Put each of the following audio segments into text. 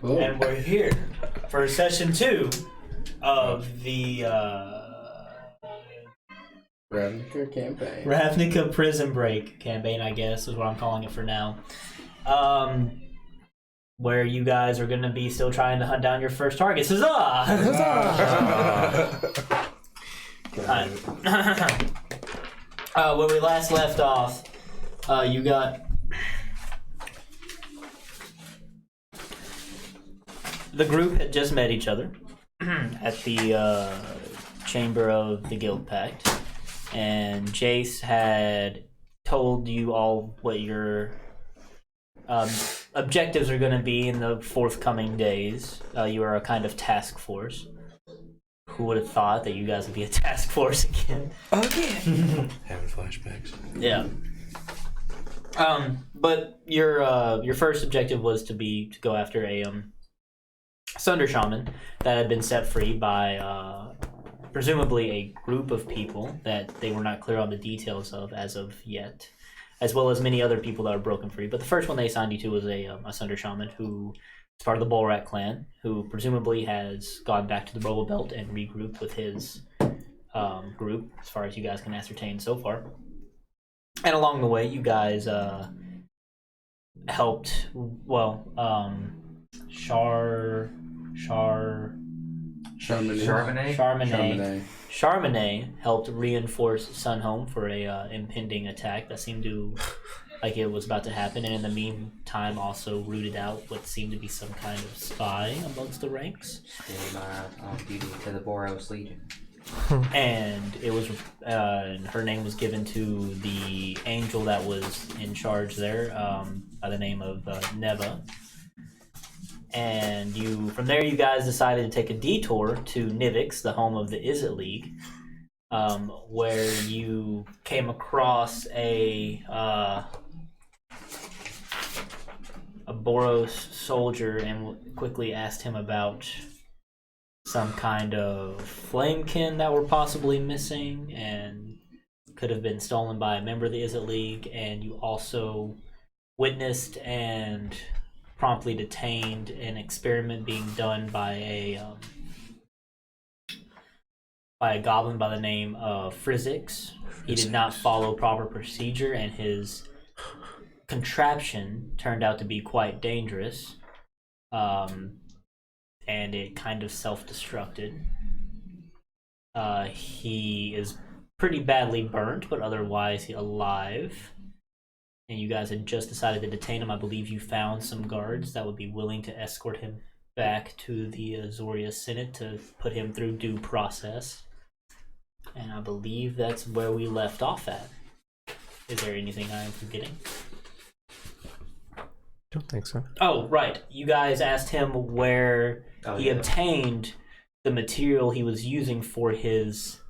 Hello. And we're here for session 2 of the Ravnica campaign. Ravnica Prison Break campaign, I guess, is what I'm calling it for now. Where you guys are going to be still trying to hunt down your first targets. Huzzah! When we last left off, you got... The group had just met each other at the chamber of the Guild Pact, and Jace had told you all what your objectives are going to be in the forthcoming days. You are a kind of task force. Who would have thought that you guys would be a task force again? Again! Having flashbacks. Yeah. But your first objective was to go after a Sunder Shaman that had been set free by presumably a group of people that they were not clear on the details of as of yet, as well as many other people that were broken free. But the first one they assigned you to was a Sunder Shaman who is part of the Bullrat clan, who presumably has gone back to the Robo Belt and regrouped with his group, as far as you guys can ascertain so far. And along the way, you guys helped, Charmanet helped reinforce Sunhome for a impending attack that seemed to like it was about to happen, and in the meantime also rooted out what seemed to be some kind of spy amongst the ranks. Still on duty to the Boros Legion. And it was her name was given to the angel that was in charge there, by the name of Neva. And from there you guys decided to take a detour to Nivix, the home of the Izzet League, where you came across a Boros soldier and quickly asked him about some kind of flamekin that were possibly missing and could have been stolen by a member of the Izzet League. And you also witnessed and promptly detained an experiment being done by a goblin by the name of Precincts. He did not follow proper procedure, and his contraption turned out to be quite dangerous, and it kind of self-destructed. He is pretty badly burnt, but otherwise alive. And you guys had just decided to detain him. I believe you found some guards that would be willing to escort him back to the Azoria Senate to put him through due process. And I believe that's where we left off at. Is there anything I am forgetting? Don't think so. Oh, right. You guys asked him where he obtained the material he was using for his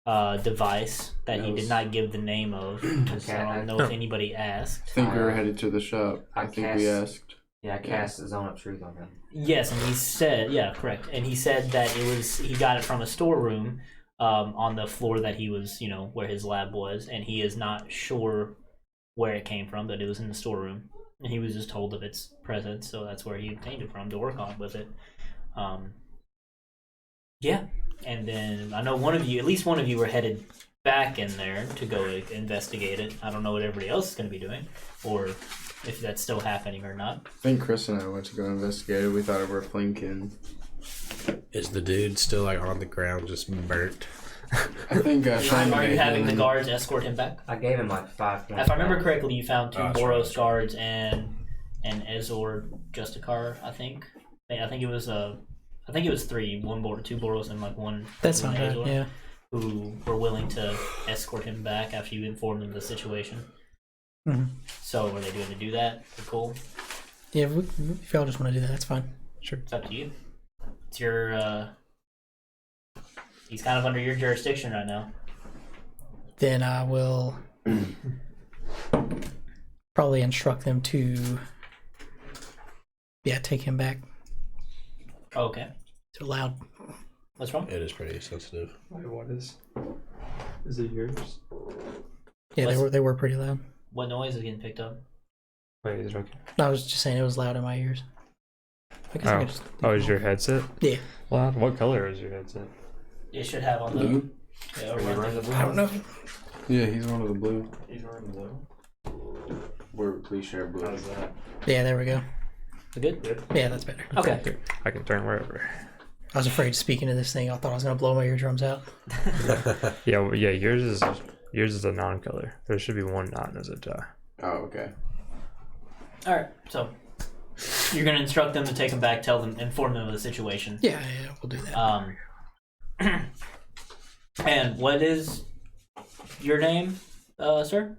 device that he did not give the name of, because I don't know if anybody asked. I think we were headed to the shop. I think we asked. Yeah, I cast the Zone of Truth on him. Yes, and he said, yeah, correct. And he said that he got it from a storeroom on the floor that he was, where his lab was, and he is not sure where it came from, but it was in the storeroom. And he was just told of its presence, so that's where he obtained it from to work on with it. Yeah. And then I know at least one of you were headed back in there to go investigate it. I don't know what everybody else is going to be doing, or if that's still happening or not. I think Chris and I went to go investigate it. We thought it were a flamekin. Is the dude still on the ground, just burnt? I think. Are you having the guards escort him back? I gave him 5 points. If I remember correctly, you found 2 Boros guards and Ezor Justicar. I think it was 3, 2 Boros and 1. That's not bad. Ezor, Yeah. Who were willing to escort him back after you informed them of the situation. Mm-hmm. So, are they going to do that? Cool. Yeah, if y'all just want to do that, that's fine. Sure. It's up to you. It's your. He's kind of under your jurisdiction right now. Then I will probably instruct them to, take him back. Okay. Too loud. What's wrong? It is pretty sensitive. Wait, what is it yours? Yeah, they were pretty loud. What noise is getting picked up? Wait, is it okay? No, I was just saying it was loud in my ears. I guess I could just. Oh, is your headset? Yeah. Well, what color is your headset? You should have on the. Blue? Yeah, or run the I don't know. Yeah, he's one of the blue. He's wearing blue. We share blue. How's that? Yeah, there we go. Good? Yeah, that's better. Okay. I can turn wherever. I was afraid speaking to this thing. I thought I was gonna blow my eardrums out. Yeah, yours is a non-color. There should be one non-Azota. Oh, okay. Alright, so you're gonna instruct them to take them back, inform them of the situation. Yeah, we'll do that. And what is your name, sir?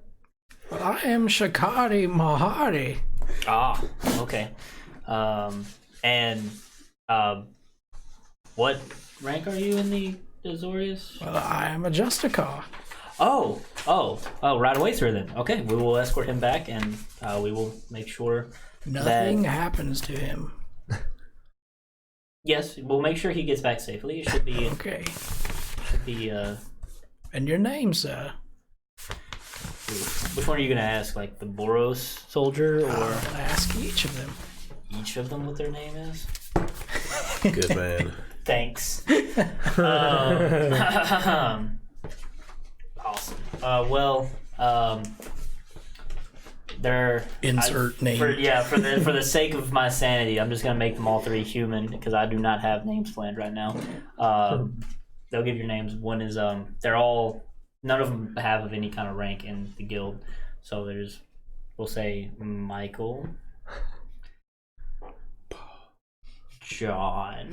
Well, I am Shakari Mahari. Ah, okay. What rank are you in the Azorius? Well, I am a Justicar. Oh, right away, sir, then. Okay, we will escort him back, and we will make sure Nothing happens to him. Yes, we'll make sure he gets back safely. It should be, Okay. And your name, sir? which one are you going to ask? Like the Boros soldier, or I'll ask each of them. each of them what their name is? Good man. Thanks. Awesome. They're Insert name. For the sake of my sanity, I'm just gonna make them all three human because I do not have names planned right now. They'll give your names. One is none of them have of any kind of rank in the guild. So we'll say Michael, John,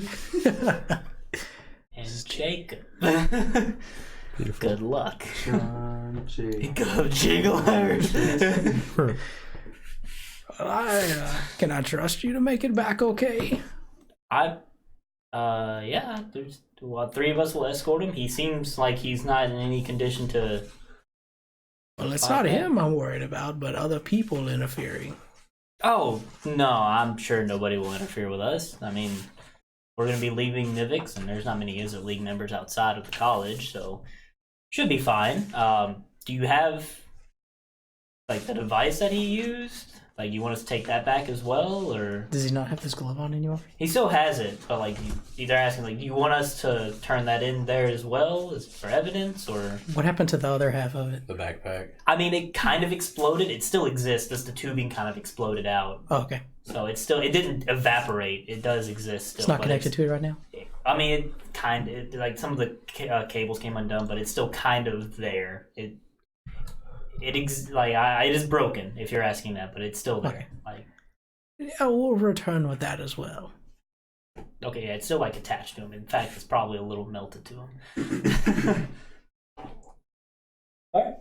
and Jacob. Beautiful. Good luck. John J. Go Jigglers. Can I trust you to make it back okay? Yeah. There's three of us will escort him. He seems like he's not in any condition to. Well, it's not him I'm worried about, but other people interfering. Oh no, I'm sure nobody will interfere with us. I mean, we're gonna be leaving Nivix, and there's not many Izzet League members outside of the college, so should be fine. Do you have like the device that he used? Like, you want us to take that back as well, or Does he not have this glove on anymore? he still has it? But like, they're asking, like, do you want us to turn that in there as well, as for evidence, or? What happened to the other half of it? The backpack. I mean, it kind of exploded. It still exists. Just the tubing kind of exploded out. Oh, okay. So it didn't evaporate. It does exist still. It's not but connected to it right now? I mean, like some of the cables came undone, but it's still kind of there. It is broken if you're asking that, but it's still there. Okay. Like, Yeah, we'll return with that as well. okay, yeah, it's still like attached to him. In fact, it's probably a little melted to him. All right.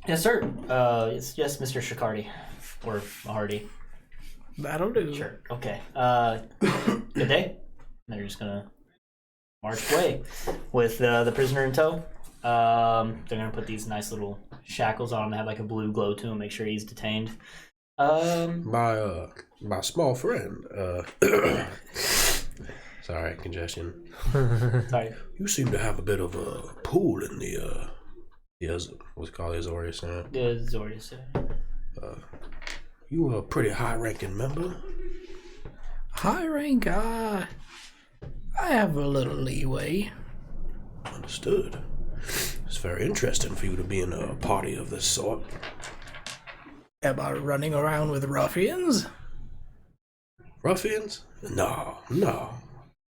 Yes, sir. It's just Mr. Shikardi or Mahardy. That'll do. Sure. Okay. Good day. They're just gonna march away with the prisoner in tow. They're gonna put these nice little shackles on him. They have like a blue glow to him, make sure he's detained. My small friend. Sorry, congestion. Sorry. You seem to have a bit of a pool in the what's it called, Azorius, huh? The Zorius. You a pretty high-ranking member. High rank, I have a little leeway. Understood. It's very interesting for you to be in a party of this sort. Am I running around with ruffians? Ruffians? No.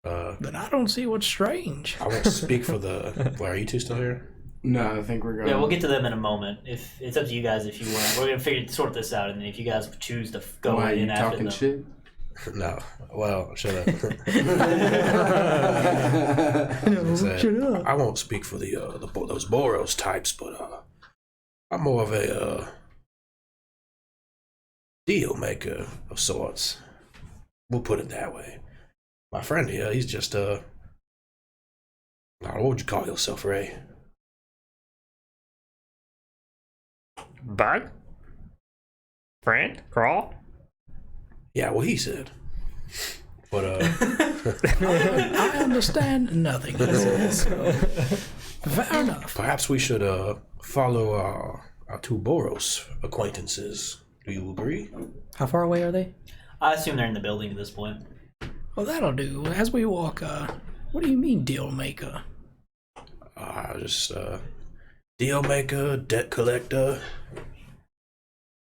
Then I don't see what's strange. I won't speak for the... Well, are you two still here? No, I think we're going. Yeah, we'll get to them in a moment. If it's up to you guys, if you want, we're gonna sort this out, and then if you guys choose to go Why, in you after talking them. shit? No. Well, shut up. Shut up. I won't speak for those Boros types, but I'm more of a deal maker of sorts. We'll put it that way. My friend here, he's just what would you call yourself, Ray? Bug? Friend? Crawl? Yeah, well, he said. But I understand nothing. So, fair enough. perhaps we should follow our two Boros acquaintances. Do you agree? How far away are they? I assume they're in the building at this point. Well, that'll do. As we walk, what do you mean, deal maker? Just deal maker, debt collector,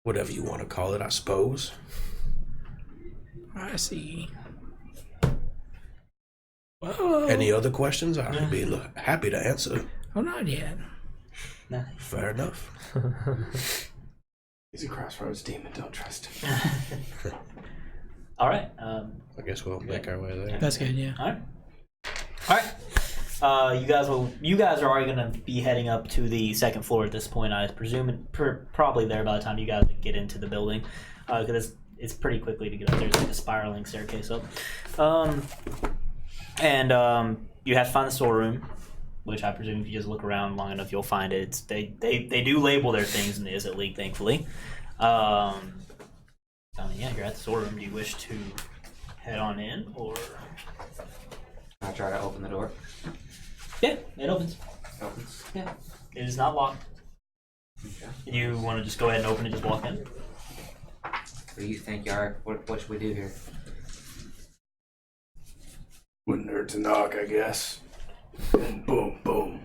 whatever you want to call it, I suppose. I see. Well, Any other questions? I'd be happy to answer. oh, not yet. Fair enough. He's a crossroads demon. Don't trust him. All right. I guess we'll make our way there. That's good, yeah. All right. All right. You guys are already gonna be heading up to the second floor at this point. I presume probably there by the time you guys get into the building, because it's pretty quickly to get up there. It's like a spiraling staircase up. You have to find the storeroom, which I presume if you just look around long enough, you'll find it. They do label their things in the Is It League, thankfully. Yeah, you're at the storeroom. Do you wish to head on in, or? I try to open the door. Yeah, it opens. Opens. Yeah, it is not locked. Okay. You want to just go ahead and open it, just walk in? What do you think, Yar? What should we do here? Wouldn't hurt to knock, I guess. Boom, boom, boom.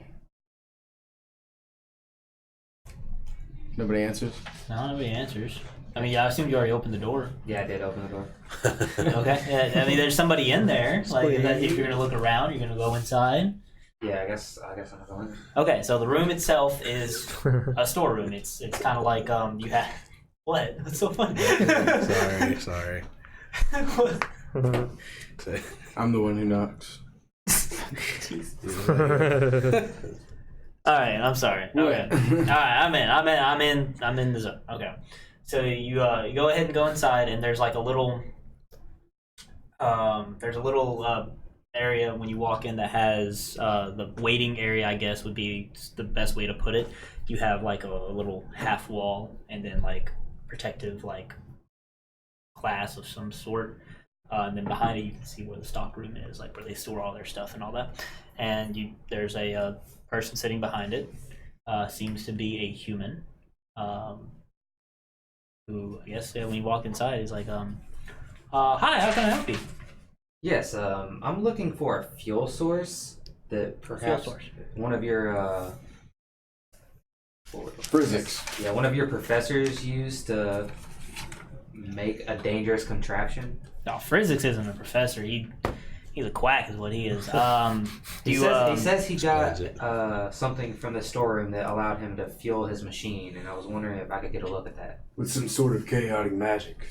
Nobody answers? No, nobody answers. I mean, yeah, I assumed you already opened the door. Yeah, I did open the door. Okay. Yeah, I mean, there's somebody in there. Like, if you're gonna look around, you're gonna go inside. Yeah, I guess I'm going. Okay, so the room itself is a storeroom. It's kind of like you have what? What's so funny? Sorry. What? I'm the one who knocks. All right, I'm sorry. Okay. All right, I'm in the zone. Okay. So you go ahead and go inside, and there's like a little area when you walk in that has the waiting area, I guess would be the best way to put it. You have like a little half wall, and then like protective like glass of some sort. And then behind it, you can see where the stock room is, like where they store all their stuff and all that. And there's a person sitting behind it. Seems to be a human. Who I guess when you walk inside is like, hi, how can I help you? Yes, I'm looking for a fuel source that perhaps one of your Physics. Yeah, one of your professors used to make a dangerous contraption. No, Physics isn't a professor. He's a quack, is what he is. He says he got something from the storeroom that allowed him to fuel his machine, and I was wondering if I could get a look at that. With some sort of chaotic magic.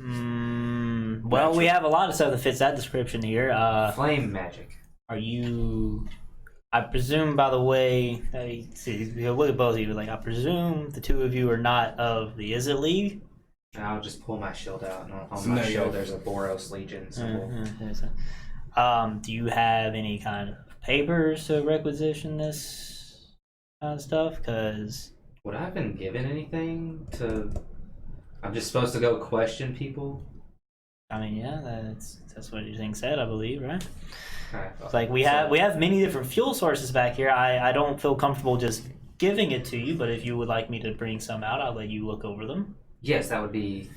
Well, we have a lot of stuff that fits that description here. Flame magic. Are you? I presume, by the way, he'll look at both of you. Like, I presume the two of you are not of the Is It League. I'll just pull my shield out, and on my shield there's a Boros Legion symbol. Do you have any kind of papers to requisition this kind of stuff? Because would I have been given anything to? I'm just supposed to go question people. I mean, yeah, that's what your thing said, I believe, right? Right. It's like we have many different fuel sources back here. I don't feel comfortable just giving it to you, but if you would like me to bring some out, I'll let you look over them. Yes, that would be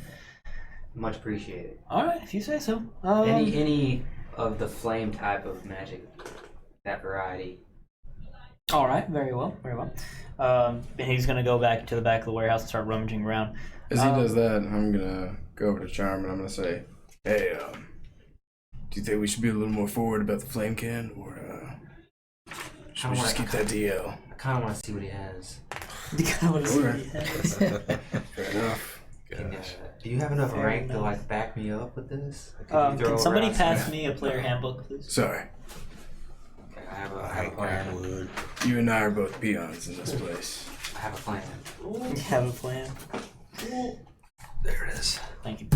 much appreciated. All right, if you say so. Any of the flame type of magic, that variety. All right, very well, very well. And he's gonna go back to the back of the warehouse and start rummaging around. As he does that, I'm gonna go over to Charm and I'm gonna say, "Hey, do you think we should be a little more forward about the flame can, or should we just keep that DL?" I kind of want to see what he has. Fair enough. Do you have enough rank to like back me up with this? Can somebody pass me a player handbook, please? Sorry. Okay, I have a plan. You and I are both peons in this place. I have a plan. You have a plan? There it is. Thank you.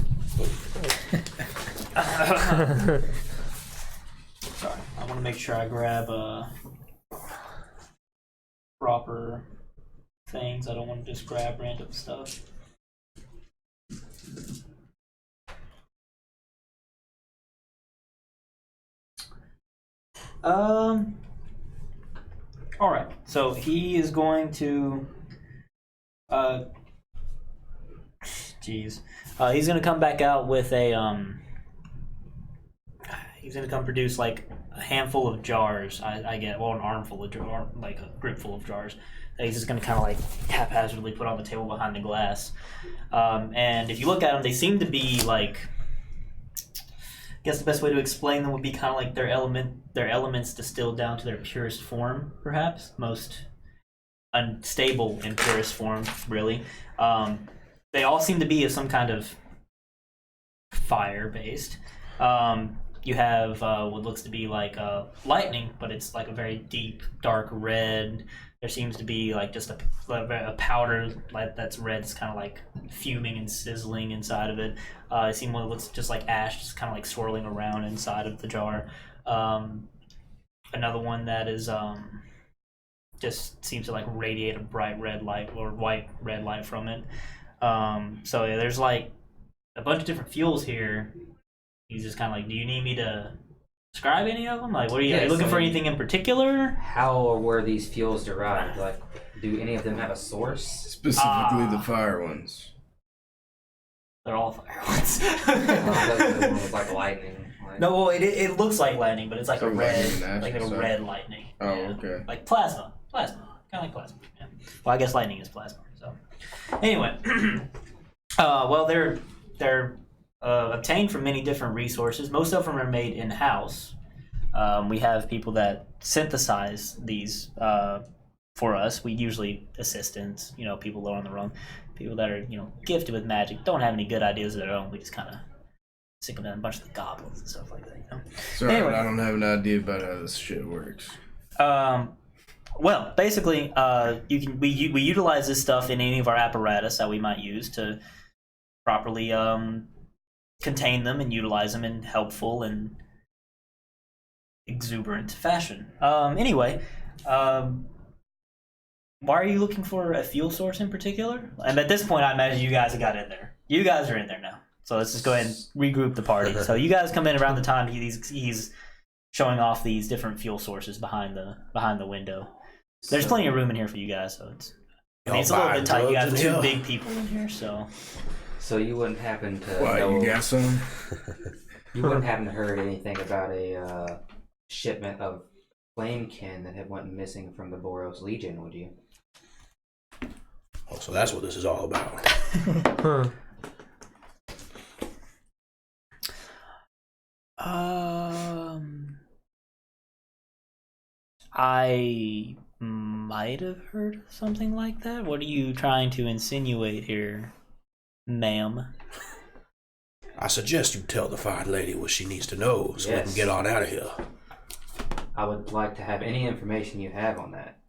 Sorry, I want to make sure I grab proper things. I don't want to just grab random stuff. All right. So he is going to. Jeez. He's gonna come back out with a He's gonna come produce like a handful of jars. I get an armful of jars, like a grip full of jars. That he's just gonna kind of like haphazardly put on the table behind the glass. And if you look at them, they seem to be like. I guess the best way to explain them would be kind of like their elements distilled down to their purest form, perhaps most unstable and purest form, really. They all seem to be of some kind of fire-based. You have what looks to be like lightning, but it's like a very deep, dark red. There seems to be like just a powder that's red. It's kind of like fuming and sizzling inside of it. I see one that looks just like ash, just kind of like swirling around inside of the jar. Another one that is just seems to like radiate a bright red light or white red light from it. So yeah, there's like a bunch of different fuels here. He's just kind of like, do you need me to describe any of them? Like, what are you looking for? Anything in particular? How were these fuels derived? Like, do any of them have a source? Specifically the fire ones. They're all fire ones. The one with like lightning. No, well, it looks like lightning, but it's like So a red, lightning like a red lightning. Oh, Yeah. okay. Like plasma, kind of like plasma. Yeah. Well, I guess lightning is plasma. So, anyway, well, they're obtained from many different resources. Most of them are made in house. We have people that synthesize these for us. We usually assistants, people that are on the run, people that are gifted with magic, don't have any good ideas of their own. We just kind of stick them in a bunch of the goblins and stuff like that. Sorry, Anyway. I don't have an idea about how this shit works. Well, basically, we utilize this stuff in any of our apparatus that we might use to properly contain them and utilize them in helpful and exuberant fashion. Anyway, why are you looking for a fuel source in particular? And at this point, I imagine you guys have got in there. You guys are in there now. So let's just go ahead and regroup the party. So you guys come in around the time he's showing off these different fuel sources behind the window. There's plenty of room in here for you guys, so it's a little bit tight. You got two big people in here, so. So you wouldn't happen to What, know, you got some? you wouldn't happen to heard anything about a shipment of flamekin that had went missing from the Boros Legion, would you? Oh, so that's what this is all about. I might have heard something like that. What are you trying to insinuate here, ma'am? I suggest you tell the fine lady what she needs to know so we Yes. can get on out of here. I would like to have any information you have on that.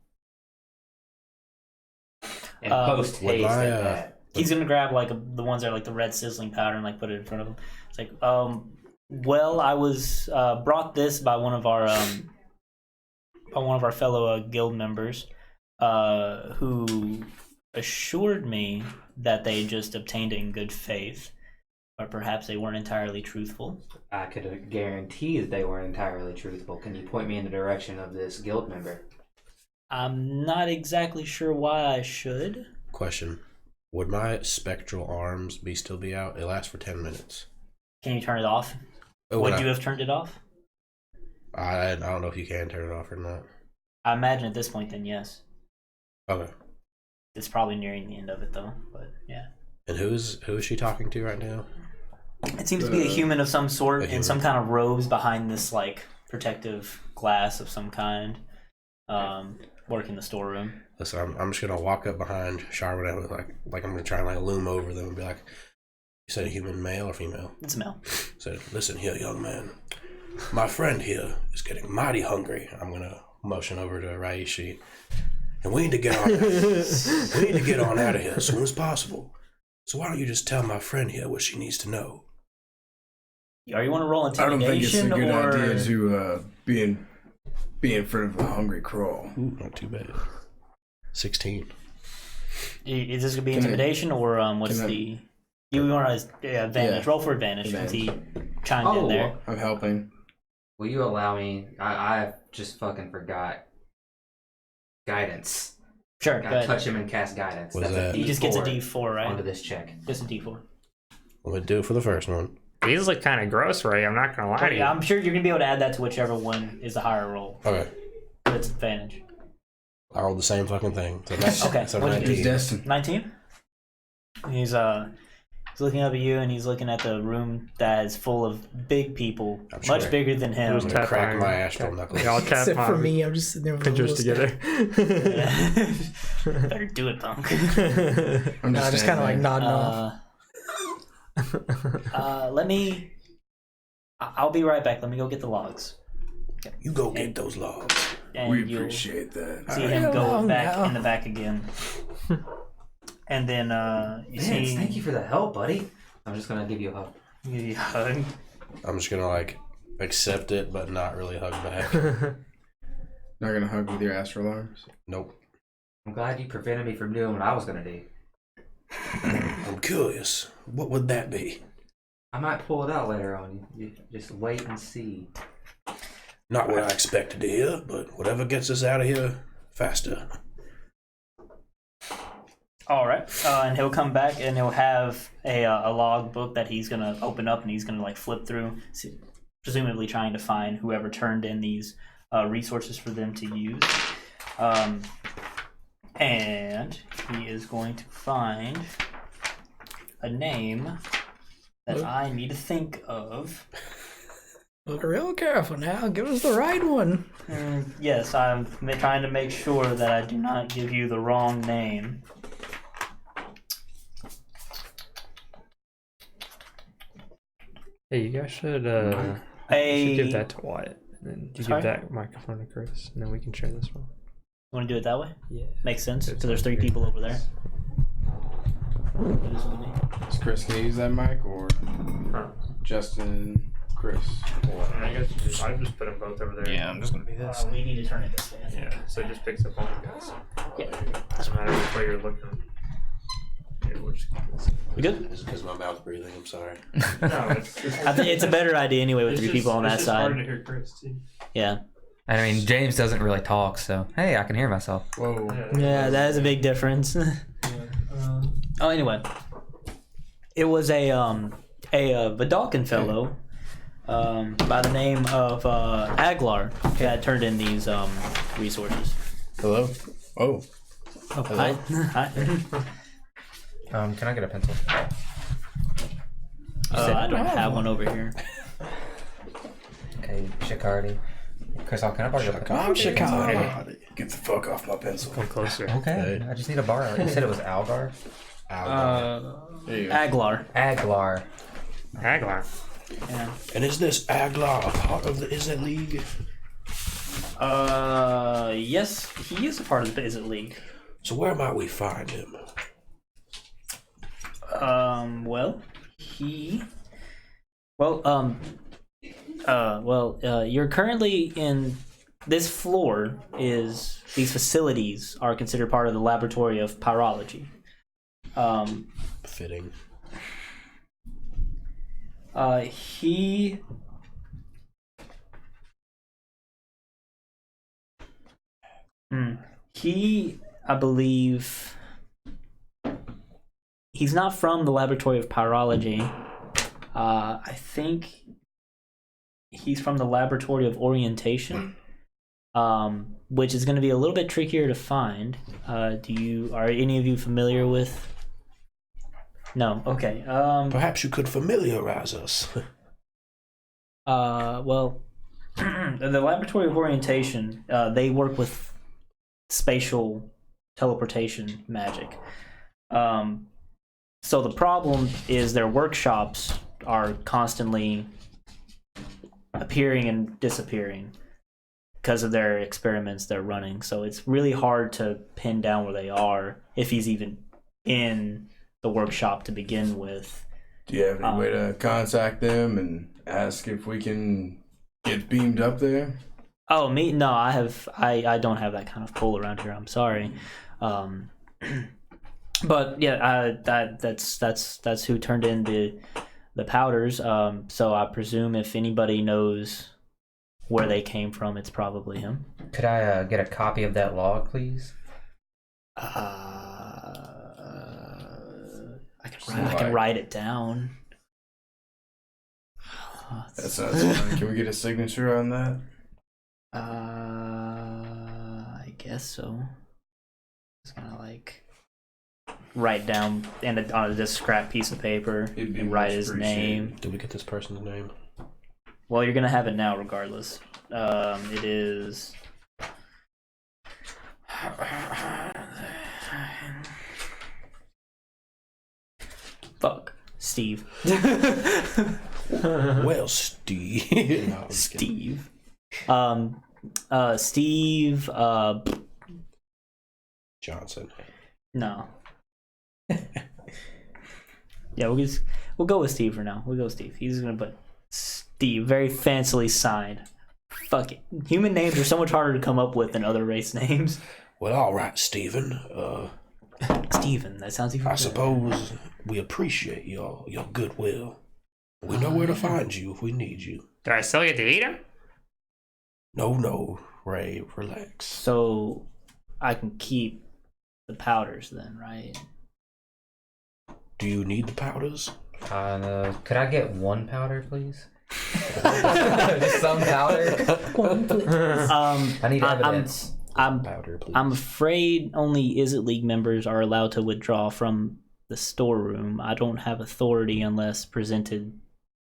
And post haste Would at my, that. He's gonna grab like the ones that are like the red sizzling powder and like put it in front of him. It's like, well, I was brought this by one of our fellow guild members, who assured me that they just obtained it in good faith, or perhaps they weren't entirely truthful. I could guarantee that they weren't entirely truthful. Can you point me in the direction of this guild member? I'm not exactly sure why I should. Question. Would my spectral arms still be out? It lasts for 10 minutes. Can you turn it off? Would you have turned it off? I don't know if you can turn it off or not. I imagine at this point, then yes. Okay. It's probably nearing the end of it, though. But yeah. And who is she talking to right now? It seems to be a human of some sort in human. some kind of robes behind this like protective glass of some kind, working the storeroom. Listen, I'm just gonna walk up behind Charmin with like I'm gonna try and like loom over them and be like, "You said a human, male or female?" It's a male. Said, "Listen here, young man. My friend here is getting mighty hungry." I'm gonna motion over to Raishi, and we need to get on. We need to get on out of here as soon as possible. So why don't you just tell my friend here what she needs to know? Or you want to roll I don't think it's a intimidation, good or idea to be in front of a hungry crawl. Ooh, not too bad. 16. is this gonna be Can I- intimidation, or what's can I- the? You want to advantage? Yeah. Roll for advantage since he chimed in there. I'm helping. Will you allow me? I just fucking forgot. Guidance. Sure, go Gotta ahead. touch him and cast guidance. What's That's that? a He just gets a D4 D4, right? onto this check. Just a D4. I'm gonna do it for the first one. These look kind of gross, Ray. I'm not gonna lie to you. Yeah, I'm sure you're gonna be able to add that to whichever one is the higher roll. Okay. But it's advantage. I rolled the same fucking thing. So Okay, So what'd you do? He's 19. destined. 19. He's looking up at you, and he's looking at the room that is full of big people, I'm much sure. bigger than him. Who's I'm gonna Tap crack iron. my astral knuckles. Yeah, I'll tap Except my for me, I'm just sitting there with a pinchers little together. Better do it, punk. I'm No, just kind of like standing nodding off. Let me. I'll be right back. Let me go get the logs, You go get those logs. there. and We you'll appreciate that. see Alright, him go along back now. in the back again. And then you Vince, see. thank you for the help, buddy. I'm just gonna give you a hug. You hug. I'm just gonna like accept it, but not really hug back. Not gonna hug with your astral arms. Nope. I'm glad you prevented me from doing what I was gonna do. I'm curious. What would that be? I might pull it out later on. You just wait and see. Not what I expected to hear, but whatever gets us out of here faster. All right, and he'll come back and he'll have a log book that he's gonna open up and he's gonna like flip through, presumably trying to find whoever turned in these resources for them to use. And he is going to find a name that I need to think of. Look real careful now. Give us the right one. Yes, I'm trying to make sure that I do not give you the wrong name. Hey, you guys should give that to Wyatt, and then you Sorry? give that microphone to Chris, and then we can share this one. You want to do it that way? Yeah. Makes sense, It's because there's like 3 people over there. Is Chris gonna use that mic or Justin, Chris? I guess I just put them both over there. I'm just gonna be this. We need to turn it this way. I think. Yeah, so it just picks up all you guys. Yeah. Doesn't matter which way you're looking. Yeah, we'll just keep this. We good? It's because my mouth's breathing. I'm sorry. No, it's I think it's a better idea anyway with it's 3 just- people on it's that just hard side. to hear Chris too. Yeah. I mean, James doesn't really talk, so hey, I can hear myself. Whoa. Yeah, that is a big difference. Oh, anyway, it was a Vidalcan fellow by the name of Aglar that turned in these resources. Hello. Oh. Oh, hi. Hi. Can I get a pencil? I don't have one over here. Okay, Shikardi. Chris, can I borrow your pencil? I'm Chicago. Get the fuck off my pencil. Come closer. Okay, I just need a bar. You said it was Algar? There you go. Aglar. Aglar. Haglar. Yeah. And is this Aglar a part of the Izzet League? Yes, he is a part of the Izzet League. So where might we find him? You're currently in this floor. These facilities are considered part of the laboratory of pyrology. Fitting. I believe, he's not from the laboratory of pyrology. I think he's from the laboratory of orientation, which is going to be a little bit trickier to find. Are any of you familiar with? No. Okay. Perhaps you could familiarize us. Well, the laboratory of orientation, they work with spatial teleportation magic. So the problem is their workshops are constantly appearing and disappearing because of their experiments they're running. So it's really hard to pin down where they are, if he's even in the workshop to begin with. Do you have any way to contact them and ask if we can get beamed up there? Oh, me? No, I don't have that kind of pull around here. I'm sorry. But yeah, that's who turned in the powders. So I presume if anybody knows where they came from, it's probably him. Could I get a copy of that log, please? I can write it down. That sounds fun. Can we get a signature on that? I guess so. Just gonna like write down and on this scrap piece of paper It'd be and write much his appreciated. name. Did we get this person's name? Well, you're gonna have it now regardless. It is. Fuck, Steve. Well, Steve. No, I'm just kidding. Steve. Johnson. No. Yeah, we'll go with Steve for now. We'll go with Steve. He's gonna put Steve, very fancily signed. Fuck it. Human names are so much harder to come up with than other race names. Well, all right, Stephen. Steven, that sounds even I better. suppose we appreciate your goodwill. We know where to find you if we need you. Do I still get to eat him? No, Ray, relax. So I can keep the powders then, right? Do you need the powders? Could I get one powder, please? Just some powder. I need evidence. Powder, please. I'm afraid only Is It League members are allowed to withdraw from the storeroom. I don't have authority unless presented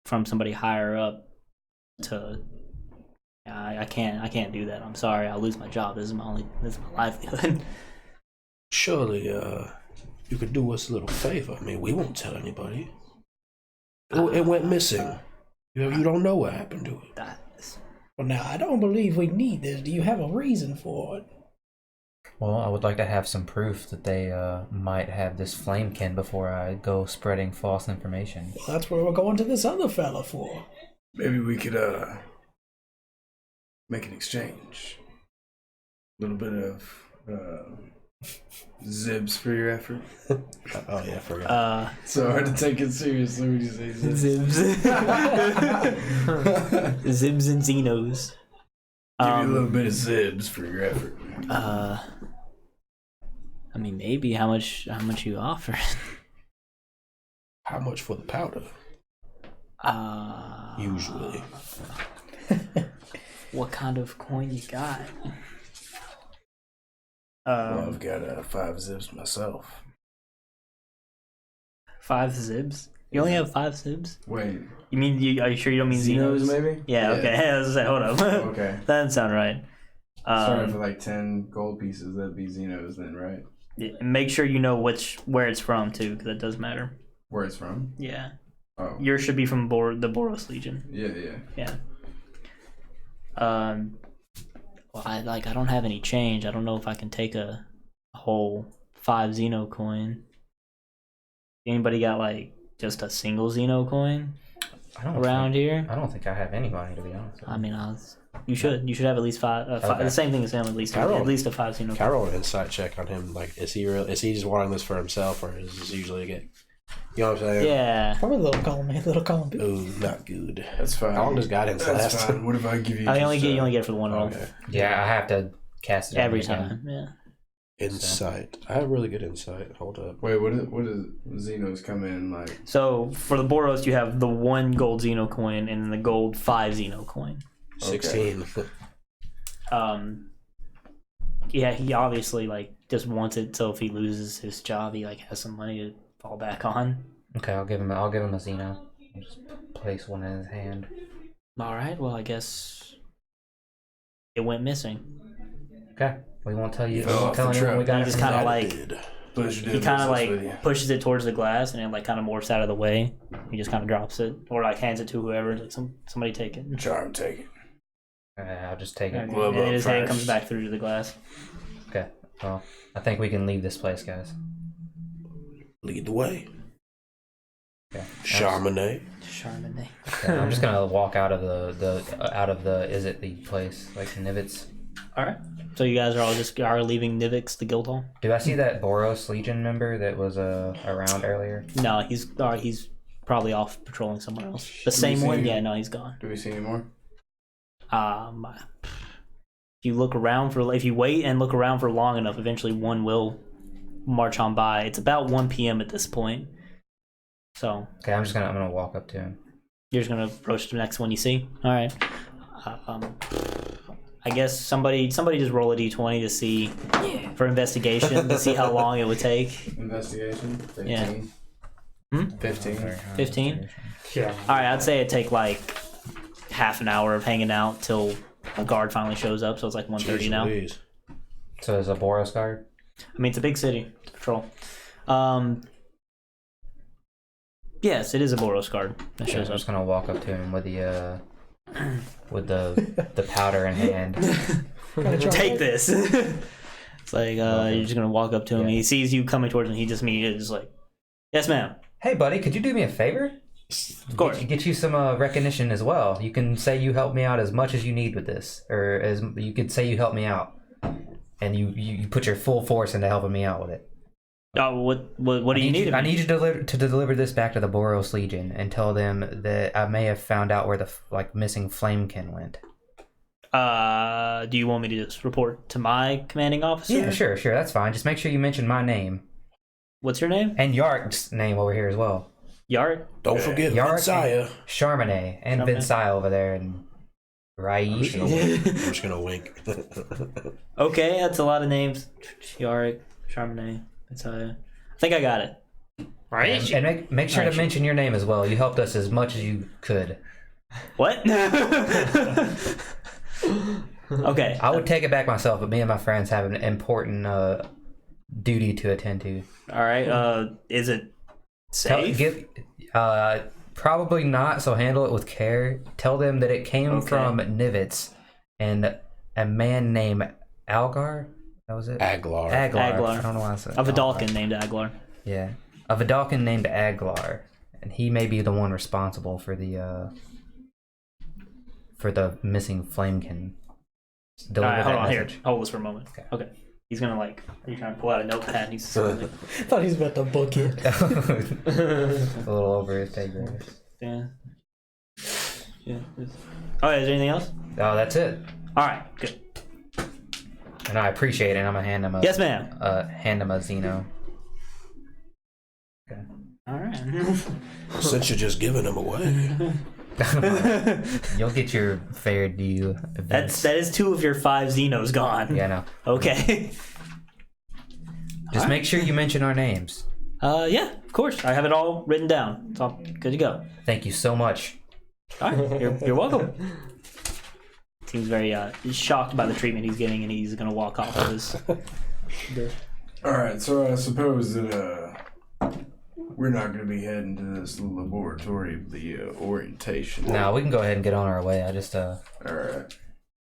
from somebody higher up to. I can't do that. I'm sorry. I'll lose my job. This is my livelihood. Surely, you could do us a little favor. I mean, we won't tell anybody. Oh, it went missing. You don't know what happened to it. Well, now, I don't believe we need this. Do you have a reason for it? Well, I would like to have some proof that they might have this flamekin before I go spreading false information. Well, that's what we're going to this other fella for. Maybe we could make an exchange. A little bit of zibs for your effort. Oh yeah, I forgot. So hard to take it seriously when you say zibs. Zibs. Zibs and Xenos. Give you a little bit of zibs for your effort. I mean, maybe how much you offer? How much for the powder? Usually. What kind of coin you got? Well, I've got 5 zibs myself. 5 zibs? You only have 5 zibs? Wait, You mean are you sure you don't mean Xenos? maybe? Yeah, okay. I was like, hold up. Okay. That doesn't sound right. Starting for like 10 gold pieces, that'd be Xenos then, right? Yeah, and make sure you know where it's from too, because that does matter. Where it's from? Yeah, Oh. yours should be from the Boros Legion. Yeah. Well, I don't have any change. I don't know if I can take a whole 5 Xeno coin. Anybody got like just a single Xeno coin around here? I don't think I have any money, to be honest. I mean, you should have at least 5. Okay. The same thing as him, at least Carol. a 5 Xeno coin. Carol, insight check on him. Like, is he just wanting this for himself, or is this usually get? You know what I'm saying? Yeah. Probably little column B. Oh, not good. That's fine. How long does guidance That's last? fine. What if I give you You only get it for the one roll. Okay. Yeah, I have to cast it Every again. time. Yeah. Insight. I have really good insight. Hold up. Wait, what does Xenos come in like? So for the Boros, you have the 1 gold Xeno coin and then the gold 5 Xeno coin. 16. Yeah, he obviously like just wants it so if he loses his job, he like has some money to fall back on. Okay, I'll give him a Xeno. I'll just place one in his hand. All right. Well, I guess it went missing. Okay, we won't tell you. Fell We won't off tell the anyone. truck. We got He it just from kind of the- like Pleasure he doing kind of business with you. like pushes it towards the glass and it like kind of morphs out of the way. He just kind of drops it or like hands it to whoever. Like somebody take it. Charm, take it. I'll just take it. And Glove then up his hand first. comes back through to the glass. Okay, well, I think we can leave this place, guys. Lead the way. Okay. Charbonnet. Charbonnet. Okay, I'm just gonna walk out of the Is It the place, like Nivets. All right. So you guys are all just leaving Nivix, the guild hall? Do I see that Boros Legion member that was around earlier? No, he's probably off patrolling somewhere else. The same see one? you? Yeah, no, he's gone. Do we see any more? If you wait and look around for long enough, eventually one will march on by. It's about 1 p.m. at this point. So Okay, I'm gonna walk up to him. you're just gonna approach the next one you see. All right. I guess somebody just roll a d20 to see for investigation to see how long it would take. Investigation. 15. Yeah. Hmm? 15. 15? Yeah. All right, I'd say it'd take like half an hour of hanging out till a guard finally shows up. So it's like 1:30 now. Jeez. So there's a Boros guard. I mean, it's a big city to patrol. Yes, it is a Boros guard that I'm shows up. just gonna walk up to him with the powder in hand. Take this. It's like you're just gonna walk up to him. Yeah. He sees you coming towards him. He just immediately is like, "Yes, ma'am." Hey, buddy, could you do me a favor? Of course. Get you some recognition as well. You can say you helped me out as much as you need with this, or as you could say you helped me out, and you put your full force into helping me out with it. Oh, what do you need? I need you to deliver this back to the Boros Legion and tell them that I may have found out where the missing Flamekin went. Do you want me to just report to my commanding officer? Yeah, sure, that's fine. Just make sure you mention my name What's your name? and Yark's name over here as well. Yark? Don't forget Yark, Vinsaya. Charmanet, and Charmanet. Vinsaya over there, and I'm just gonna Raishi. wink. I'm just gonna wink. Okay, that's a lot of names. Yark, Charmanet, Messiah. I think I got it. Right? And make sure to Raishi. mention your name as well. You helped us as much as you could. What? Okay. I would take it back myself, but me and my friends have an important duty to attend to. All right. Is it safe? Probably not, so handle it with care. Tell them that it came Okay. from Nivitz and a man named Algar. That was it? Aglar. Aglar. I don't know why I said A Vidalcan Algar. named Aglar. Yeah. A Vidalcan named Aglar. And he may be the one responsible for the missing Flamekin. All right, hold on message. here. Hold this for a moment. Okay. He's gonna are you trying to pull out a notepad? And he's I thought he was about to book it. A little over his pay grade. yeah. Yeah. Oh, is there anything else? Oh, that's it. All right. Good. And I appreciate it. I'm gonna hand him a Yes, ma'am. Xeno. All right. Since you're just giving them away. You'll get your fair due. that is 2 of your 5 Xenos gone. Yeah, no. Okay. Just make sure you mention our names. Yeah, of course. I have it all written down. It's all good to go. Thank you so much. All right. You're welcome. Seems very shocked by the treatment he's getting, and he's gonna walk off of his. Alright, so I suppose that we're not going to be heading to this laboratory of the orientation. No, we can go ahead and get on our way. Alright.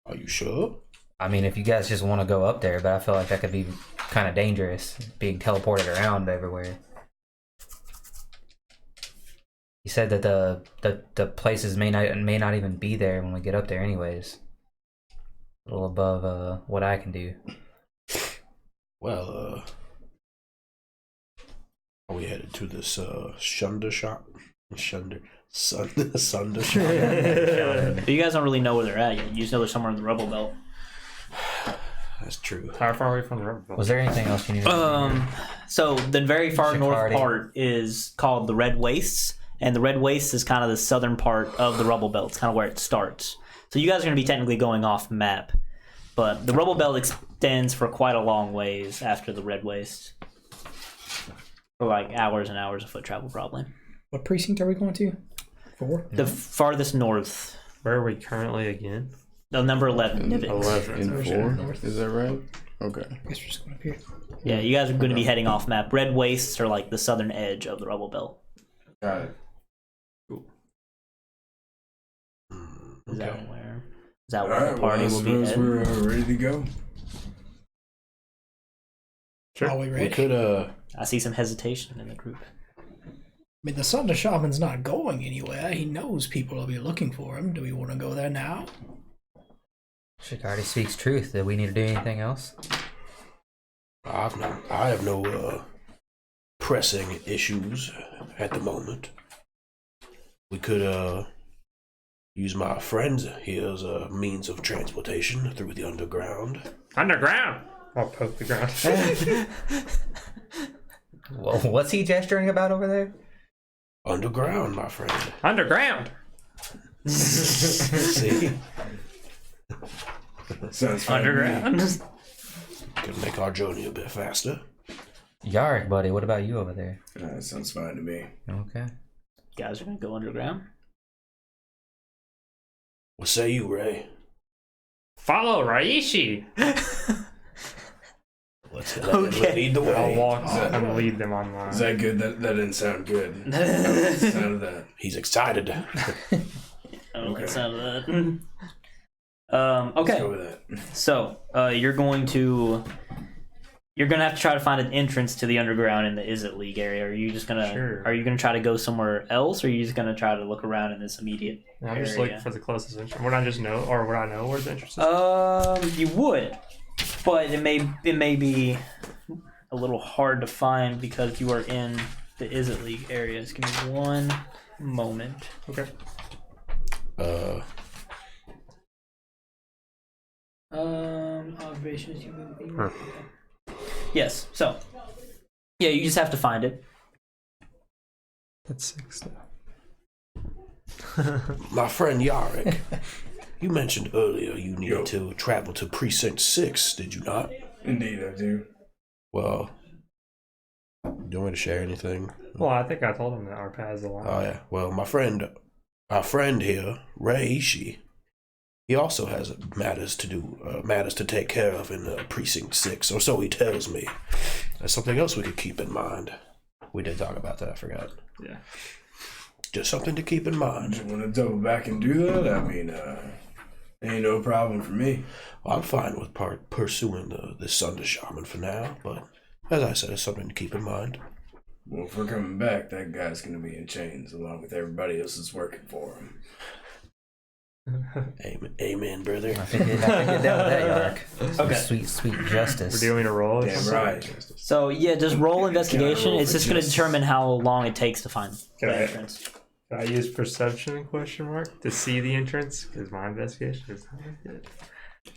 Are you sure? I mean, if you guys just want to go up there, but I feel like that could be kind of dangerous, being teleported around everywhere. He said that the places may not even be there when we get up there, anyways. A little above what I can do. Well, are we headed to this Sunder shop? Sunder shop. You guys don't really know where they're at yet. You just know they're somewhere in the rubble belt. That's true. How far away from the river? Was there anything else you needed? So the very far north Shikardi. part is called the Red Wastes, and the Red Wastes is kind of the southern part of the rubble belt. It's kind of where it starts. So you guys are going to be technically going off map, but the rubble belt extends for quite a long ways after the Red Wastes. For like hours and hours of foot travel, probably. What precinct are we going to? 4? The farthest north. Where are we currently again? The number 11. Nivets. 11. In 4? Is that right? Okay. I guess we're just going up here. Yeah, you guys are going to be heading off map. Red Wastes are like the southern edge of the rubble belt. Got it. Is that where? Is that where Alright, the party well, I will be suppose heading? we're ready to go. Are we ready? We could, I see some hesitation in the group. I mean, the Sunder Shaman's not going anywhere. He knows people will be looking for him. Do we want to go there now? Shikardi speaks truth. Do we need to do anything else? I have no pressing issues at the moment. We could use my friends here as a means of transportation through the underground. Underground? I'll poke the ground. Well, what's he gesturing about over there? Underground, my friend. Underground. See? Sounds fine to me. Underground. Could make our journey a bit faster. Yarrick, buddy, what about you over there? Sounds fine to me. Okay. You guys are gonna go underground. What say you, Ray? Follow Raishi. Let's lead the way. I'll walk that- and lead them on Is the. that good? That didn't sound good. How was the sound of that? He's excited. I don't like Okay. the sound of that. Let's Okay, go with that. so you're going to have to try to find an entrance to the underground in the Izzet League area. Are you just gonna Sure. Are you gonna try to go somewhere else, or are you just gonna try to look around in this immediate I'm just area? looking for the closest entrance. Would I just know, or would I know where the entrance is? You would, but it may be a little hard to find because you are in the Izzet League areas. Give me one moment. Okay. Observations. Yes. So, yeah, you just have to find it. That's 6. My friend Yarrick, you mentioned earlier you needed Yo. to travel to Precinct 6, did you not? Indeed, I do. Well, do you want me to share anything? Well, I think I told him that our paths align. Oh, yeah. Well, our friend here, Ray Ishii, he also has matters to take care of in Precinct 6, or so he tells me. That's something else we could keep in mind. We did talk about that, I forgot. Yeah. Just something to keep in mind. You want to double back and do that? I mean, ain't no problem for me. I'm fine with pursuing the Sunder Shaman for now, but as I said, it's something to keep in mind. Well, if we're coming back, that guy's gonna be in chains along with everybody else that's working for him. Amen, brother. I think you're down with that, Yarrick. Okay. Sweet, sweet justice. We're doing a roll. or Damn something? right. So yeah, just roll investigation. roll It's for just going to justice. determine how long it takes to find Can the I- entrance. Can I use perception ? To see the entrance? Because my investigation is not good.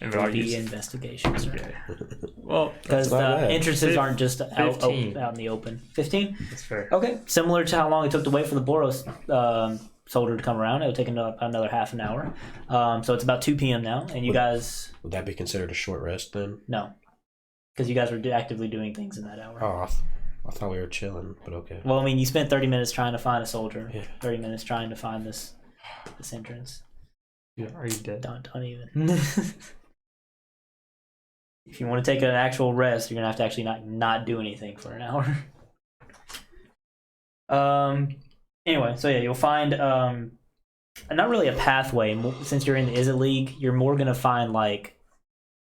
And I'll Be use. investigation, sir. Yeah. Well, Because the not bad. entrances aren't just out 15. in the open. 15? that's fair. Okay. Similar to how long it took to wait for the Boros soldier to come around. It would take another half an hour. So it's about 2 p.m. now, and you guys... Would that be considered a short rest then? No. Because you guys were actively doing things in that hour. Oh, I thought we were chilling, but okay. Well, I mean, you spent 30 minutes trying to find a soldier. Yeah. 30 minutes trying to find this entrance. Yeah, are you dead? Don't even. If you want to take an actual rest, you're gonna have to actually not do anything for an hour. Anyway, so yeah, you'll find not really a pathway. Since you're in the Izzet League, you're more gonna find like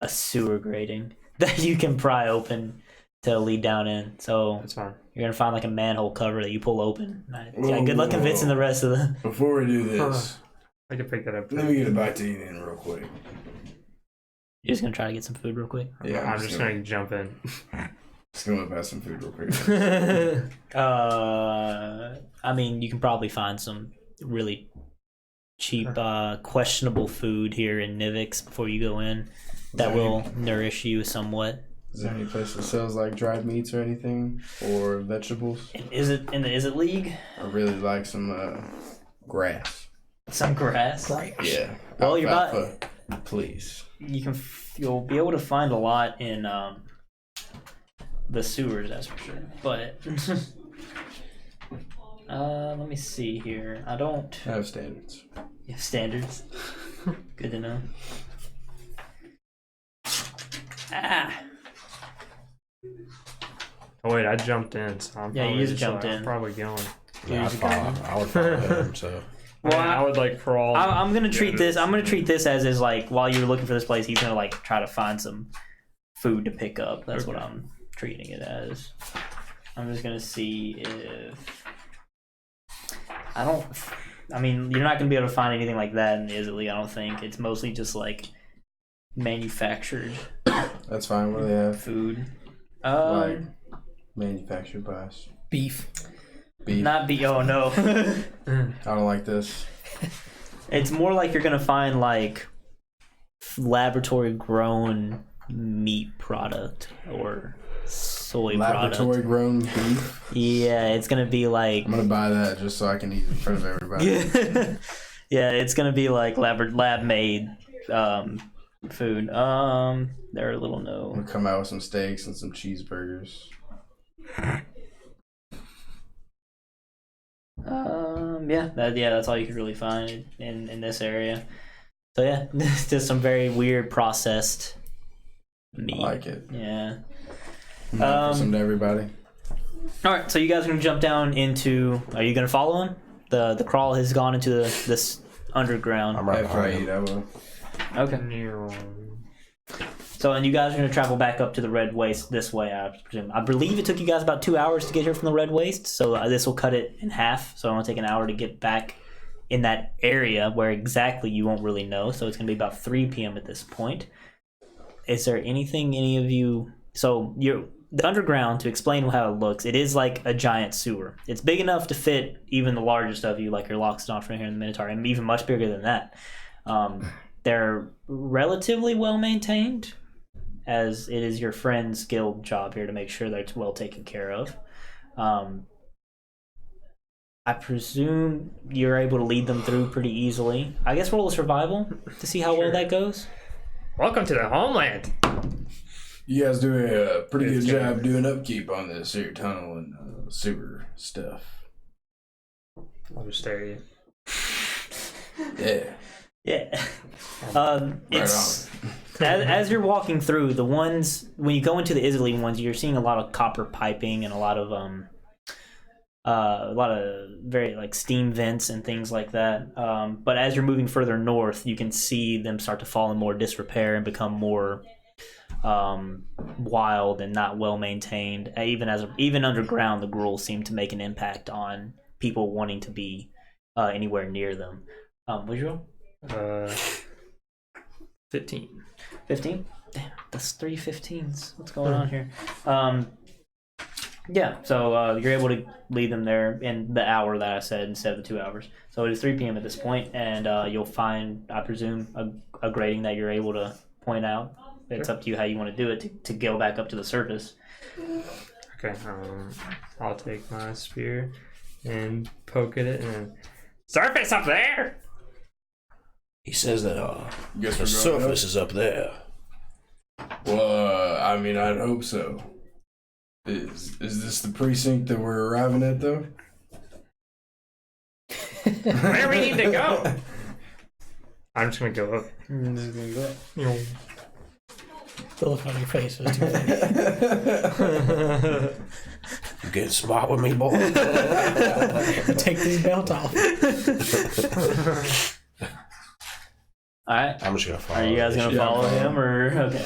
a sewer grating that you can pry open to lead down in. So That's fine. you're gonna find like a manhole cover that you pull open. Whoa, Yeah, good luck whoa, convincing whoa. the rest of the. Before we do this, I can pick that up. let me get a bite to eat in real quick. You're just gonna try to get some food real quick. Yeah, I'm just gonna jump in. Just gonna whip out some food real quick. I mean, you can probably find some really cheap, questionable food here in Nivix before you go in that will nourish you somewhat. Is there any place that sells like dried meats or anything, or vegetables? Is it in the Izzet League? I really like some grass. Some grass. Right. Yeah. Well, you're not- Alfalfa, please. You'll be able to find a lot in the sewers, that's for sure. But let me see here. I don't. I have standards. You have standards. Good to know. Ah. Oh wait, I jumped in, so I'm Yeah, you probably just jumped in. I'm probably going. Yeah, I would follow him, so. Well, I would like crawl. I'm gonna treat this. I'm gonna treat this as is like while you're looking for this place, he's gonna like try to find some food to pick up. That's what I'm treating it as. I'm just gonna see if I mean, you're not gonna be able to find anything like that in the Izzet League. I don't think it's mostly just like manufactured That's fine. What do they have? food. Like manufactured by us. Beef. Beef. Not be. Oh no. I don't like this. It's more like you're gonna find like laboratory grown meat product or soy Laboratory product. grown beef. Yeah, it's gonna be like I'm gonna buy that just so I can eat in front of everybody. yeah, it's gonna be like lab made food. They're a little I'm no. gonna come out with some steaks and some cheeseburgers. That's all you can really find in this area. So yeah, it's just some very weird processed meat. I like it. Yeah. For some to everybody. All right, so you guys are gonna jump down into. Are you gonna follow him? The crawl has gone into this underground. I'm right After I behind eat, him. I will. Okay. So, and you guys are going to travel back up to the Red Waste this way, I presume. I believe it took you guys about 2 hours to get here from the Red Waste, so this will cut it in half. So it'll take an hour to get back in that area where exactly you won't really know. So it's going to be about 3 p.m. at this point. Is there anything any of you... So the underground, to explain how it looks, it is like a giant sewer. It's big enough to fit even the largest of you, like your Lockston from here in the Minotaur, and even much bigger than that. They're relatively well maintained, as it is your friend's guild job here to make sure they're well taken care of. I presume you're able to lead them through pretty easily. I guess roll a survival to see how well that goes. Welcome to the homeland. You guys do a pretty It's good good. job doing upkeep on this here tunnel and sewer stuff. I'll just stare at you. Yeah. Yeah. It's on. as you're walking through the ones when you go into the Italy ones, you're seeing a lot of copper piping and a lot of very like steam vents and things like that. But as you're moving further north, you can see them start to fall in more disrepair and become more wild and not well maintained. Even underground, the ghouls seem to make an impact on people wanting to be anywhere near them. What'd you roll? 15. 15? Damn, that's 3 15s. What's going on here? So you're able to lead them there in the hour that I said instead of the 2 hours. So it is 3 p.m. at this point, and you'll find, I presume, a grading that you're able to point out. It's up to you how you want to do it to go back up to the surface. Okay, I'll take my spear and poke at it and surface up there. He says that Guess the we're going surface is up there. Well, I mean, I'd hope so. Is this the precinct that we're arriving at, though? Where we need to go? I'm just gonna go up. The look on your face is too funny. You getting smart with me, boy? Take this belt off. All right. I'm just gonna follow. Are you guys gonna Yeah, follow I'm him or okay?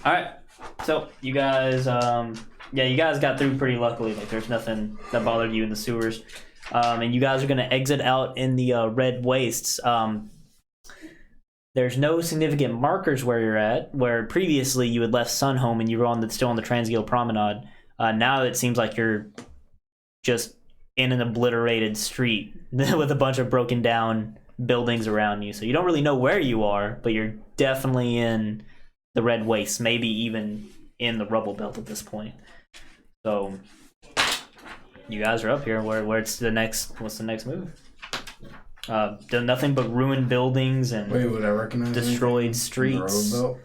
All right. So you guys, you guys got through pretty luckily. Like there's nothing that bothered you in the sewers, and you guys are gonna exit out in the red wastes. There's no significant markers where you're at. Where previously you had left Sunhome and you were still on the Transguild Promenade. Now it seems like you're just in an obliterated street with a bunch of broken down buildings around you. So you don't really know where you are, but you're definitely in the red waste, maybe even in the rubble belt at this point. So you guys are up here. What's the next move? Done nothing but ruined buildings and Wait, would I recognize destroyed anything? streets. The road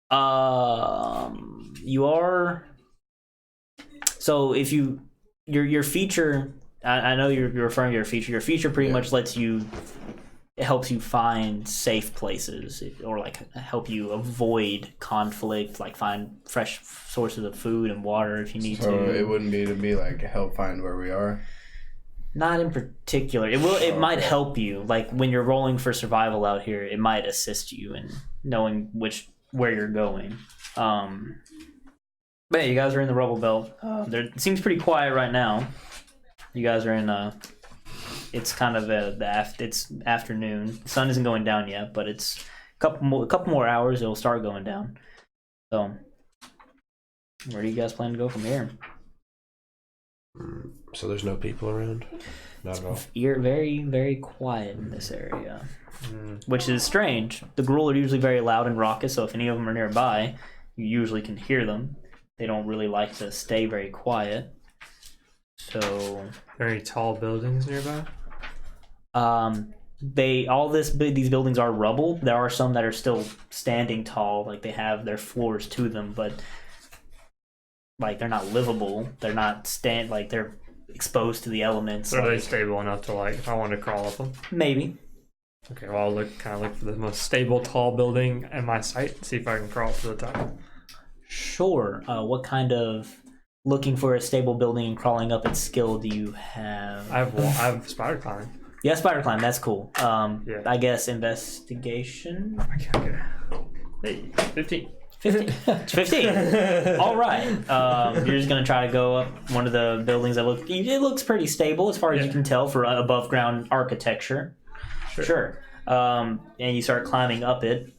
belt? You are. So if your feature, I know you're referring to your feature. Your feature pretty much helps you find safe places, or like help you avoid conflict, like find fresh sources of food and water if you need So to. it wouldn't be to be like help find where we are. Not in particular. It will. It might help you, like when you're rolling for survival out here. It might assist you in knowing where you're going. But yeah, you guys are in the rubble belt. It seems pretty quiet right now. You guys are in it's kind of it's afternoon. The sun isn't going down yet, but it's a couple more hours. It'll start going down. So, where do you guys plan to go from here? So there's no people around? Not at all. You're very, very quiet in this area, which is strange. The Gruul are usually very loud and raucous, so if any of them are nearby, you usually can hear them. They don't really like to stay very quiet. So, Very tall buildings nearby. These buildings are rubble. There are some that are still standing tall, like they have their floors to them, but like they're not livable. They're not they're exposed to the elements. So are they stable enough to like if I want to crawl up them? Maybe. Okay, well I'll look for the most stable tall building in my sight. See if I can crawl up to the top. Sure. What kind of looking for a stable building and crawling up its skill do you have? I have spider climbing. Yeah, spider climb. That's cool. Yeah. I guess investigation. Okay. Hey, 15. 15. 15. All right. You're just gonna try to go up one of the buildings that it looks pretty stable as far as you can tell for above ground architecture. Sure. And you start climbing up it.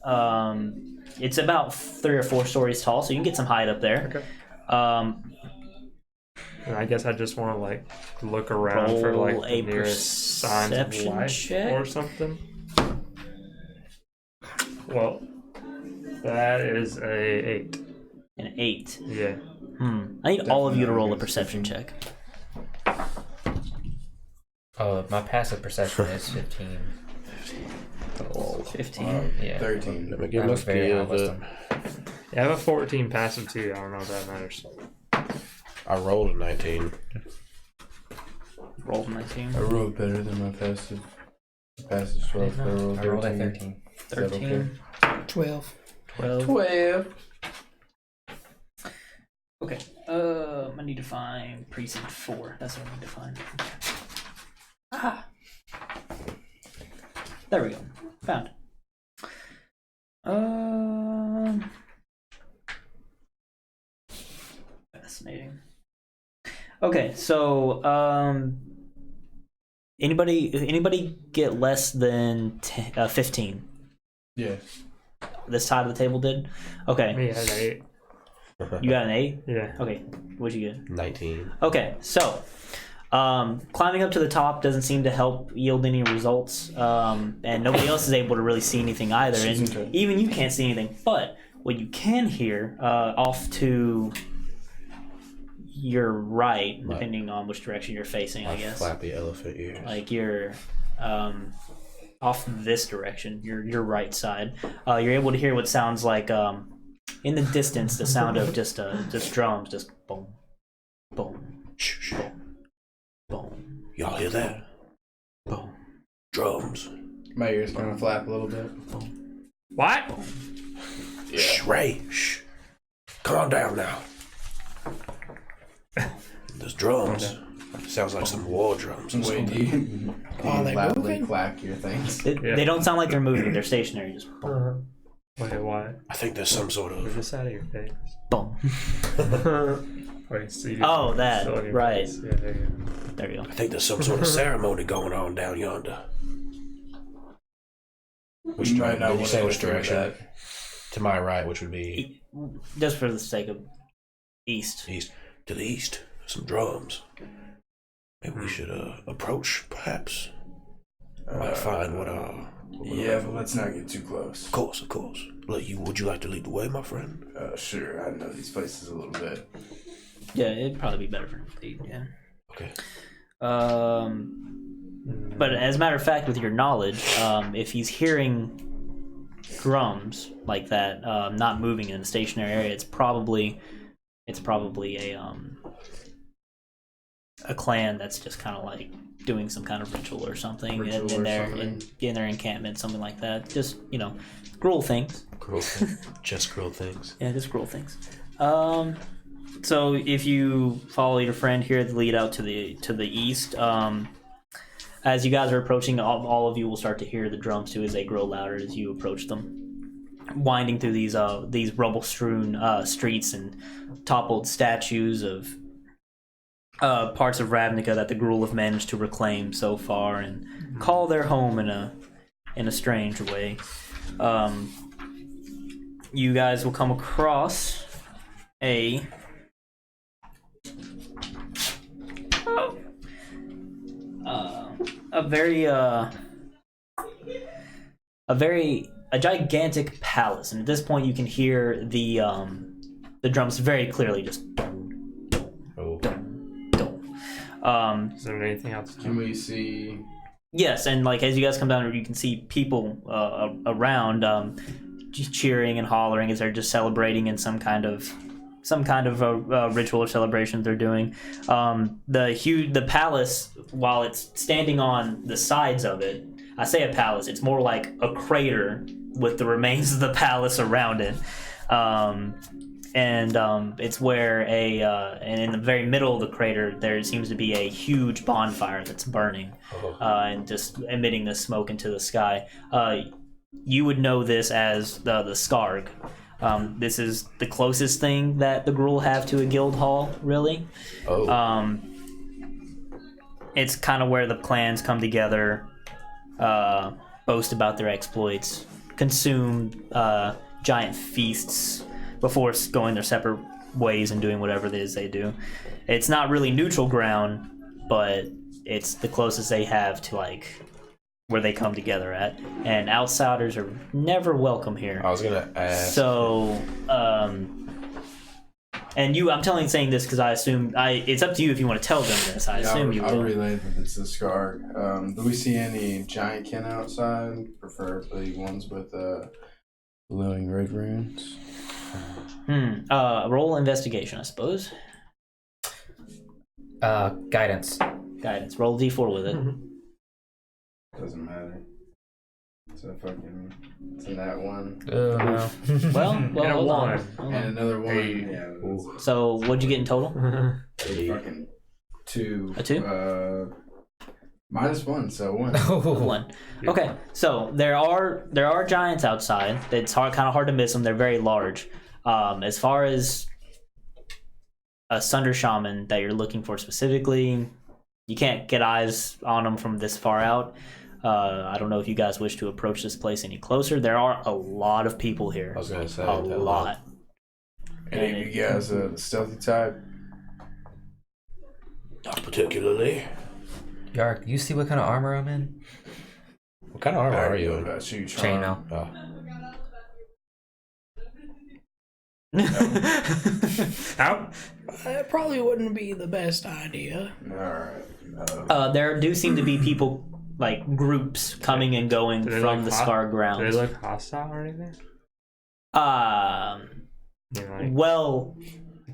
It's about 3 or 4 stories tall, so you can get some height up there. Okay. And I guess I just want to like look around for like the nearest signs of life check or something. Well, that is a 8. An 8. Yeah. I need all of you to roll a perception check. Oh, my passive perception is 15. 15. Yeah. 13. Let me I get have my a very high skills wisdom. up. Yeah, I have a 14 passive too. I don't know if that matters. I rolled a 19. Roll 19. I rolled better than my passive. Passive 12. So I rolled a 13. 13. 13. 12. 12. 12. Okay. I need to find precinct 4. That's what I need to find. Ah. There we go. Found. Fascinating. Okay, so anybody get less than 15? Yeah. This side of the table did. Okay, Me had 8. you got an 8. Yeah. Okay, what'd you get? 19. Okay, so climbing up to the top doesn't seem to help yield any results, and nobody else is able to really see anything either, and even you can't see anything. But what you can hear off to your right, depending on which direction you're facing, I guess. Flappy elephant ears. Like you're off this direction, your right side. You're able to hear what sounds like in the distance the sound of just drums, just boom, boom, Shh, shh. boom, Y'all hear that? boom. Drums. My ears kind of flap a little bit. What? Shh, Ray. Shh. Calm down now. There's drums. Sounds like some war drums. Or Wait, something. do you Are they loudly moving? clack your things? They don't sound like they're moving. They're stationary. Just boom, Wait, what? I think there's some sort Move of. this out of your face. boom. Wait, so you Oh, that, still in your right. face. Yeah, there you go. There you go. I think there's some sort of ceremony going on down yonder. Which You might not did you want say to which look into direction? To my right, which would be Just for the sake of east. east. To the east, some drums. Maybe we should approach, perhaps. Might find what Yeah, but let's not get too close. Of course, of course. Would you like to lead the way, my friend? Sure, I know these places a little bit. Yeah, it'd probably be better for him to lead, yeah. Okay. But as a matter of fact, with your knowledge, if he's hearing drums like that, not moving in a stationary area, it's probably a clan that's just kind of like doing some kind of ritual or something in their encampment, something like that. Just Gruul things. Cruel things. Just cruel things. Yeah, just Gruul things. So if you follow your friend here, the lead out to the east, as you guys are approaching, all of you will start to hear the drums too as they grow louder as you approach them, winding through these rubble-strewn streets and toppled statues of parts of Ravnica that the Gruul have managed to reclaim so far and call their home in a strange way. You guys will come across a a gigantic palace, and at this point you can hear the drums very clearly, just Oh. Is there anything else? Can we see? Yes, and like as you guys come down, you can see people around just cheering and hollering as they're just celebrating in some kind of ritual or celebration they're doing. The palace, while it's standing on the sides of it, I say a palace, it's more like a crater with the remains of the palace around it. It's where and in the very middle of the crater there seems to be a huge bonfire that's burning and just emitting the smoke into the sky. You would know this as the Skarg. This is the closest thing that the Gruul have to a guild hall, really. It's kind of where the clans come together, boast about their exploits, consume giant feasts before going their separate ways and doing whatever it is they do. It's not really neutral ground, but it's the closest they have to like where they come together at. And outsiders are never welcome here. I was gonna ask. So, and I'm saying this because I assume it's up to you if you want to tell them this. I assume you I'll will. relay that it's the Skarg. Do we see any giant kin outside? Preferably ones with glowing red runes. Roll investigation, I suppose. Guidance. Guidance. Roll a d4 with it. Doesn't matter. It's a fucking. It's in that one. No. Well, And a hold on. one. Hold And on. another one. Hey. Yeah. So, what'd you get in total? Fucking 2. A 2? -1, so 1. One. Okay, so there are giants outside. It's kind of hard to miss them. They're very large. As far as a Sunder Shaman that you're looking for specifically, you can't get eyes on them from this far out. I don't know if you guys wish to approach this place any closer. There are a lot of people here. I was gonna say A lot. Any of you guys the stealthy type? Not particularly. Yark, you see what kind of armor I'm in? What kind of armor are you in? Chainmail. Oh. Out. It probably wouldn't be the best idea. Alright. There do seem to be people, like groups, coming and going Do they from look the hot? Scar Do grounds. they look hostile or anything? You know, like, Well,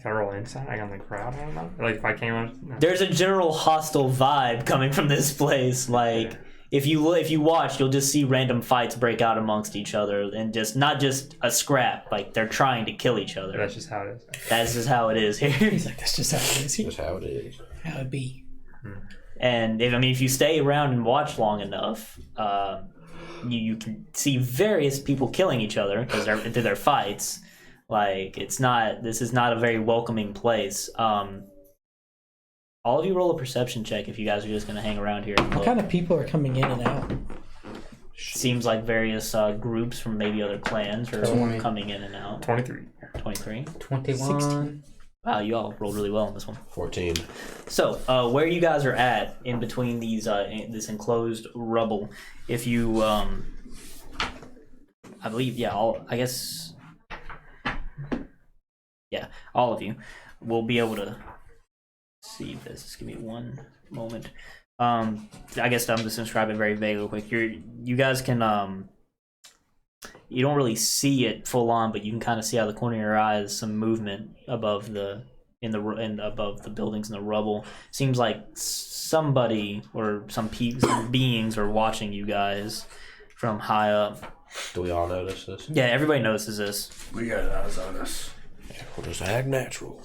can I roll insight? Like on the crowd? I don't know. Like if I came on. No. there's a general hostile vibe coming from this place. Like if you watch, you'll just see random fights break out amongst each other, and just not just a scrap. Like they're trying to kill each other. That's just how it is. That's just how it is here. He's like, that's just how it is. That's how it is. How it be. And if you stay around and watch long enough, you can see various people killing each other because they're into their fights. Like this is not a very welcoming place. All of you roll a perception check if you guys are just gonna hang around here and What look. kind of people are coming in and out? Seems like various groups from maybe other clans are 20. coming in and out. 23. 23. 21. 16. Wow, you all rolled really well on this one. 14. So, where you guys are at in between these this enclosed rubble, if you, I believe, all of you will be able to see this. Just give me one moment. I guess I'm just describe it very vaguely quick. You guys can you don't really see it full on, but you can kind of see out of the corner of your eyes some movement above above the buildings and the rubble. Seems like somebody or some beings are watching you guys from high up. Do we all notice this? Yeah, everybody notices this. We got eyes on us. Well, just act natural.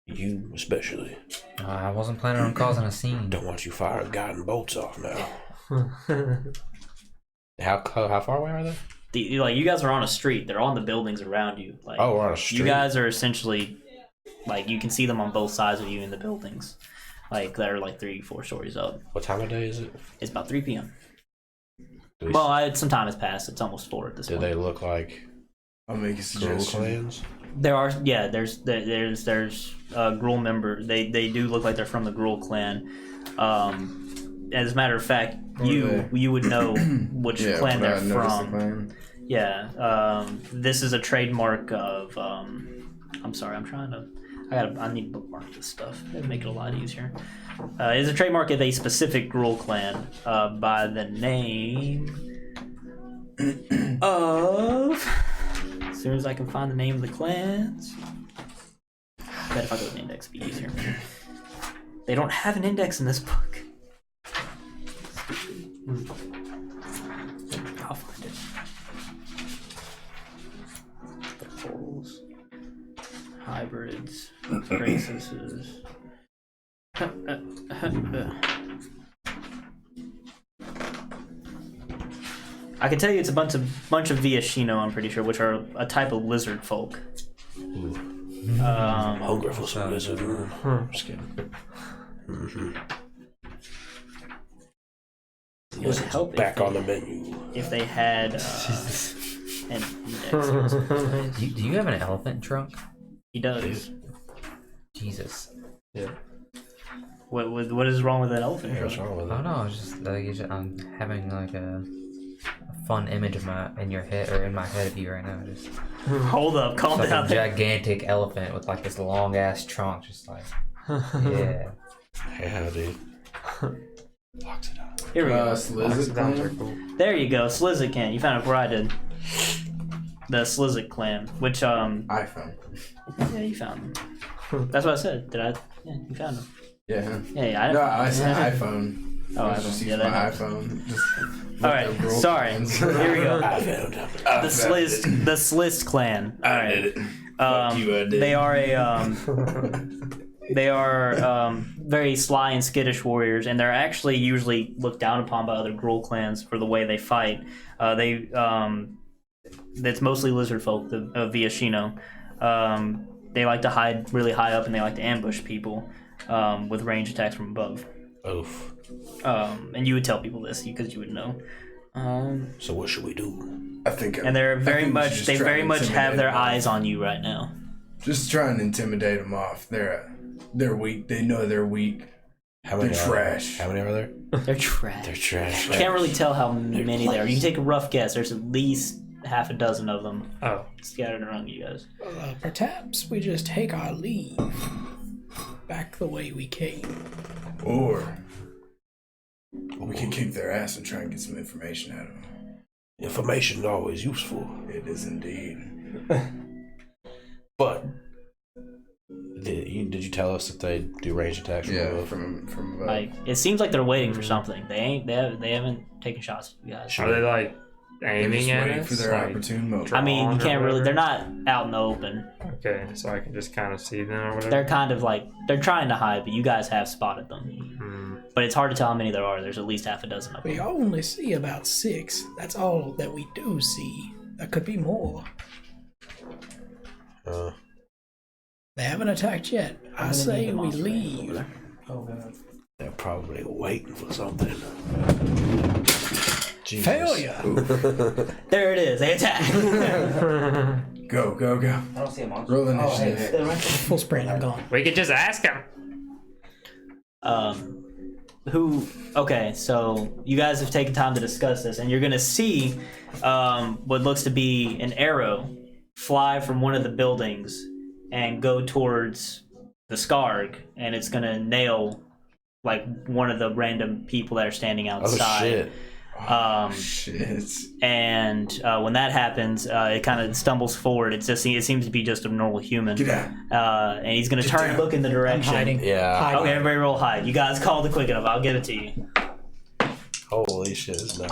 You especially. I wasn't planning on causing a scene. Don't want you firing guiding bolts off now. How far away are they? You guys are on a street. They're on the buildings around you. Like, Oh, we're on a street. you guys are essentially like you can see them on both sides of you in the buildings. Like they're like 3-4 stories up. What time of day is it? It's about 3 p.m. Do we- Some time has passed. It's almost 4 at this do point. they look like I'll make a Gruul suggestion. clans? There are, there's Gruul member. They do look like they're from the Gruul clan. as a matter of fact, Who are you would know which Yeah, clan would I they're notice the from. clan? Yeah, this is a trademark of. I'm sorry, I need to bookmark this stuff. It'll make it a lot easier. It's a trademark of a specific Gruul clan by the name of. As soon as I can find the name of the clans. Bet if I go to the index, it'd be easier. They don't have an index in this book. I'll find it. The poles, hybrids, races. I can tell you it's a bunch of Viashino, I'm pretty sure, which are a type of lizard folk. I'm hungry for some lizard. Just kidding. It would help Back on the menu. if they had an index. Do you have an elephant trunk? He does. Jesus. Yeah. What is wrong with that elephant? Yeah, what's wrong with Oh it? no, it's just like I'm having like a fun image of in your head or in my head of you right now. Just Hold up, calm like down. a gigantic elephant with like this long ass trunk, just like yeah. Yeah, dude. Locks it up. Here we go. Slizzard Sounds clan? cool. There you go, Slizzican. You found it where I did. The Slizzic clan, which I found. yeah, you found them. That's what I said. Did I? Yeah, you found them. Yeah. Yeah, No, I said iPhone. Oh, I just iPhone. use Yeah, my that iPhone. Just All right, look up Gruul sorry. clans. Here we go. I found him. The Sliz clan. All I right. did it. Fuck you, I did. They are they are very sly and skittish warriors, and they're actually usually looked down upon by other Gruul clans for the way they fight. That's mostly lizard folk, the Viashino. They like to hide really high up, and they like to ambush people with range attacks from above. Oof. And you would tell people this because you would know. So what should we do? I think. And they're I very think we should much just they try very and much have intimidate their them off. eyes on you right now. Just try and intimidate them off. They're weak. They know they're weak. How many They're are trash. There? How many are there? They're trash. They're trash. Can't really tell how many there are. You can take a rough guess. There's at least half a dozen of them Oh, scattered around you guys. Perhaps we just take our leave back the way we came. Or we can kick their ass and try and get some information out of them. Information is always useful. It is indeed. But did you tell us that they do range attacks from Yeah, above? from above. Like it seems like they're waiting for something. They haven't taken shots at you guys. are they like They're aiming just at waiting us? for their Like, opportune moment. I mean, you drawn or can't really. whatever? They're not out in the open. Okay, so I can just kind of see them or whatever. They're kind of like they're trying to hide, but you guys have spotted them. Hmm. But it's hard to tell how many there are. There's at least half a dozen of them. We only see about 6. That's all that we do see. There could be more. They haven't attacked yet. I say we leave. They're probably waiting for something. Jesus. Failure. There it is. They attack. Go. I don't see a monster. Roll Oh, initiative. hey. Full sprint. I'm gone. We could just ask them. Okay, so you guys have taken time to discuss this, and you're gonna see what looks to be an arrow fly from one of the buildings and go towards the Skarg, and it's gonna nail like one of the random people that are standing Oh outside. shit. Shit. And when that happens, it kind of stumbles forward. It seems to be just a normal human. Get out. And he's gonna turn and look in the I'm direction. hiding. Yeah. Hiding. Okay, everybody roll hide. You guys called it quick enough. I'll give it to you. Holy shit. It's not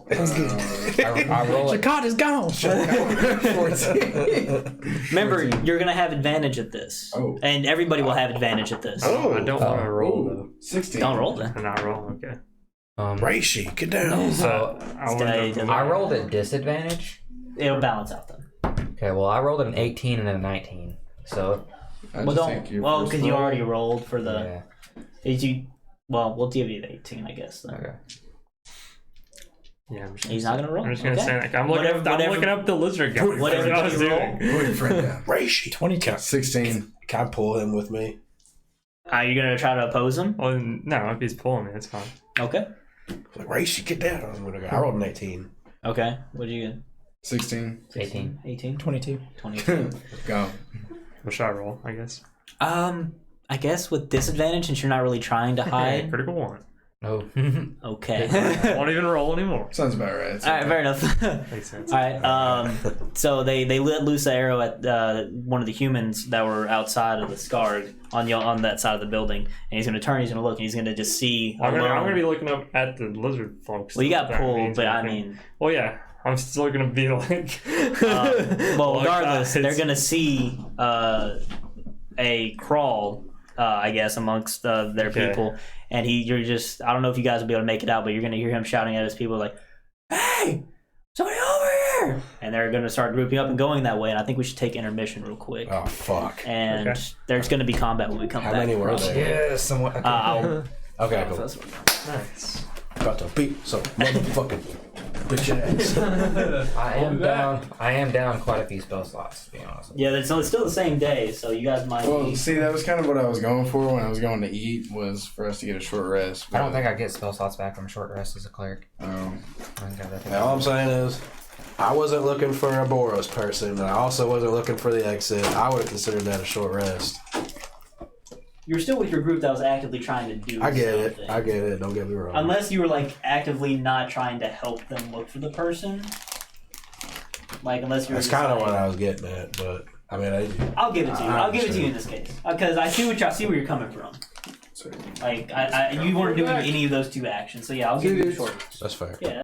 I roll it. Jakot is gone. 14. Remember, you're gonna have advantage at this, Oh. and everybody will have advantage at this. I don't want to roll though. 16. Don't roll then. I'm not rolling. Okay. Reishi, get down. So I Stay- want I rolled at disadvantage. It'll balance out then. Okay, well I rolled an 18 and a 19. So I Well, just don't. think your Well, first because you roll- already rolled for the. yeah. Did you? Well, we'll give you the 18, I guess. Then. Okay. Yeah, I'm just He's not gonna roll. I'm just gonna Okay. say like I'm looking Whatever- I'm looking up the lizard guy. Whatever That's what I was you doing. Put your friend down. Reishi. 22. 16. Can I pull him with me? Are you gonna try to oppose him? Well, no, if he's pulling me, it's fine. Okay. Like, Rishi, get down. I rolled an 18. Okay. What did you get? 16. 18. 18? 22. 22. Go. What should I roll, I guess? I guess with disadvantage since you're not really trying to hide. Critical 1. Oh. Okay. Won't even roll anymore. Sounds about right. All right, fair enough. Makes sense. All right. So they let loose an arrow at one of the humans that were outside of the Scarg on that side of the building, and he's going to turn. He's going to look, and he's going to just see. I'm gonna be looking up at the lizard folks. Well, you got That pulled, means but I anything. mean. Well, yeah. I'm still gonna be like. Well, Like, regardless, it's- they're going to see a crawl. I guess amongst their Okay. people, and you're just. I don't know if you guys will be able to make it out, but you're going to hear him shouting at his people like, "Hey, somebody over here!" And they're going to start grouping up and going that way. And I think we should take intermission real quick. Oh, fuck. And Okay. there's going to be combat when we come How back. many were probably. there? Yeah, somewhat. I'll- Okay, cool. Nice. Got to beat some motherfucking bitch ass. I am down quite a few spell slots, to be honest. yeah, it's still the same day, so you guys might. Well, be... see, that was kind of what I was going for when I was going to eat, was for us to get a short rest. I don't think I get spell slots back from a short rest as a cleric. Oh. I think I think All I'm saying is, I wasn't looking for a Boros person, and I also wasn't looking for the exit. I would have considered that a short rest. You're still with your group that was actively trying to do. I get it. something. I get it. Don't get me wrong. Unless you were like actively not trying to help them look for the person. Like unless you're. That's kind of what I was getting at, but I mean, I'll give it to you. I I'll give it to you in understand. this case because I see where you're coming from. Like you weren't doing any of those two actions, so yeah, I'll give you a short. that's fair. Yeah.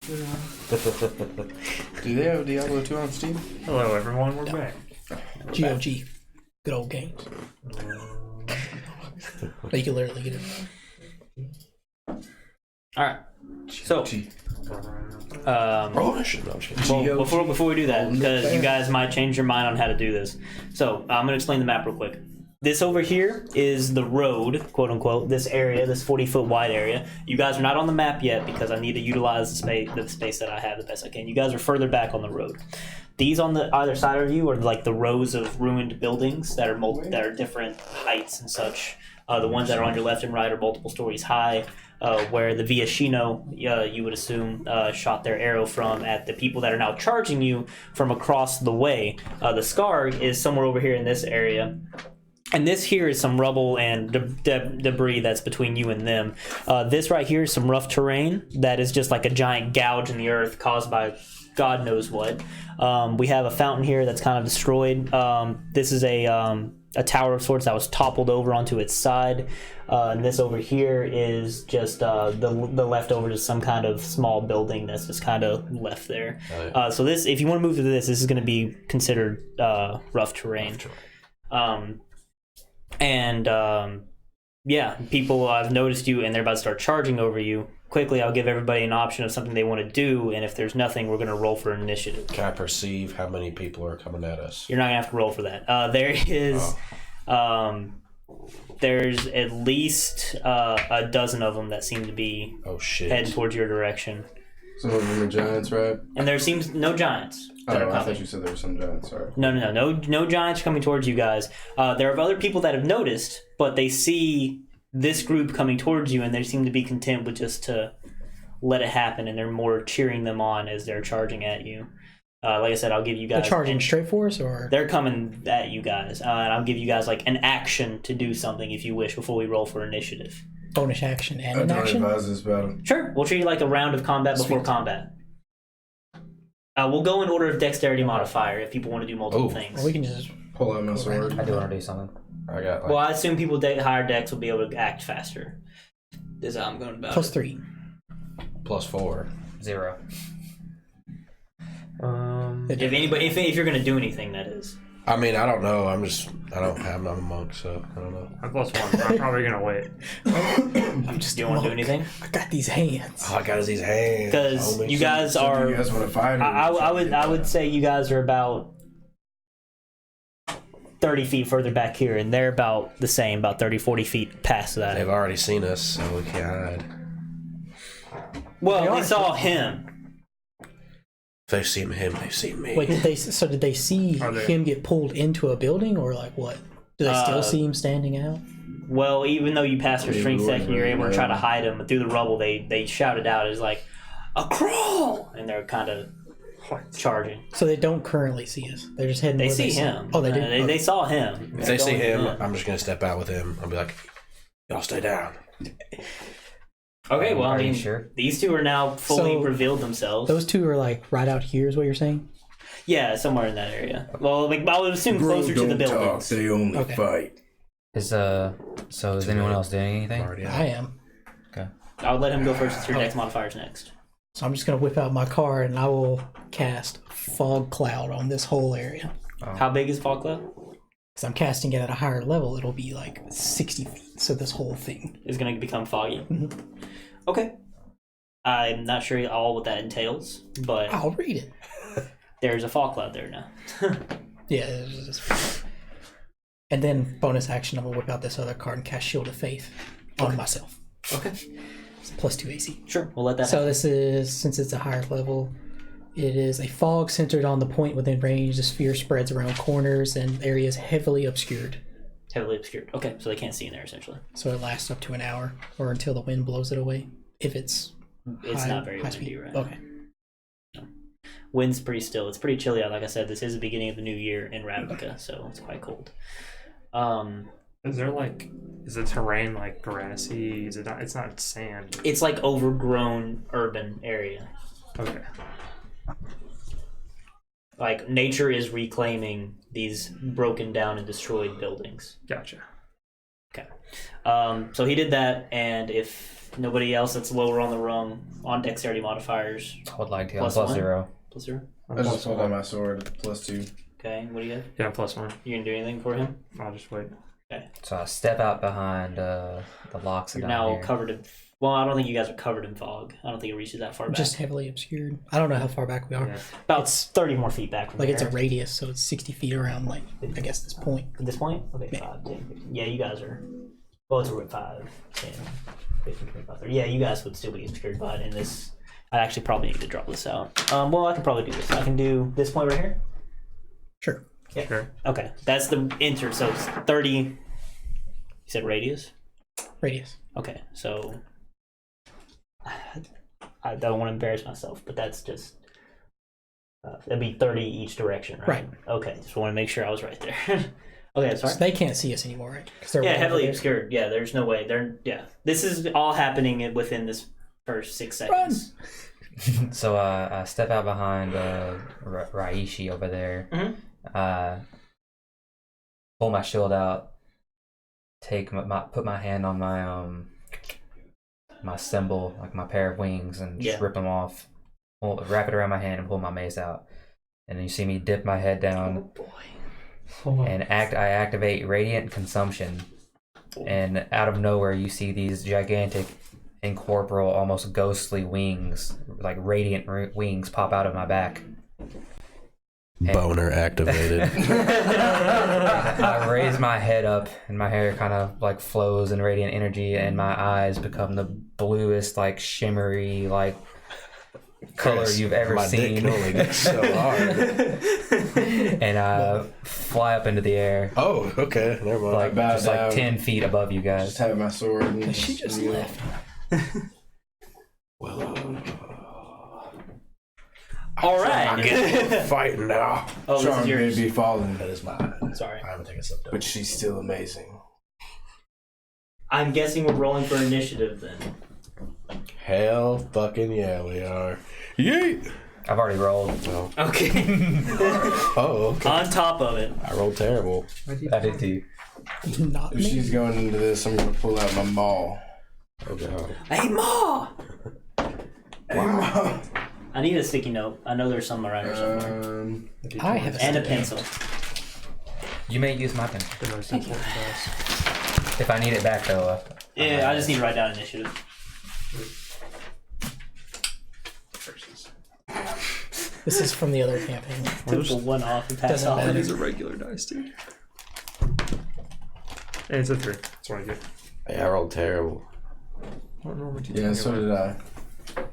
Do they have Diablo 2 on Steam? Hello, everyone. We're back. GOG. Good old games. But you can literally get it. All right. So, Oh, I should know. well, before we do that, because you guys might change your mind on how to do this. So, I'm going to explain the map real quick. This over here is the road, quote unquote, this area, this 40-foot wide area. You guys are not on the map yet because I need to utilize the space that I have the best I can. You guys are further back on the road. These on the either side of you are like the rows of ruined buildings that are different heights and such. The ones that are on your left and right are multiple stories high, where the Viashino, you would assume, shot their arrow from at the people that are now charging you from across the way. The Scar is somewhere over here in this area. And this here is some rubble and debris that's between you and them. This right here is some rough terrain that is just like a giant gouge in the earth caused by God knows what. We have a fountain here that's kind of destroyed. This is a tower of sorts that was toppled over onto its side. And this over here is just the leftover to some kind of small building that's just kind of left there. So this, if you want to move to this is going to be considered rough terrain. Yeah, people have noticed you and they're about to start charging over you. Quickly, I'll give everybody an option of something they want to do, and if there's nothing, we're going to roll for initiative. Can I perceive how many people are coming at us? You're not going to have to roll for that. There's at least a dozen of them that seem to be heading towards your direction. Some of them are giants, right? And there seems no giants. I thought you said there were some giants. Sorry. No giants coming towards you guys. There are other people that have noticed, but they see this group coming towards you, and they seem to be content with just to let it happen, and they're more cheering them on as they're charging at you. Like I said, I'll give you guys... They're charging straight for us, or...? They're coming at you guys, and I'll give you guys like an action to do something if you wish before we roll for initiative. Bonus action and an I don't action? advise this battle. Sure, we'll treat it like a round of combat before combat. We'll go in order of dexterity modifier if people want to do multiple things. Or we can just... Pull out my sword. I do want to do something. I got Well, I assume people higher dex will be able to act faster. This is how I'm going about Plus it. 3. +4. 0. If you're going to do anything, that is. I mean, I don't know. I don't have I'm a monk, so I don't know. I'm +1. I'm probably gonna wait. I'm just... Do you want to do anything? I got these hands. All I got is these hands. Because you guys are... You guys want to fight? I would say you guys are about 30 feet further back here, and they're about the same, about 30, 40 feet past that. They've already seen us, so we can't hide. Well, they saw him. If they've seen him, they've seen me. Wait, did they see him get pulled into a building, or like what? Do they still see him standing out? Well, even though you passed your strength check and you're able to try to hide him through the rubble, they shouted out, it's like, a crawl! And they're kind of charging. So they don't currently see us. They're just heading. They see him. Oh, they do. They saw him. If they see him, I'm just gonna step out with him. I'll be like, y'all stay down. Okay, well, Are I mean, you sure? these two are now fully So, revealed themselves. Those two are like right out here, is what you're saying? Yeah, somewhere in that area. Well, I would assume closer to the buildings. They only fight. Is anyone else doing anything? I am. Okay. I'll let him go first since your dex modifier's next. So I'm just gonna whip out my card and I will cast Fog Cloud on this whole area. How big is Fog Cloud? Because I'm casting it at a higher level, it'll be like 60 feet. So this whole thing Is going to become foggy. Mhm. Okay. I'm not sure all what that entails, but I'll read it. there's a fog cloud there now. Yeah. And then bonus action, I'm gonna whip out this other card and cast Shield of Faith on myself. Okay. It's +2 AC. Sure, we'll let that So happen. this is, since it's a higher level, it is a fog centered on the point within range. The sphere spreads around corners and areas heavily obscured. Heavily obscured. Okay, so they can't see in there essentially. So it lasts up to an hour or until the wind blows it away. If it's Not very high windy speed. right Okay. now. Wind's pretty still. It's pretty chilly out. Like I said, this is the beginning of the new year in Ravnica, so it's quite cold. Is the terrain like grassy? Is it not? It's not sand. It's like overgrown urban area. Okay. Like nature is reclaiming these broken down and destroyed buildings. Gotcha. So he did that, and if nobody else that's lower on the rung on dexterity modifiers, I would like to. Plus Plus one? 0. plus 0. I just hold out my sword. +2. Okay, what do you have? Yeah, +1. You gonna do anything for him? I'll just wait. So I step out behind the locks. You're down now here. covered in. Well, I don't think you guys are covered in fog. I don't think it reaches that far back. Just heavily obscured. I don't know how far back we are. Yeah. about 30 more feet back from Like it's a there. radius, so it's 60 feet around. Like I guess this point. At this point? Okay, Yeah. 5, 10, 15. Yeah, you guys are. Well, it's a 5, 10, 15, 25, 30. Yeah, you guys would still be obscured by it in this. I actually probably need to drop this out. Well, I can probably do this. I can do this point right here. Sure. Yeah. Sure. Okay, that's the enter. So it's 30. You said radius? Radius. Okay, so. I don't want to embarrass myself, but that's just. That'd be 30 each direction, right? Right. Okay, just want to make sure I was right there. Okay, sorry. So they can't see us anymore, right? 'Cause they're Yeah, way over heavily there. obscured. Yeah, there's no way. This is all happening within this first 6 seconds. So I step out behind Raishi over there. Pull my shield out. Put my hand on my symbol, like my pair of wings, and just rip them off. Wrap it around my hand and pull my mace out. And then you see me dip my head down. And I activate Radiant Consumption, and out of nowhere you see these gigantic, incorporeal, almost ghostly wings, like radiant wings, pop out of my back. Boner activated. I raise my head up, and my hair kind of like flows in radiant energy, and my eyes become the bluest, like shimmery, like color Chris, you've ever my seen. dick can only get so hard. And I fly up into the air. Oh, okay. Never mind. Like bow just down. like 10 feet above you guys. Just have my sword. And She just you know, left. Well, All I'm right. getting fighting now. Oh, this is Charm may yours. be fallen, That is mine. Sorry. I haven't taken a sip. but she's still amazing. I'm guessing we're rolling for initiative then. Hell fucking yeah, we are. Yeet! I've already rolled. Oh, Okay. oh okay. On top of it. I rolled terrible. I did too. Not If me. she's going into this, I'm gonna pull out my maul. Oh god. Hey, Ma! Wow. I need a sticky note. I know there's some around here somewhere. I have And a sticky pencil. You may use my pen. The most important dice. If I need it back though. Yeah, I just need to write down initiative. This is from the other campaign. Took the one off and passed Doesn't off. matter. That is a regular dice, too. And it's a 3. That's what I get. Hey, I rolled terrible. What normally do you Yeah, think so about? did I.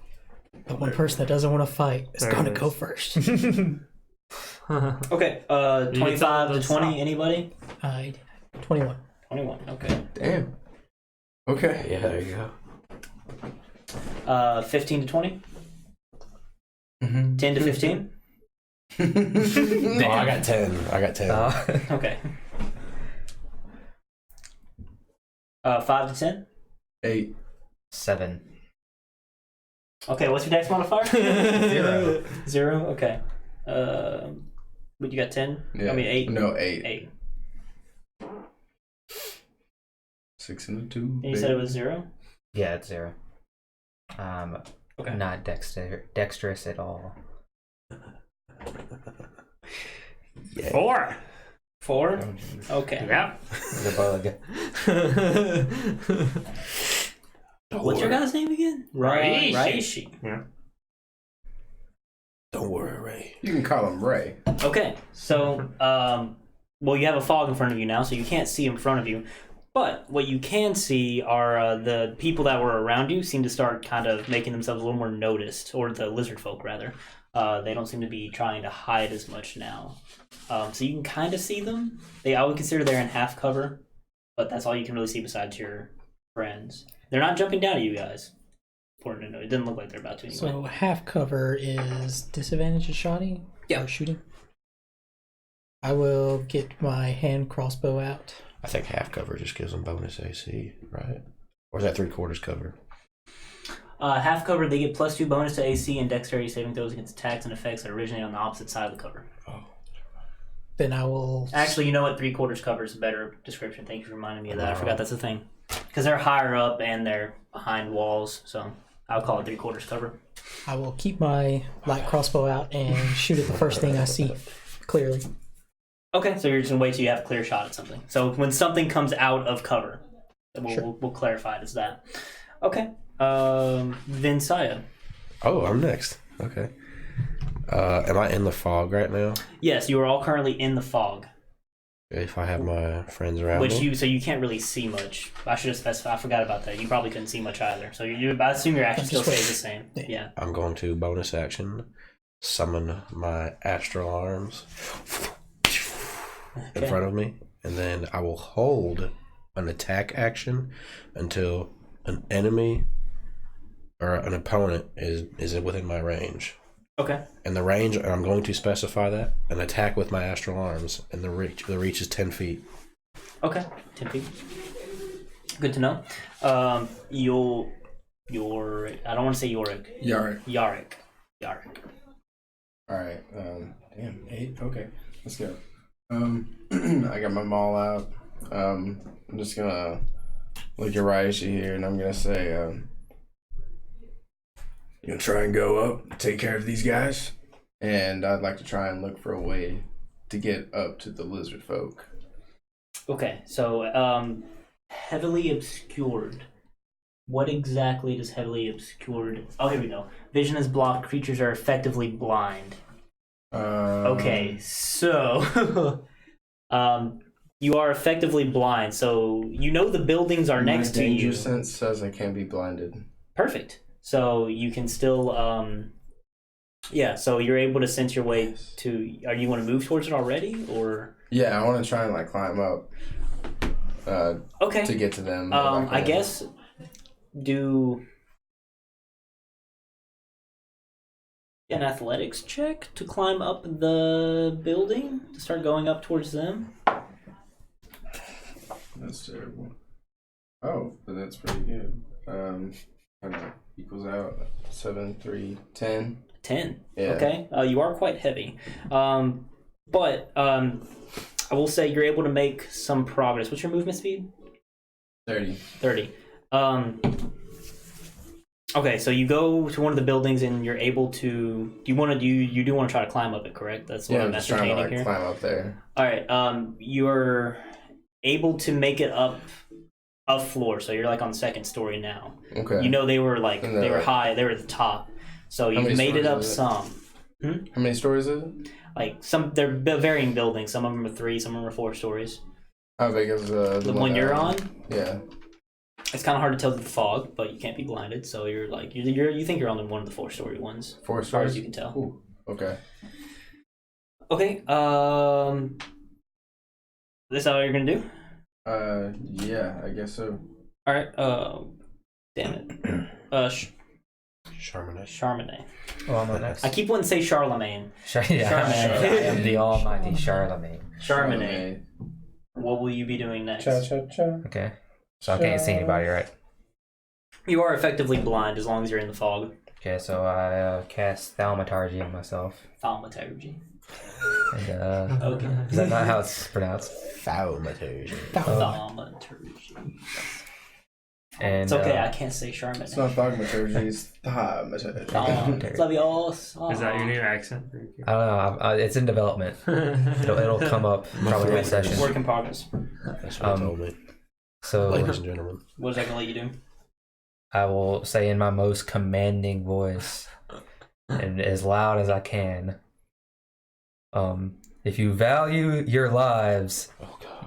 But one person that doesn't want to fight is There going to it go is. first. Okay, You 25 tell to them 20, stop. anybody? 21. 21, okay. Damn. Okay. Yeah, there you go. 15 to 20? Mm-hmm. 10 to 15? Oh, I got 10. I got 10. Okay. 5 to 10? 8. 7. Okay, what's your dex modifier? 0. 0, okay. But you got 10? Yeah. I mean 8? No, 8. 8. 6 and a 2. And you said it was 0? Yeah, it's 0. Okay. Not dexterous at all. 4! 4? Okay. Yeah. The bug. What's your guy's name again? Raishi. Raishi. Yeah. Don't worry, Ray. You can call him Ray. Okay, so, well, you have a fog in front of you now, so you can't see in front of you. But what you can see are the people that were around you seem to start kind of making themselves a little more noticed, or the lizard folk, rather. They don't seem to be trying to hide as much now. So you can kind of see them. I would consider they're in half cover, but that's all you can really see besides your friends. They're not jumping down at you guys. Important to know. It didn't look like they're about to anyway. So half cover is disadvantage at shotting? Yeah. Or shooting? I will get my hand crossbow out. I think half cover just gives them bonus AC, right? Or is that 3/4 cover? Half cover, they get +2 bonus to AC and dexterity saving throws against attacks and effects that originate on the opposite side of the cover. Oh. then I will. Actually, you know what? 3/4 cover is a better description. Thank you for reminding me of that. I forgot that's a thing. Because they're higher up and they're behind walls, so I'll call it 3/4 cover. I will keep my light crossbow out and shoot at the first thing I see clearly. Okay, so you're just gonna wait till you have a clear shot at something. So when something comes out of cover, we'll clarify it as that. Okay. Vinsaya. Oh, I'm next. Okay. Am I in the fog right now? Yes, you are all currently in the fog. If I have my friends around me? So you can't really see much. I should have specified. I forgot about that. You probably couldn't see much either. So I assume your action still stays the same. Yeah. I'm going to bonus action, summon my astral arms in front of me, and then I will hold an attack action until an enemy or an opponent is within my range. Okay. And the range, and I'm going to specify that, an attack with my astral arms, and the reach is 10 feet. Okay, 10 feet. Good to know. I don't want to say Yorick. Yarick. Yarick. Alright, damn, 8? Okay, let's go. I got my maul out. I'm just gonna look at Raishi here, and I'm gonna say, you gonna try and go up, take care of these guys? And I'd like to try and look for a way to get up to the lizard folk. Okay, so heavily obscured. What exactly does heavily obscured? Oh, here we go. Vision is blocked. Creatures are effectively blind. Okay, so you are effectively blind. So you know the buildings are next to you. Danger sense says I can't be blinded. Perfect. So you can still, so you're able to sense your way to. Are you want to move towards it already, or? Yeah, I want to try and like climb up. Okay. To get to them. I guess do an athletics check to climb up the building to start going up towards them. That's terrible. Oh, but that's pretty good. Kind of equals out 7, 3, 10. 10. Yeah. Okay. You are quite heavy. But I will say you're able to make some progress. What's your movement speed? 30. 30. Okay, so you go to one of the buildings and you're able to. You do want to try to climb up it, correct? That's what I'm just trying to like here. climb up there. All right. You're able to make it up a floor, so you're like on the second story now. Okay. You know they were high. They were at the top, so you've made it up some. How many stories is it? Like they're varying buildings. Some of them are 3, some of them are 4 stories. How big is the one you're on? Yeah. It's kind of hard to tell with the fog, but you can't be blinded. So you're like you think you're on one of the 4-story ones. 4 as far as stories? you can tell. Ooh. Okay. Okay. This how you're gonna do? Yeah, I guess so. All right. Damn it. Charmaine. Oh, I'm on next. I keep wanting to say Charlemagne. Charmaine. I am the almighty Charlemagne. Charmaine. What will you be doing next? Okay. So I can't see anybody, right? You are effectively blind as long as you're in the fog. Okay, so I cast Thaumaturgy on myself. Thaumaturgy. And, Okay. Is that not how it's pronounced? Thaumaturgy. Thaumaturgy. And, it's okay, I can't say Charmaine. It's not thaumaturgy, it's thaumaturgy. Is that your new accent? I don't know. It's in development. It'll come up probably next session. Work in progress. That's what I told me. So, ladies and gentlemen, what is that gonna let you do? I will say in my most commanding voice and as loud as I can. If you value your lives,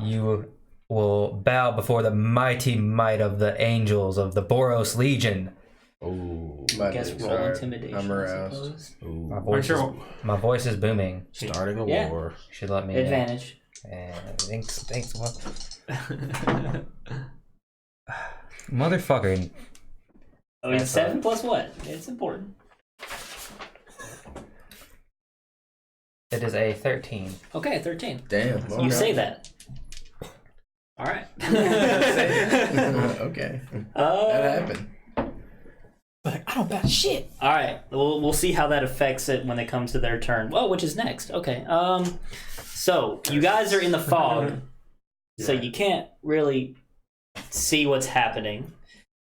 you will bow before the mighty might of the angels of the Boros Legion. oh, I guess roll intimidation. I'm aroused. My voice is booming. Starting a war. Should let me advantage. Thanks. What? Motherfucker. Oh, it's 7 plus what? It's important. It is a 13. Okay, 13. Damn. You say that. All right. Okay. That happened. Like, I don't bat shit. All right, we'll see how that affects it when it comes to their turn. Well, which is next? Okay. So you guys are in the fog, so you can't really see what's happening.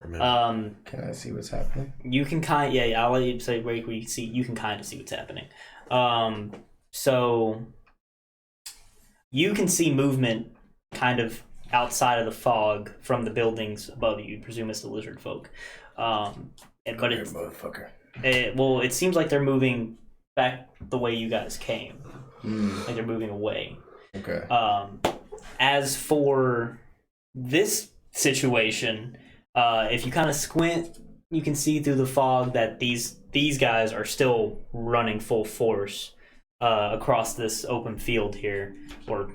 Can I see what's happening? You can I'll let you say where you can see. You can kind of see what's happening. So you can see movement kind of outside of the fog from the buildings above you. You presume it's the lizard folk. But it's motherfucker. It seems like they're moving back the way you guys came. Like they're moving away. Okay. As for this situation, if you kind of squint, you can see through the fog that these guys are still running full force across this open field here, or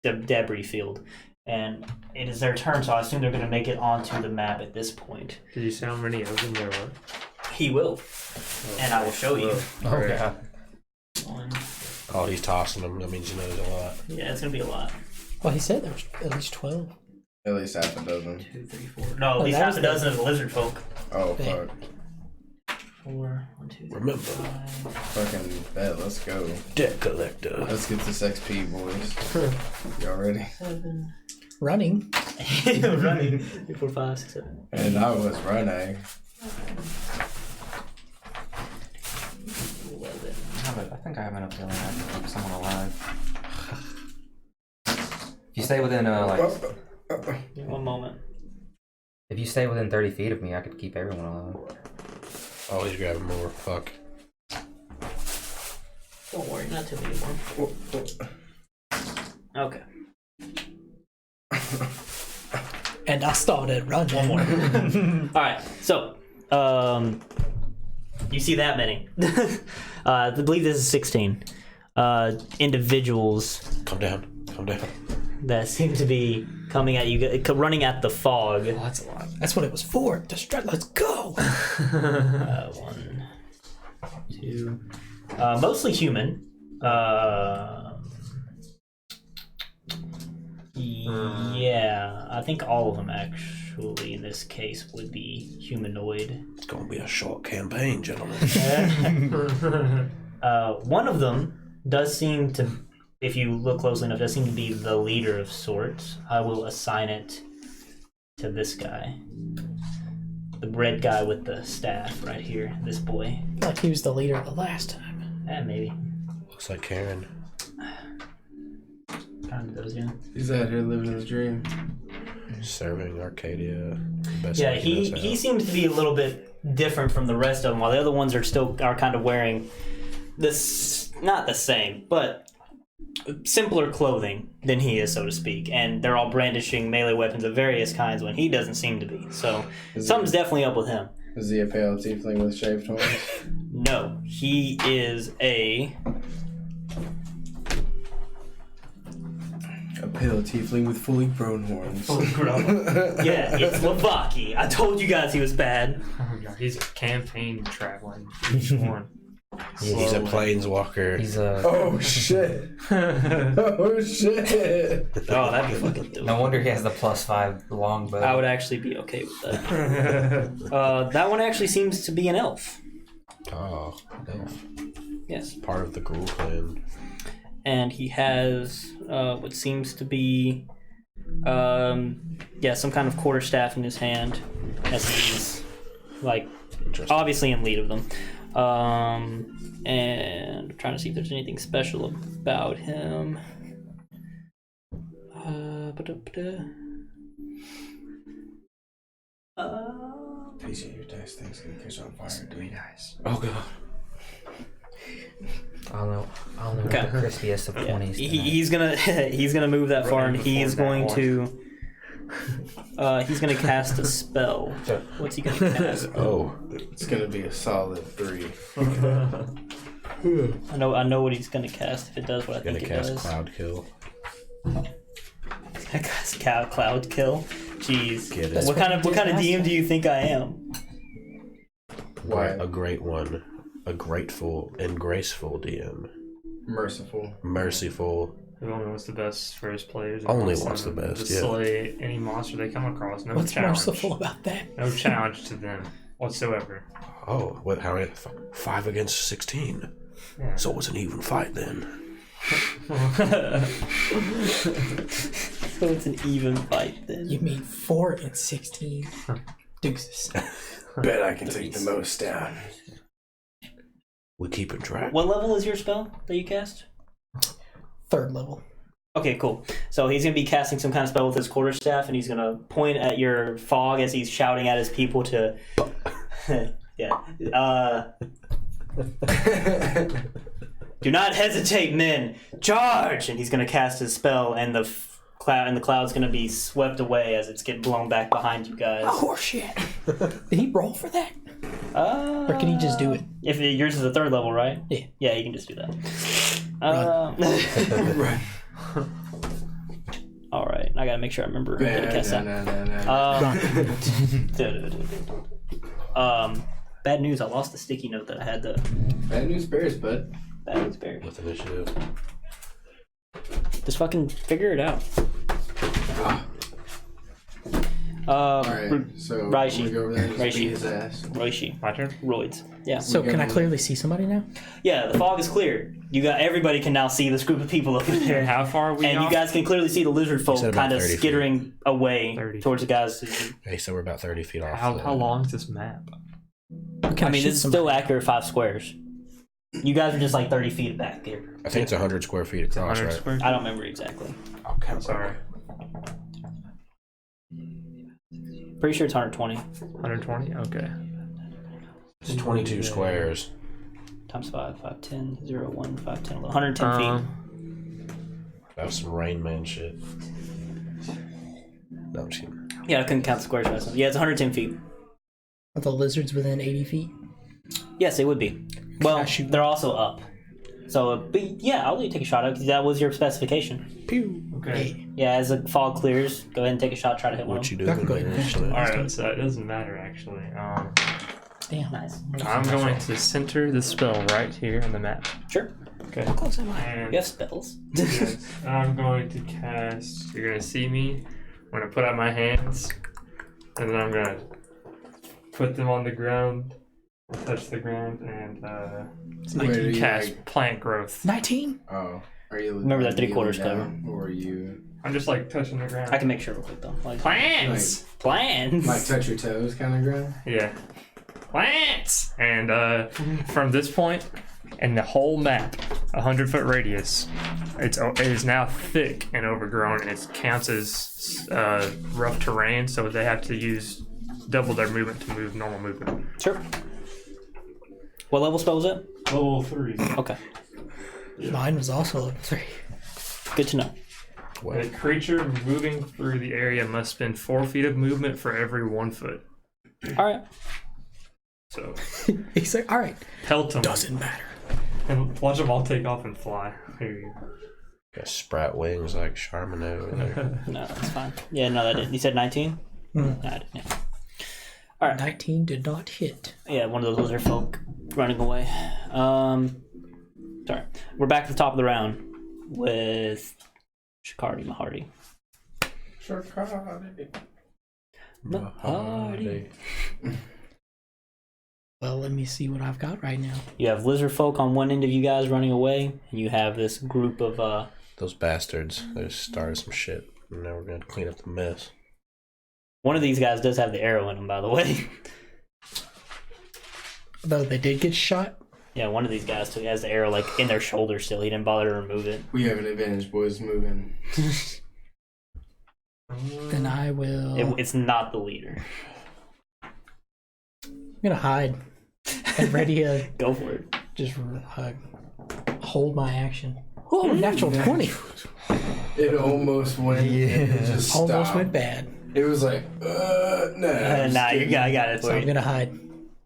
debris field. And it is their turn, so I assume they're going to make it onto the map at this point. Did you say how many of them there were? He will, and I will show you. Oh, yeah. One. Oh, he's tossing them. That means you know there's a lot. Yeah, it's going to be a lot. Well, he said there was at least 12. At least half a dozen. 2, 3, 4. No, at least that half was a dozen of the lizard folk. Oh, fuck. 4, 1, 2, 3, Remember. 5. Fucking bet, let's go. Debt collector. Let's get this XP, boys. Y'all ready? 7. Running. Running. 3, 4, 5, 6, 7. And I was running. 11. I think I have enough healing. I can keep someone alive. If you stay within, One moment. if you stay within 30 feet of me, I could keep everyone alive. Oh, he's grabbing more. Fuck. Don't worry, not too many more. Okay. And I started running. One more. Alright, so, you see that many. I believe this is 16 individuals Calm down. Calm down. that seem to be coming at you, running at the fog. Oh, that's a lot. That's what it was for. Let's go. 1, 2, mostly human. Yeah, I think all of them actually in this case would be humanoid. It's gonna be a short campaign, gentlemen. One of them does seem to, if you look closely enough, does seem to be the leader of sorts. I will assign it to this guy. The red guy with the staff right here, this boy. Like he was the leader the last time. Maybe. Looks like Karen. Kind of those, yeah. He's out here living his dream. Serving Arcadia. Best Yeah, way to get us he out. seems to be a little bit different from the rest of them, while the other ones are kind of wearing this, not the same, but simpler clothing than he is, so to speak, and they're all brandishing melee weapons of various kinds when he doesn't seem to be. So something's definitely up with him. Is he a pale tiefling with shaved horns? No, he is a pale tiefling with fully grown horns. yeah, it's Lavaki. I told you guys he was bad. Oh god, he's a campaign traveling. Each one. He's a planeswalker. He's a. Oh shit! Oh shit! Oh, that'd be fucking dope. No wonder he has the +5 longbow. I would actually be okay with that. That one actually seems to be an elf. Oh, elf. Yes. Part of the Gruul clan. And he has what seems to be some kind of quarterstaff in his hand, as he's like obviously in lead of them. And I'm trying to see if there's anything special about him. Piece of your dice thing's gonna catch on fire. 3 dice. Oh god. I'll know Okay. what the crispiest of 20s. He's gonna move that far, and he's going to cast a spell. What's he gonna cast? Oh. It's gonna be a solid 3. I know what he's gonna cast if it does what I Gonna think it cast does. Cloud Kill. He's gonna cast Cloud Kill. Jeez. Get it. What kind of DM do you think I am? Why? A great one. A grateful and graceful DM. Merciful. Merciful. Who only wants the best for his players? and Only them wants the best, to yeah. slay any monster they come across. No What's challenge. merciful about that? No challenge to them. whatsoever. Oh, what? How many? 5 against 16. Yeah. So it was an even fight then. So it's an even fight then. You mean 4 and 16? Deuces. Bet I can take the most down. We keeping track. What level is your spell that you cast? 3rd level. Okay, cool. So he's going to be casting some kind of spell with his quarterstaff, and he's going to point at your fog as he's shouting at his people to... yeah. Do not hesitate, men! Charge! And he's going to cast his spell, and the cloud's going to be swept away as it's getting blown back behind you guys. Oh, shit. Did he roll for that? Or can he just do it? If yours is a 3rd level, right? Yeah. Yeah, you can just do that. Right. All right, I gotta make sure I remember how to cast that. Bad news. I lost the sticky note that I had. Bad news bears, bud. Bad news bears. With initiative. Just fucking figure it out. Alright, so Raishi. we go over there and just Raishi. beat his ass. Roishi. My turn? Roids. Yeah. So can I clearly see somebody now? Yeah, the fog is clear. Everybody can now see this group of people over there. How far are we And off? you guys can clearly see the lizard folk said about kind of 30 feet. skittering away 30. towards the guys. Hey, so we're about 30 feet off. How long is this map? Can I mean, shoot this is somebody? still accurate 5 squares. You guys are just like 30 feet back here. I think it's 100 square feet across, 100 right? square? I don't remember exactly. Okay, I'm sorry. Pretty sure it's 120 120? Okay. It's 22 squares. times 5, 5, 10, 0, 1, 5, 10, 11. 110 feet. That was some Rain Man shit. No, I'm just kidding. Yeah, I couldn't count the squares fast enough. Yeah, it's 110 feet. Are the lizards within 80 feet? Yes, they would be. Well, I shoot? they're also up. So, but yeah, I'll let you take a shot at it because that was your specification. Pew. Okay. Yeah, as the fog clears, go ahead and take a shot, try to hit one. What you I doing? can go ahead and finish it. Alright, so it doesn't matter actually. Damn. Nice. I'm going to center the spell right here on the map. Sure. Okay. How close am I? And You have spells. yes, I'm going to cast. You're going to see me. I'm going to put out my hands. And then I'm going to put them on the ground. Touch the ground and Wait, are you cast like, plant growth. 19? oh, are you Remember that like, 3/4 kneeling clever. down, or are you I'm just like touching the ground. I can make sure real quick though. Like, Plants! plans. like touch your toes kind of ground? Yeah. Plants! And from this point, and the whole map, 100-foot radius, it is now thick and overgrown, and it counts as rough terrain, so they have to use double their movement to move normal movement. Sure. What level spell was it? Level 3. Okay. Mine was also level 3. Good to know. The creature moving through the area must spend 4 feet of movement for every 1 foot. All right. So, He's like, alright. pelt them. Doesn't matter. And watch them all take off and fly. Here you Got sprat wings like Charmander over there. No, that's fine. Yeah, no, that didn't. You said 19? Mm. No, I didn't. Yeah. All right. 19 did not hit. Yeah, one of those lizard folk running away. Sorry. We're back to the top of the round with Shikardi Mahardi. Mahardi. Well, let me see what I've got right now. You have lizard folk on one end of you guys running away, and you have this group of Those bastards. They just started some shit. And now we're going to clean up the mess. one of these guys does have the arrow in him, by the way. Though they did get shot. Yeah, one of these guys has the arrow like in their shoulder still. He didn't bother to remove it. We have an advantage, boys. Moving. Then I will... It's not the leader. I'm gonna hide. And ready to Go for it. just hold my action. Oh, natural 20. It almost went. Yeah. It just Almost stopped. went bad. It was like, no. Nah, I got it So for I'm you. gonna hide.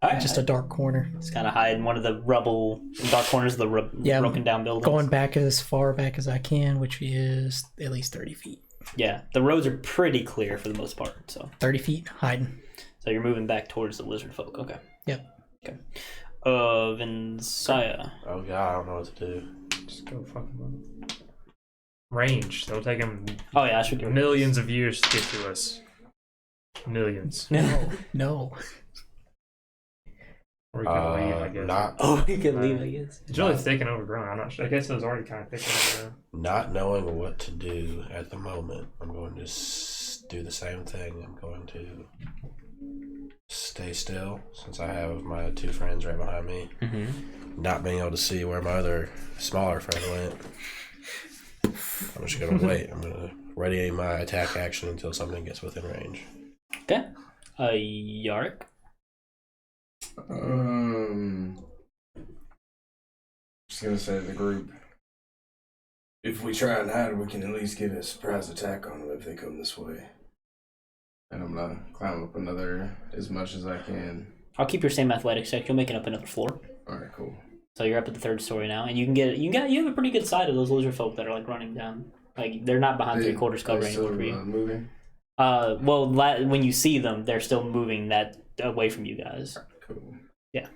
Alright. Just a dark corner. Just kind of hide in one of the rubble, dark corners of the Yeah, I'm broken down buildings. Going back as far back as I can, which is at least 30 feet. Yeah, the roads are pretty clear for the most part. So 30 feet, hiding. you're moving back towards the lizard folk. Okay. Yep. Okay. Vinsaya. Oh, God, I don't know what to do. Just go fucking up. Range. They'll take them Oh yeah, I should do millions of years to get to us. Millions. No. Or we could leave, I guess. Not Oh, we can leave, I guess. It's really thick and overgrown. I'm not sure. I guess it was already kind of thick and overgrown. not knowing what to do at the moment. I'm going to do the same thing. I'm going to stay still since I have my two friends right behind me. Not being able to see where my other smaller friend went. I'm just gonna wait. I'm gonna ready my attack action until something gets within range. Okay. Yark. Just gonna say to the group, if we try and hide, we can at least get a surprise attack on them if they come this way. And I'm gonna climb up another as much as I can. I'll keep your same athletics check. You'll make it up another floor. All right, cool. So you're up at the third story now, and you have a pretty good sight of those lizard folk that are like running down. Like they're not behind 3/4 cover anymore for you. Moving. Well, when you see them, they're still moving that away from you guys. Cool. Yeah.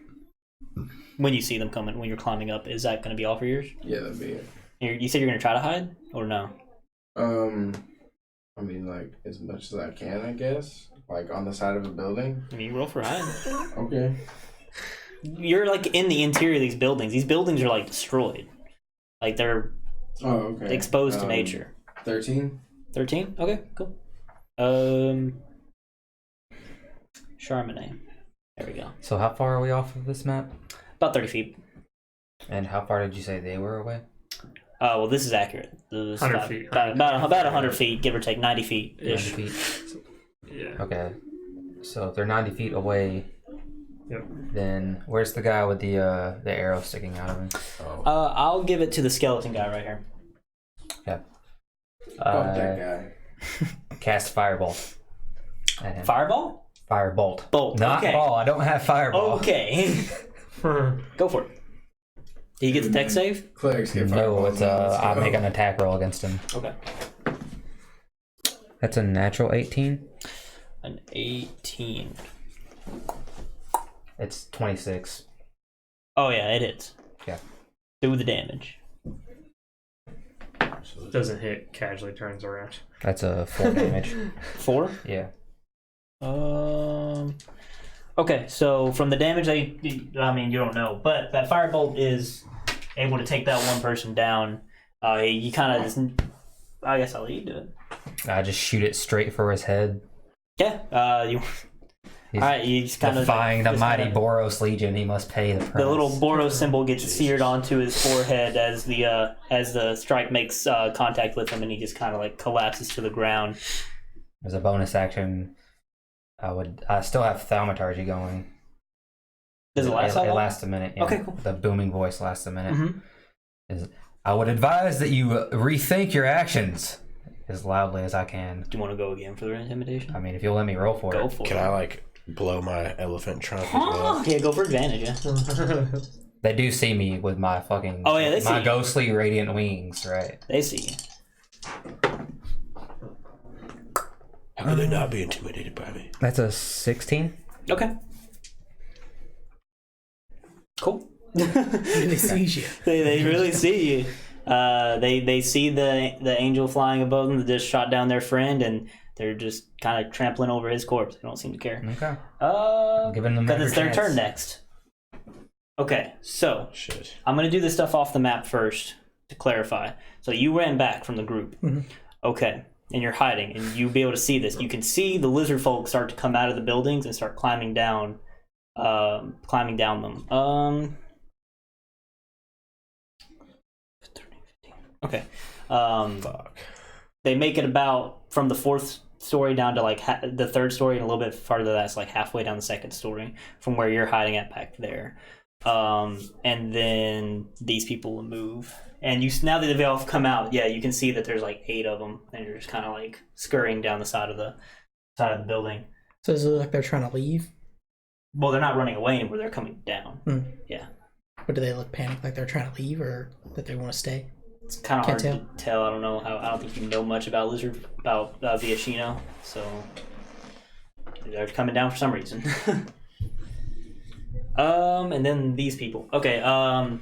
When you see them coming, when you're climbing up, is that going to be all for yours? Yeah, that'd be it. You said you're going to try to hide, or no? I mean, like as much as I can, I guess. Like on the side of a building. I mean, you roll for hide. Okay. You're like in the interior of these buildings. These buildings are like destroyed. Like they're exposed to nature. 13. 13? Okay, cool. Charbonnet. There we go. So how far are we off of this map? About 30 feet. And how far did you say they were away? Well, this is accurate. This is 100 feet. About 100 feet, give or take, 90 feet. 90 feet. Yeah. Okay. So if they're 90 feet away, Yep. then where's the guy with the arrow sticking out of him? I'll give it to the skeleton guy right here. Okay. Fuck that guy. Cast firebolt. At him. Fireball? Firebolt. Bolt. Not okay. ball. I don't have fireball. Okay. Go for it. Did you get the tech save? Clerics get No, fireballs. it's I make an attack roll against him. Okay. That's a natural 18. An 18. It's 26. Oh yeah, it hits. Yeah. Do the damage. Doesn't hit, casually turns around. That's a 4 damage. 4? Yeah. Okay, so from the damage you don't know, but that firebolt is able to take that one person down. You kind of just, I guess I'll let you do it. I just shoot it straight for his head. Yeah, He's all right, you just kind of defying the mighty Boros Legion. He must pay the price. The little Boros symbol gets seared onto his forehead as the strike makes contact with him, and he just kind of like collapses to the ground. As a bonus action, I still have thaumaturgy going. Does it last? It lasts a minute. Yeah. Okay, cool. The booming voice lasts a minute. Mm-hmm. I would advise that you rethink your actions as loudly as I can. Do you want to go again for the intimidation? I mean, if you'll let me roll for Go it. for it. Can I like blow my elephant trunk as well? Yeah, go for advantage. Yeah. They do see me with my fucking they see my you. ghostly radiant wings, right? They see you. How could they not be intimidated by me? That's a 16. Okay. Cool. They see you. They really see you. They see the angel flying above them that just shot down their friend, and they're just kind of trampling over his corpse. They don't seem to care. Okay. Giving them because it's their chance. turn next. Okay, so Shit. I'm gonna do this stuff off the map first to clarify. So you ran back from the group. Mhm. Okay, and you're hiding, and you'll be able to see this. You can see the lizard folk start to come out of the buildings and start climbing down them. Okay. Fuck. They make it about from the fourth story down to like the third story, and a little bit farther. That's like halfway down the second story from where you're hiding at back there. And then these people will move, and now that they've all come out, yeah, you can see that there's like 8 of them, and you're just kind of like scurrying down the side of the building. So does it look like they're trying to leave? Well, they're not running away anymore; they're coming down. Yeah. But do they look panicked like they're trying to leave or that they want to stay? It's kind of hard Can't to tell. I don't know how. I don't think you know much about Viashino, so they're coming down for some reason. And then these people. Okay. I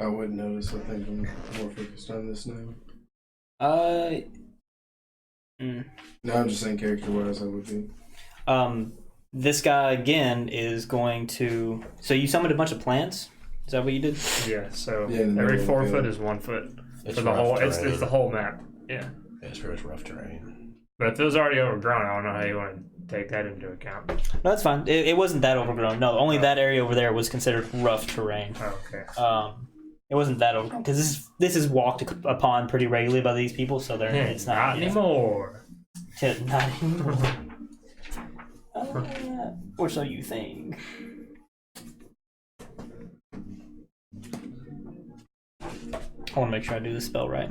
wouldn't notice. I think I'm more focused on this now. No, I'm just saying character-wise, I would be. this guy again is going to. So you summoned a bunch of plants. Is that what you did? Yeah. So Yeah, in the every middle of 4 the foot field. is 1 foot It's for the rough whole. It's terrain. the whole map. Yeah. Yeah, it's very rough terrain. But if it was already overgrown, I don't know how you want to take that into account. No, that's fine. It wasn't that overgrown. No, only that area over there was considered rough terrain. Oh, okay. It wasn't that overgrown because this is walked upon pretty regularly by these people, so they're it's not yeah. anymore. Not anymore. Or so you think. I want to make sure I do this spell right.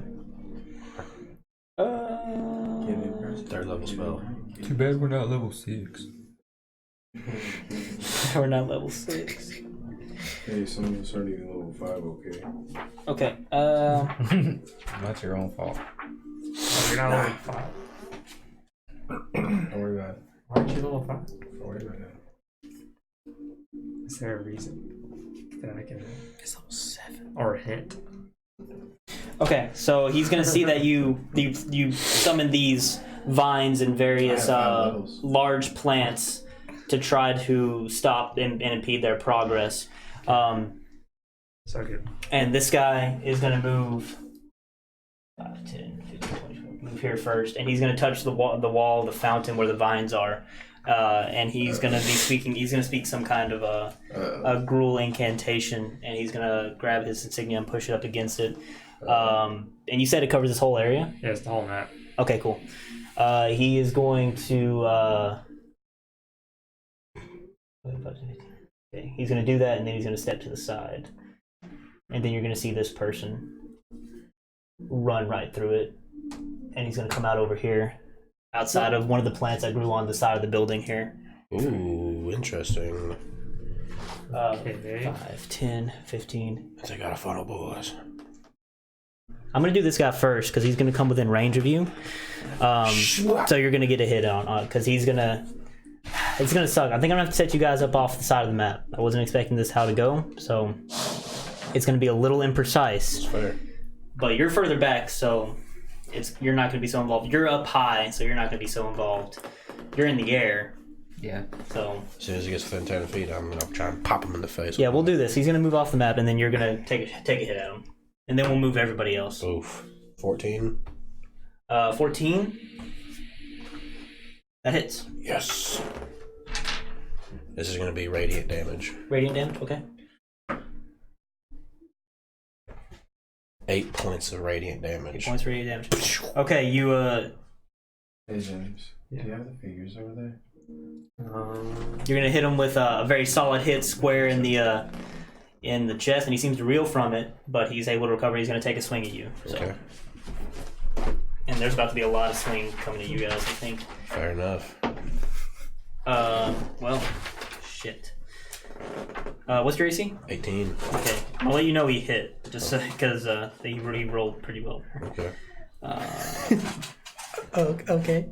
Third level spell. Too bad we're not level 6. We're not level 6. Hey, some of us aren't even level 5, okay? Okay. That's your own fault. Oh, you're not level 5. Don't worry about it. Why aren't you level 5? Don't worry about it. Is there a reason that I can? It's level 7. Or a hint? Okay, so he's gonna see that you summon these vines and various I have 5 levels. large plants to try to stop and impede their progress. So good. And this guy is gonna move 5, 10, 15, 20, move here first, and he's gonna touch the wall, the fountain where the vines are. And he's gonna be speaking. He's gonna speak some kind of a gruel incantation, and he's gonna grab his insignia and push it up against it. And you said it covers this whole area. Yeah, it's the whole map. Okay, cool. He is going to. Okay, he's gonna do that, and then he's gonna step to the side, and then you're gonna see this person run right through it, and he's gonna come out over here. Outside of one of the plants that grew on the side of the building here. Ooh, interesting. Okay. 5, 10, 15. They got a funnel, boys. I'm going to do this guy first because he's going to come within range of you. So you're going to get a hit on because he's going to... It's going to suck. I think I'm going to have to set you guys up off the side of the map. I wasn't expecting this how to go, so it's going to be a little imprecise. Fair. But you're further back, so... You're not going to be so involved. You're up high, so you're not going to be so involved. You're in the air, Yeah. so... As soon as he gets within 10 feet, I'm going to try and pop him in the face. Yeah, we'll do this. He's going to move off the map, and then you're going to take a hit at him. And then we'll move everybody else. Oof. 14. 14. That hits. Yes. This is going to be radiant damage. Radiant damage, okay. 8 points of radiant 8 damage. points for radiant damage. Okay, you, Hey, James. Do you have the figures over there? you're going to hit him with a very solid hit square in the chest, and he seems to reel from it, but he's able to recover. He's going to take a swing at you. So. Okay. And there's about to be a lot of swing coming at you guys, I think. Fair enough. Well, shit. What's your AC? 18. Okay, I'll let you know he hit, just because he rolled pretty well. Okay. Oh, okay.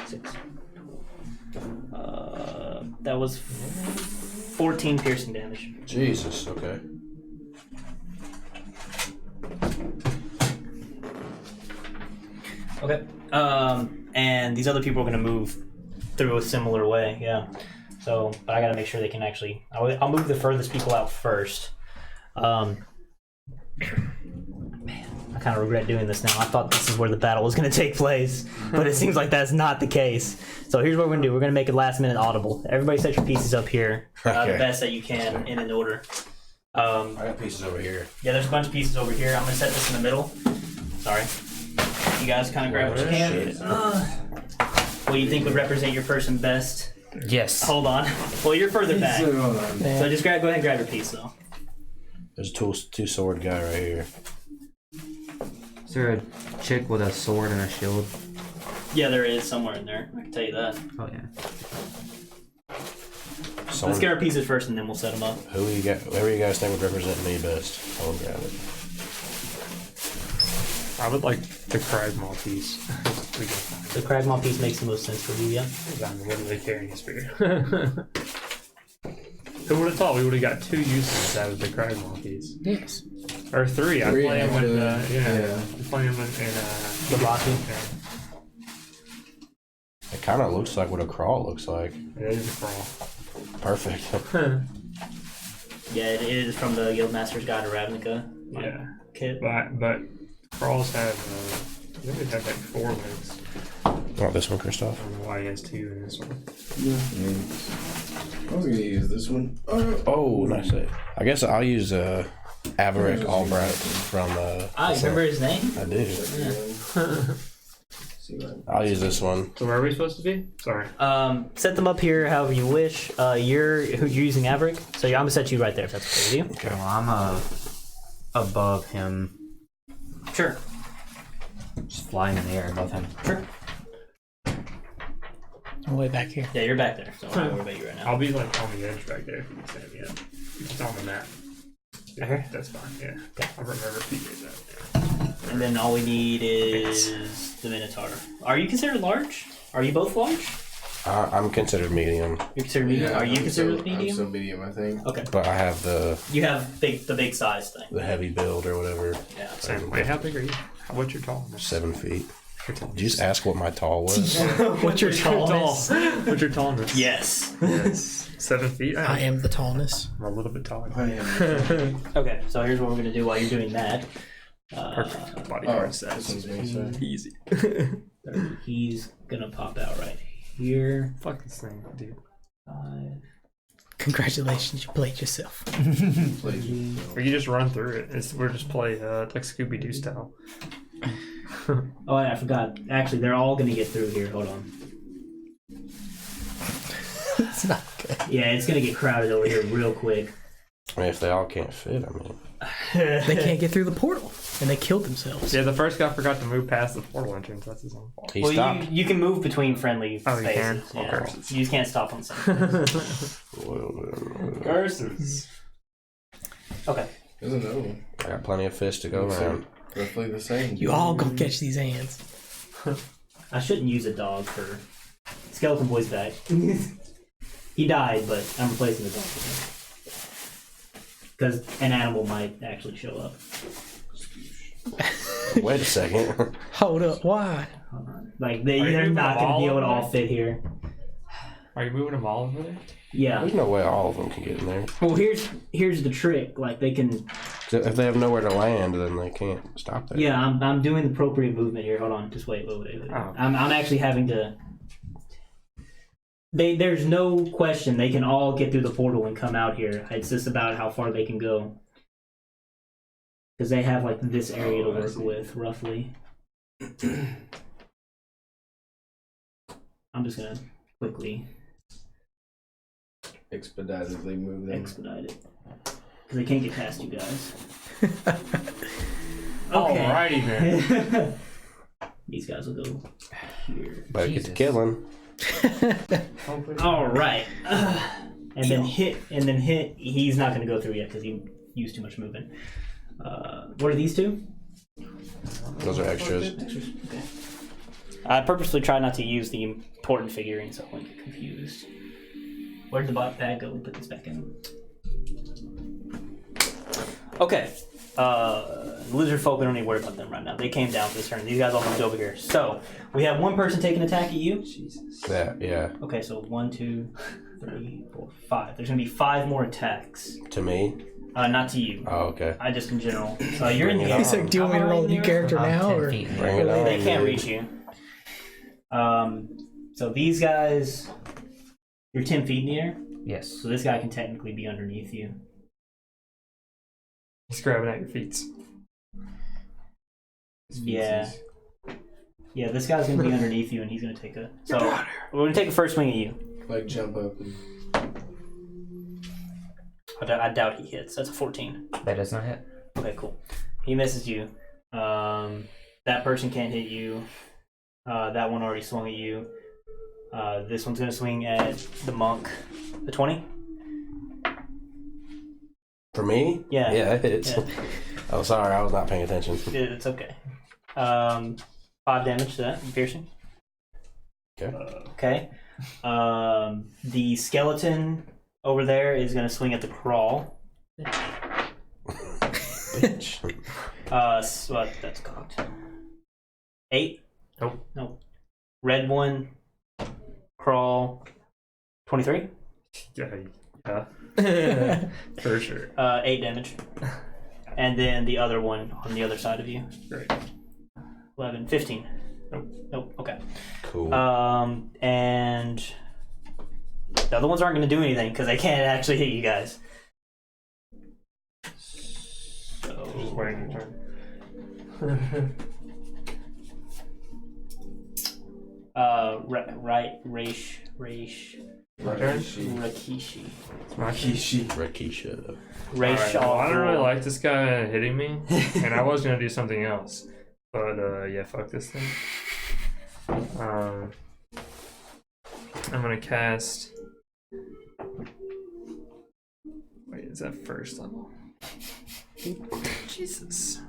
Six. That was 14 piercing damage. Jesus, okay. Okay. And these other people are going to move through a similar way, yeah. So, but I got to make sure they can actually... I'll move the furthest people out first. Man, I kind of regret doing this now. I thought this is where the battle was going to take place, but it seems like that's not the case. So here's what we're going to do. We're going to make it last minute audible. Everybody set your pieces up here, the Okay. best that you can in an order. I got pieces over here. Yeah, there's a bunch of pieces over here. I'm going to set this in the middle. Sorry. You guys kind of grab what you can. What do you think would represent your person best? Yes. Hold on. Well, you're further back. Hold on. So just go ahead and grab your piece, though. There's a two sword guy right here. Is there a chick with a sword and a shield? Yeah, there is somewhere in there. I can tell you that. Oh yeah. Let's get our pieces first, and then we'll set them up. Whoever you guys think would represent me best, I'll grab it. I would like the Cragmaw piece. The Cragmaw piece makes the most sense for you, yeah? I'm literally carrying a spear. Who would have thought we would have got 2 uses out of the Cragmaw piece? Yes. Or 3. I Three, play him with, actually. yeah. I play him in The Rocky. It kind of looks like what a crawl looks like. It is a crawl. Perfect. Yeah, it is from the Guildmaster's Guide to Ravnica Yeah. kit. But crawls have, I think they have like 4 legs. Want this one, Christoph? I don't know why he has 2 in this one. I was gonna use this one. Oh, nice save. I guess I'll use Averick Albright from. Remember his name? I do. I'll use this one. So where are we supposed to be? Sorry. Set them up here however you wish. You're using Averick, so I'm gonna set you right there if that's okay with you. Okay. Well, I'm above him, Sure. just flying in the air above him. Sure. I'm way back here. Yeah, you're back there, so I don't worry about you right now. I'll be like on the edge back there if you can see me yet. It's on the map. Yeah, Okay. that's fine, yeah. I remember figuring that. And then all we need is the Minotaur. Are you considered large? Are you both large? I'm considered medium, You're considered medium. Are you considered I'm medium? so medium, I think. Okay. but I have the You have the big size thing. heavy build or whatever. Yeah. Same. Wait, how big are you? What's your tallness? 7 feet. Your tallness. Did you just ask what my tall was? What's your tallness? What's your tallness? Yes. Yes. 7 feet? I am the tallness. I'm a little bit taller. I am. Okay, so here's what we're gonna do while you're doing that. Perfect. Body Oh, guard this stats. one's me, so. Easy. He's gonna pop out right here. Fuck this thing, dude. 5. Congratulations, you played yourself. Or you just run through it. We're just play like Scooby Doo style. Oh, I forgot. Actually, they're all gonna get through here. Hold on. It's not good. Yeah, it's gonna get crowded over here real quick. I mean, if they all can't fit, I mean, They can't get through the portal, and they killed themselves. Yeah, the first guy forgot to move past the portal entrance. That's his own fault. he Well, stopped. you can move between friendly Oh, you can? spaces. Oh, Yeah. curses. You just can't stop on the same place. Curses. Okay. Doesn't know. I got plenty of fish to go around. Roughly the same. You all gonna catch these ants. I shouldn't use a dog for Skeleton Boy's back. He died, but I'm replacing the dog with him. Because an animal might actually show up. Wait a second. Hold up, why? Hold on. Like, Are you they're moving not them going to be all able to over all there? fit here. Are you moving them all over there? Yeah. There's no way all of them can get in there. Well, here's the trick. Like, they can... If they have nowhere to land, then they can't stop there. Yeah, I'm doing the appropriate movement here. Hold on. Just wait. Oh. I'm actually having to... There's no question they can all get through the portal and come out here. It's just about how far they can go. Because they have, like, this area to I work see. with, roughly. I'm just going to quickly Expeditedly move them. expedite it. Because they can't get past you guys. Alrighty then. These guys will go here. Better get to killing. All right. And then hit. He's not going to go through yet because he used too much movement. What are these two? Those are extras. Okay. I purposely try not to use the important figurine so I won't get confused. Where'd the bag go? We put this back in. Okay. Lizard folk, we don't need to worry about them right now. They came down for this turn. These guys all moved over here. So, we have one person taking an attack at you. Yeah. Okay, so 1, 2, 3, 4, 5. There's going to be 5 more attacks. To me? Not to you. Oh, okay. I just in general. You're in the Bring it air. on. He's like, do you want me to roll a new character I'm now? 10 Or? feet in the Bring air. it on. They can't dude. reach you. So these guys, you're 10 feet in the air. Yes. So this guy can technically be underneath you. He's grabbing at your feet. Yeah. Yeah, this guy's gonna be underneath you, and he's gonna take a. So we're gonna take a first swing at you. Like jump up and I doubt he hits. That's a 14. That does not hit. Okay, cool. He misses you. That person can't hit you. That one already swung at you. This one's gonna swing at the monk. The 20. For me? Yeah. Yeah, it hits. Yeah. Oh, sorry, I was not paying attention. It's okay. 5 damage to that, piercing. Okay. Okay. The skeleton over there is going to swing at the crawl. Bitch. What? That's cocked. 8. Nope. Nope. Red one. Crawl. 23. Yeah. For sure. 8 damage. And then the other one on the other side of you. Great. 11, 15. Nope. Nope. Okay. Cool. And the other ones aren't going to do anything because they can't actually hit you guys. So Just waiting your turn. Raish. My turn? Rakishi. It's my key. Rakisha. Raish. Alright, well, I don't really like this guy hitting me, and I was gonna do something else, but yeah, fuck this thing. I'm gonna cast. Wait, is that first level? Jesus.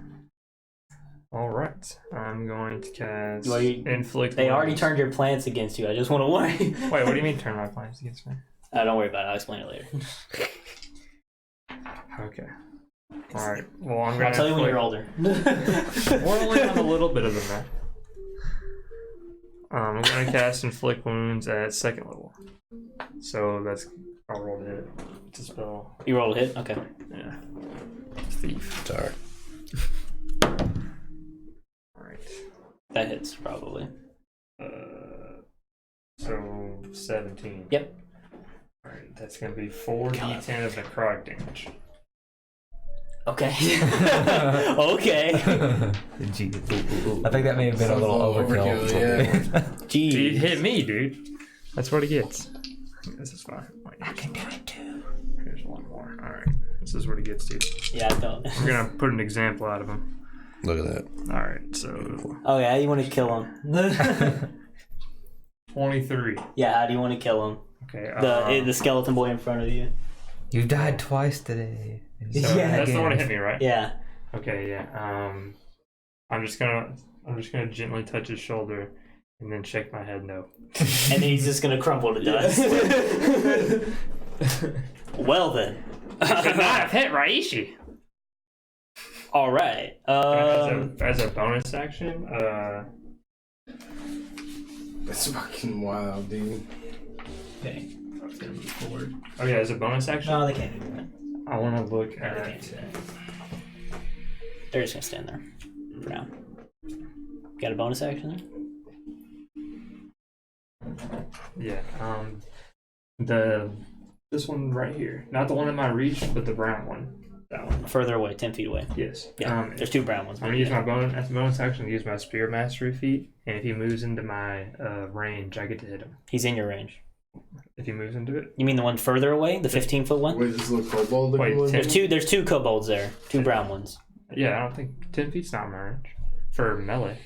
All right, I'm going to cast inflict. They already wounds. turned your plants against you. I just want to warn you. Wait, what do you mean turn my plans against me? Don't worry about it. I'll explain it later. Okay. All right. Well, I'm gonna. I'll tell you when you're older. We're only on a little bit of the map. I'm gonna cast inflict wounds at 2nd level. So that's I'll roll to hit. It's a spell. You roll a hit? Okay. Yeah. Thief. Sorry. Alright. That hits, probably. So 17. Yep. Alright, that's gonna be 4d10 of necrotic damage. Okay. Okay. I think that may have been a little overkill. Yeah. Jeez. Dude, hit me, dude. That's what he gets. This is fine. Wait, I can do it too. here's one more. Alright. This is what he gets, dude. Yeah, I don't. We're gonna put an example out of him. Look at that. Alright, so Oh, yeah, you want to kill him. 23. Yeah, how do you want to kill him? Okay. The skeleton boy in front of you. You died twice today. So Yeah. that's the one that hit me, right? Yeah. Okay, yeah. I'm just gonna gently touch his shoulder and then shake my head no. And then he's just going to crumble to dust. Well, then. Should not have hit Raishi. All right. As a bonus action, That's fucking wild, dude. Okay. I was gonna move forward. Oh yeah, as a bonus action, No, they can't do that. I want to look They can't at. do that. They're just going to stand there for now. Got a bonus action there? Yeah. This one right here, not the one in my reach, but the brown one. That one. Further away, 10 feet away. Yes. Yeah. There's 2 brown ones. I'm gonna use my bonus action to use my spear mastery feat, and if he moves into my range, I get to hit him. He's in your range. If he moves into it. You mean the one further away? The 15-foot one? Wait, this little kobold Wait, one? 10? There's two kobolds there. 2 brown ones. Yeah, I don't think 10 feet's not my range for melee.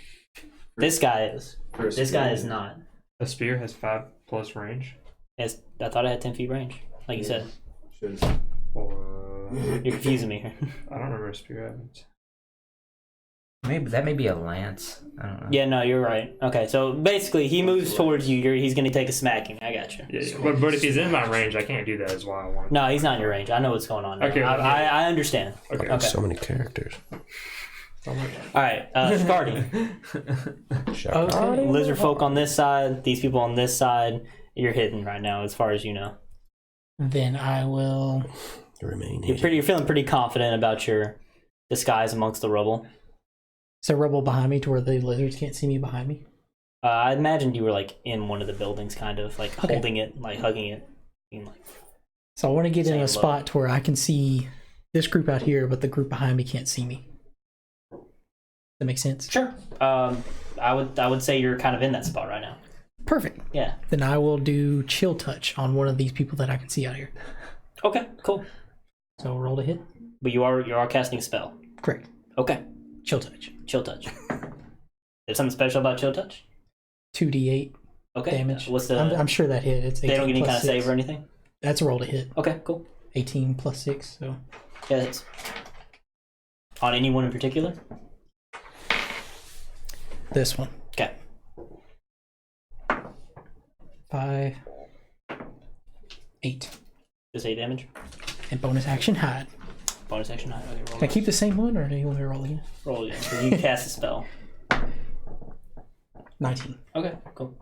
This guy is. For a This guy spear. is not. A spear has 5+ range. I thought I had 10 feet range. Like you said. Should've- Or You're confusing me here. I don't remember a spear having. Maybe that may be a lance. I don't know. Yeah, no, you're right. Okay, so basically he moves towards you. He's going to take a smacking. I got you. Yeah, but if he's in my range, I can't do that. Is why I want. No, he's not in your range. I know what's going on. Now. Okay. I understand. Okay. Okay. So many characters. All right, Scardy. Shaka. Lizard folk on this side. These people on this side. You're hidden right now, as far as you know. Then I will. Remain You're feeling pretty confident about your disguise amongst the rubble. Is there rubble behind me to where the lizards can't see me behind me? I imagined you were like in one of the buildings, kind of like Okay. holding it, like hugging it, being like. So I want to get in Saying a spot to where I can see this group out here, but the group behind me can't see me. That makes sense? Sure. I would say you're kind of in that spot right now. Perfect. Yeah. Then I will do chill touch on one of these people that I can see out here. Okay. Cool. So roll to hit. But you are casting a spell. Correct. Okay. Chill touch. Chill touch. There's something special about chill touch. 2d8 Okay. damage. What's the? I'm sure that hit. It's 18 they don't get any plus kind of 6. save or anything. That's a roll to hit. Okay. Cool. 18 plus 6. So Yeah. It's on anyone in particular. this one. Okay. 5, 8, Just 8 damage. and bonus action hide. Bonus action. Okay, roll. Can I keep the same one, or do you want me to roll again? Roll again. So you cast a spell. 19. Okay, cool.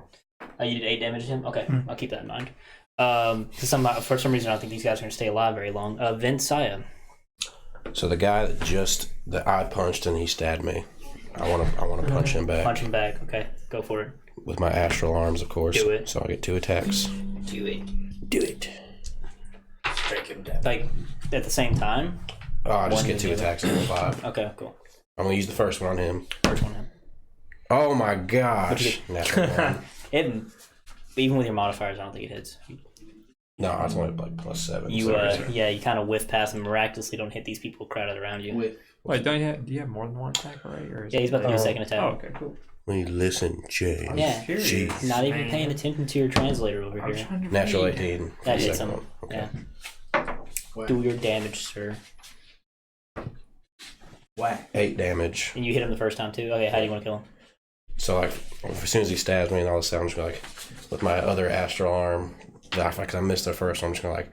You did 8 damage to him? Okay, I'll keep that in mind. For some reason, I don't think these guys are going to stay alive very long. Vince Saya. So the guy that I punched and he stabbed me. I want to punch him back. Punch him back. Okay, go for it. With my astral arms, of course. Do it. So I get 2 attacks. Do it. Do it. Take him down. Like, at the same time? Oh, I just One get 2 to the attacks and 5. Okay, cool. I'm going to use the first one on him. First one him. Oh my What'd gosh. you Natural 1. Even with your modifiers, I don't think it hits. No, I just wanted like +7. You, so you kind of whiff past and miraculously don't hit these people crowded around you. Wait, do you have more than one attack, right? Or is Yeah, he's about to do a second attack. Oh, okay, cool. When you listen, James. Yeah. Jeez. Not even paying attention to your translator over I was here. trying to Natural read. 18. for That the hits second him. one. Okay. Yeah. Do your damage, sir. Whack. 8 damage. And you hit him the first time too? Okay, how do you want to kill him? So like, as soon as he stabs me and all of a sudden I'm just gonna like, with my other astral arm, because I missed the first one, I'm just gonna like,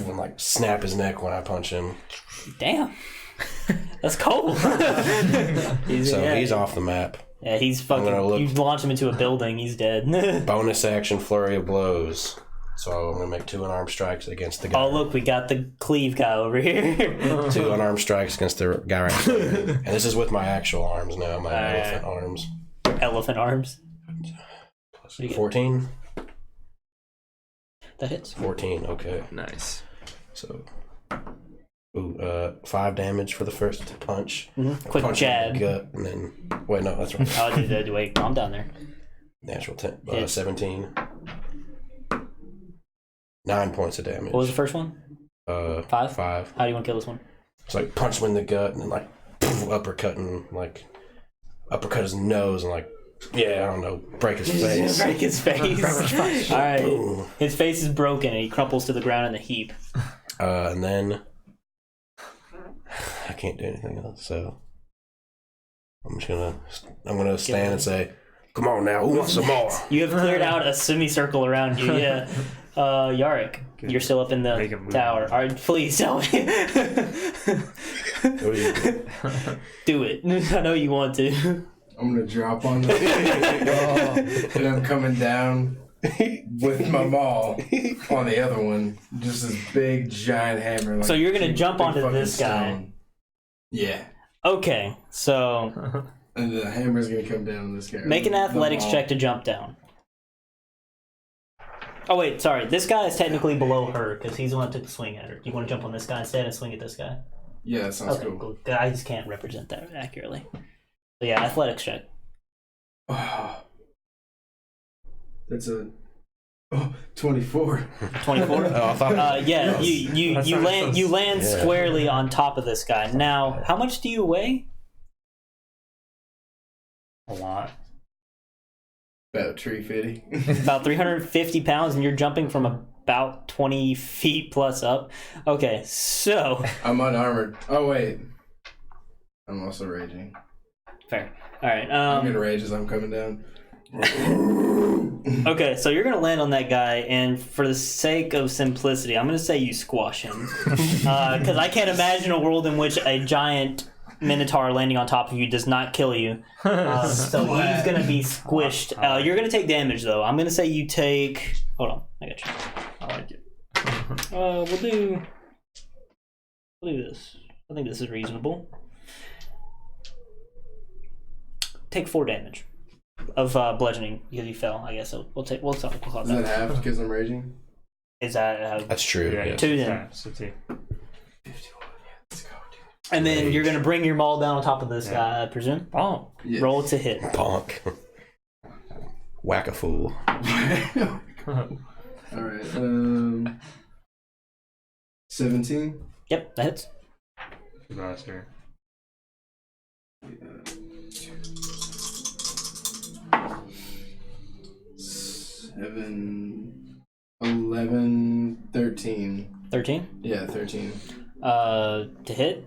and like snap his neck when I punch him. Damn. That's cold. He's off the map. Yeah, he's fucking. You launch him into a building, he's dead. Bonus action, flurry of blows. So I'm gonna make 2 unarmed strikes against the guy. Oh look, we got the cleave guy over here. 2 unarmed strikes against the guy right there. And this is with my actual arms now, my elephant arms. Elephant arms. 14? That hits. 14, okay. Nice. So, 5 damage for the first punch. Quick Punch him in jab. the gut, and then, wait, no, that's right. Oh, wait, calm down there. Natural 10, Hit. 17. 9 points of damage. What was the first one? 5? 5? 5. How do you want to kill this one? It's like punch him in the gut and then like uppercut his nose and like, yeah, I don't know, break his face. Break his face. Alright. Boom. His face is broken and he crumples to the ground in a heap. And then I can't do anything else, so I'm gonna stand and say, "Come on now, who wants some more?" You have cleared out a semicircle around you, yeah. Yarick, you're still up in the Make a move. tower. Alright, please tell me. Do it. I know you want to. I'm gonna drop on them. And I'm coming down with my maul on the other one. Just this big giant hammer. Like So you're gonna big jump onto fucking this guy. stone. Yeah. Okay, so And the hammer's gonna come down on this guy. make an athletics check to jump down. Oh wait, sorry. This guy is technically below her because he's the one that took the swing at her. Do you want to jump on this guy instead and swing at this guy? Yeah, that sounds Okay, cool. I just can't represent that accurately. So yeah, athletics check. Oh, that's a 24. 24. Oh, I thought Yeah, you That's you not land close. you land Yeah. squarely on top of this guy. Now, how much do you weigh? A lot. About 350. About 350 pounds, and you're jumping from about 20 feet plus up. Okay, so I'm unarmored. Oh wait, I'm also raging. fair. All right. I'm gonna rage as I'm coming down. Okay, so you're gonna land on that guy, and for the sake of simplicity, I'm gonna say you squash him, because I can't imagine a world in which a giant minotaur landing on top of you does not kill you. So he's gonna be squished. You're gonna take damage though. I'm gonna say you take. Hold on, I got you. I like it. We'll do this. I think this is reasonable. Take 4 damage of bludgeoning because you fell. I guess so. We'll call Is that. that half because I'm raging? Is that how? that's true. Yeah, Yeah. 2 then. Yeah, so 2. 51. Let's go, dude. And then you're gonna bring your maul down on top of this guy, I presume. Oh, Yeah. Roll to hit. Bonk. Whack a fool. Alright, 17? Yep, that hits. nice here. Seven, 11, 13. 13. Yeah, 13. To hit.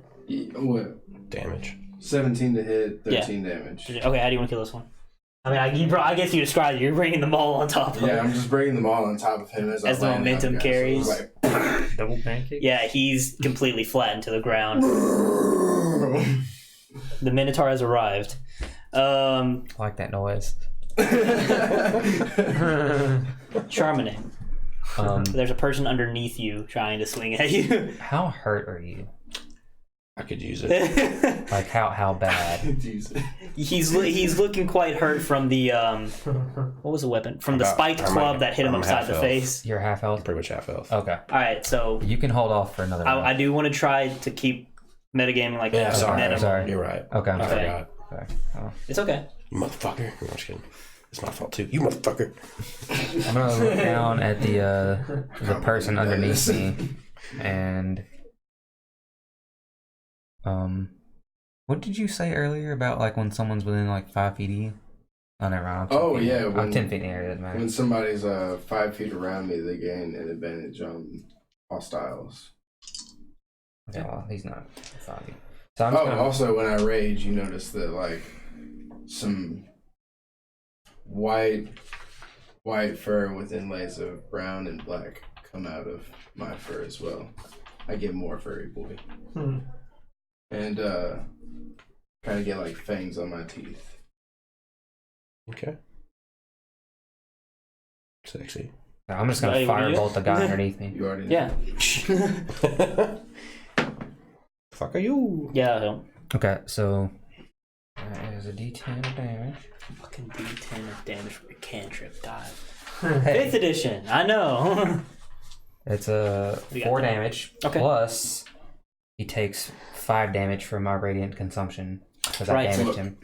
What? Damage. 17 to hit, 13 damage. Okay, how do you want to kill this one? I mean, I guess you described it. You're bringing the maul on top of Yeah, it. I'm just bringing them all on top of him as As the I land momentum on guys. carries. So it's like, Double pancake? Yeah, he's completely flattened to the ground. The Minotaur has arrived. I like that noise. Charbonnet. There's a person underneath you trying to swing at you. How hurt are you? I could use it. Like how bad? He's looking quite hurt from the what was the weapon? From the spiked club that hit him upside the face. You're half health? Pretty much half health. Okay. Alright, so You can hold off for another round. I do want to try to keep metagaming like Yeah, sorry. minimum. Sorry. You're right. Okay. I forgot. Okay. Oh. It's okay. You motherfucker. No, I'm just kidding. It's my fault too. You motherfucker. I'm gonna look down at the person underneath me, and what did you say earlier about like when someone's within like 5 feet of you? Oh, never mind. I'm 10 feet in the area. Doesn't matter. When somebody's 5 feet around me, they gain an advantage on hostiles. Okay, well, he's not 5 feet. So I'm just gonna... also when I rage, you notice that like some white fur with inlays of brown and black come out of my fur as well. I get more furry boy. And kind of get like fangs on my teeth. Okay. Sexy. I'm just gonna firebolt the guy underneath me. You already know. Yeah. Fuck are you? Yeah. Okay, so that is a D10 of damage. Fucking D10 of damage for a cantrip. God. Hey. 5th edition. I know. It's a We got 4 that. damage. Okay. Plus, he takes 5 damage from my radiant consumption because I damaged him.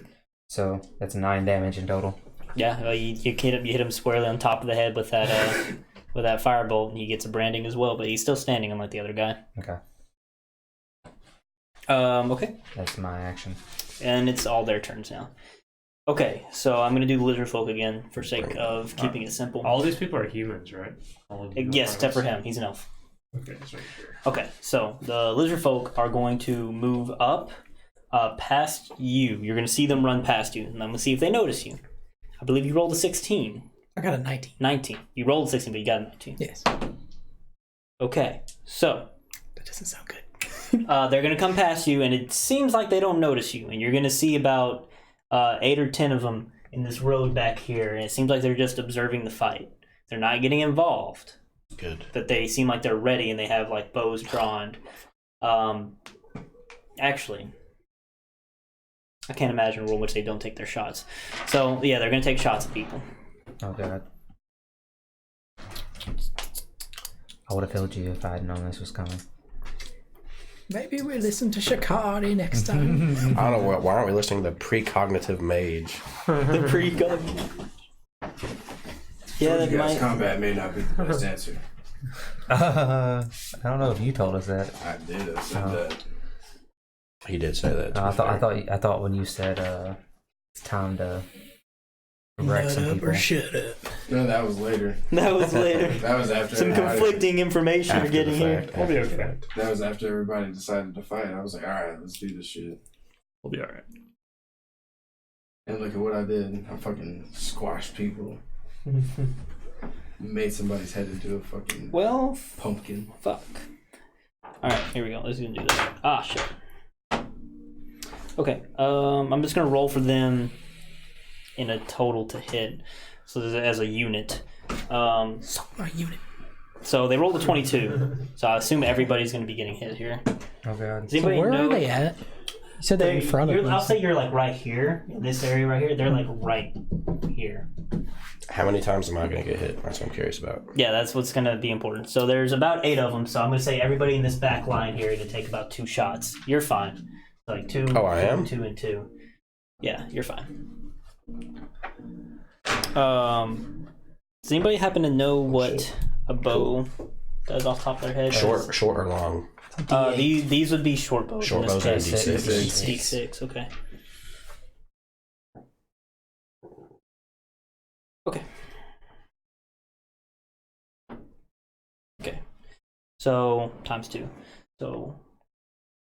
So that's 9 damage in total. Yeah, well, you hit him squarely on top of the head with that with that firebolt, and he gets a branding as well. But he's still standing, unlike the other guy. Okay, Okay, that's my action. and it's all their turns now. Okay, so I'm gonna do the lizard folk again for sake of keeping it simple. All these people are humans, right? All of you Yes, are except for humans? him. He's an elf. Okay, that's right here. Okay, so the lizard folk are going to move up past you. You're going to see them run past you, and I'm going to see if they notice you. I believe you rolled a 16. I got a 19. 19. You rolled a 16, but you got a 19. Yes. Okay, so That doesn't sound good. they're going to come past you, and it seems like they don't notice you, and you're going to see about 8 or 10 of them in this road back here, and it seems like they're just observing the fight. They're not getting involved. Good. That they seem like they're ready and they have like bows drawn. Actually, I can't imagine a rule in which they don't take their shots. So yeah, they're gonna take shots at people. Oh god. I would have killed you if I had known this was coming. Maybe we listen to Shikari next time. I don't know. Why aren't we listening to the precognitive mage? The pre-gun. Yeah, that You guys, might. combat may not be the best answer. I don't know if you told us that. I did. I said that. He did say that. I thought when you said it's time to wreck some people. Or shut up. No, that was later. That was later. That was after Some everybody- conflicting information After you're getting the here. fact, We'll be after the okay. fact. That was after everybody decided to fight. I was like, all right, let's do this shit. We'll be alright. And look at what I did. I fucking squashed people. Made somebody's head into a fucking Well, pumpkin. fuck. Alright, here we go. Let's do this. Ah, shit. Okay, I'm just gonna roll for them in a total to hit. So as a unit. Suck my unit. So they rolled a 22. So I assume everybody's gonna be getting hit here. Oh god. Does anybody Where know? are they at? You said they're in front of me. I'll say you're like right here, in this area right here. They're like right here. How many times am I going to get hit? That's what I'm curious about. Yeah, that's what's gonna be important. So there's about 8 of them. So I'm gonna say everybody in this back line here to take about 2 shots. You're fine. Like 2. Oh, I am? 2 and 2. Yeah, you're fine. Does anybody happen to know what a bow does off the top of their head? Short or long? These would be short bows. Short in this bows are case. D6. D6, okay. Okay. So, times 2. So,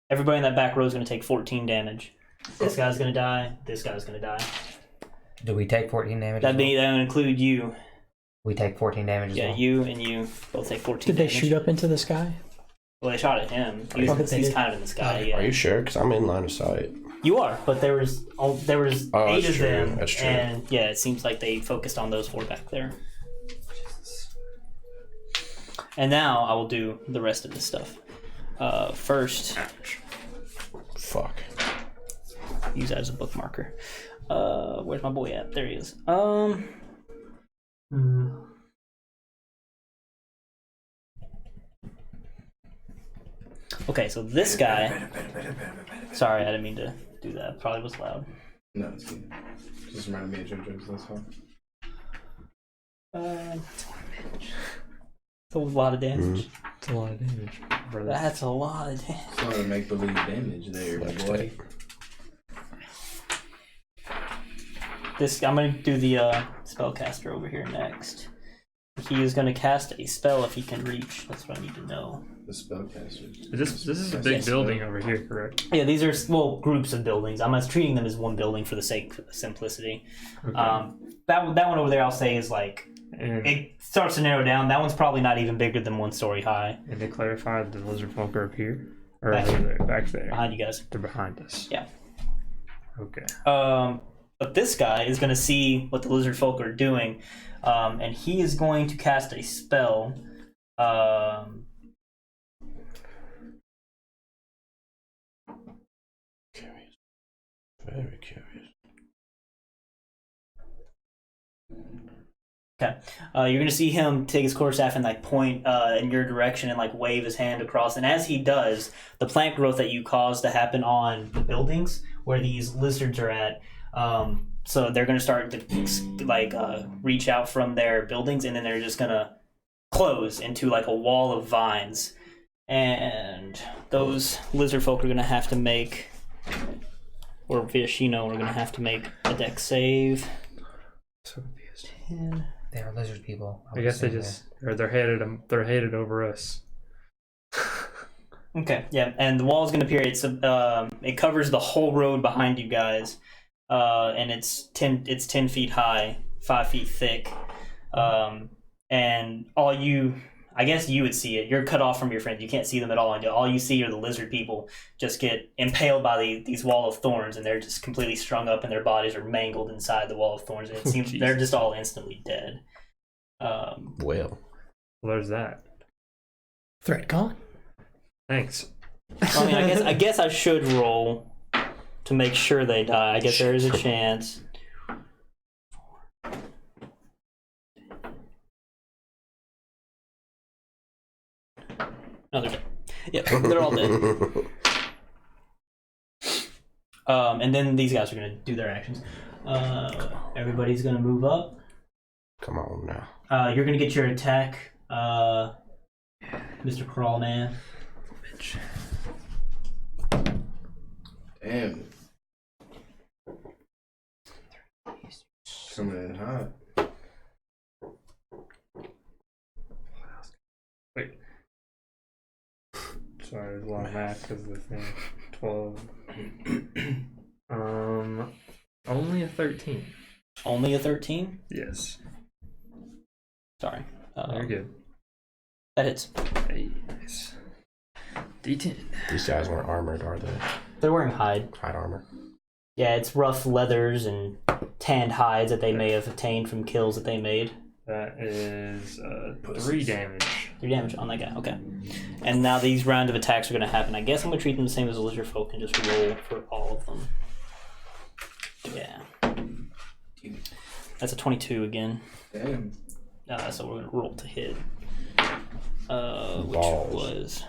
everybody in that back row is going to take 14 damage. This guy's going to die. This guy's going to die. Do we take 14 damage? That'll include you. We take 14 damage as Yeah, well. you and you both take 14 Did they damage. shoot up into the sky? Well, they shot at him. I thought He's they did. kind of in the sky, yeah. Are you sure? Because I'm in line of sight. You are, but there was Oh, 8 that's of true. them. That's true. And yeah, it seems like they focused on those 4 back there. And now I will do the rest of this stuff. First, Fuck. use that as a bookmarker. Where's my boy at? There he is. Okay, so this guy. Sorry, I didn't mean to do that. Probably was loud. No, it's good. Just reminded me of JoJo's, that's all. It's a lot of damage. It's a lot of damage. Brother. That's a lot of damage. It's a lot of make-believe damage there, my boy. I'm gonna do the spellcaster over here next. He is gonna cast a spell if he can reach. That's what I need to know. The spellcaster. This is a big building over here, correct? Yeah, these are groups of buildings. I'm just treating them as one building for the sake of simplicity. Okay. That one over there, I'll say is like and, it starts to narrow down. That one's probably not even bigger than 1 story high. and to clarify, the lizard folk are up here or Back over there, back there. Behind you guys. They're behind us. Yeah. Okay. But this guy is gonna see what the lizard folk are doing, and he is going to cast a spell. Curious. Very curious. Okay. You're gonna see him take his quarterstaff and like point in your direction and like wave his hand across. And as he does, the plant growth that you caused to happen on the buildings where these lizards are at, so they're gonna start to like reach out from their buildings, and then they're just gonna close into like a wall of vines. And those lizard folk are gonna have to make, or Viashino are gonna have to make a dex save. So 10. They are lizard people. I guess they just or they're headed over us. Okay, yeah, and the wall is going to appear. It covers the whole road behind you guys, and it's 10 feet high, 5 feet thick, and I guess you would see it. You're cut off from your friends. You can't see them at all, and all you see are the lizard people just get impaled by these wall of thorns, and they're just completely strung up, and their bodies are mangled inside the wall of thorns, and it seems they're just all instantly dead. Well. There's that. Threat gone. Thanks. I mean, I guess I should roll to make sure they die. I guess there is a chance. No, they're dead. Yep, they're all dead. And then these guys are gonna do their actions. Everybody's gonna move up. Come on now. You're gonna get your attack, Mr. Crawlman. Damn. Coming in hot. Wait. Sorry, there's a lot of math because of the thing. 12. Only a 13. Only a 13? Yes. Sorry. You're good. That hits. Hey, nice. D10. These guys weren't armored, are they? They're wearing hide. Hide armor. Yeah, it's rough leathers and tanned hides that they may have obtained from kills that they made. That is 3 damage. 3 damage on that guy. Okay. And now these round of attacks are going to happen. I guess I'm going to treat them the same as the lizard folk and just roll for all of them. Yeah. That's a 22 again. Damn. So we're going to roll to hit. Which Balls. was...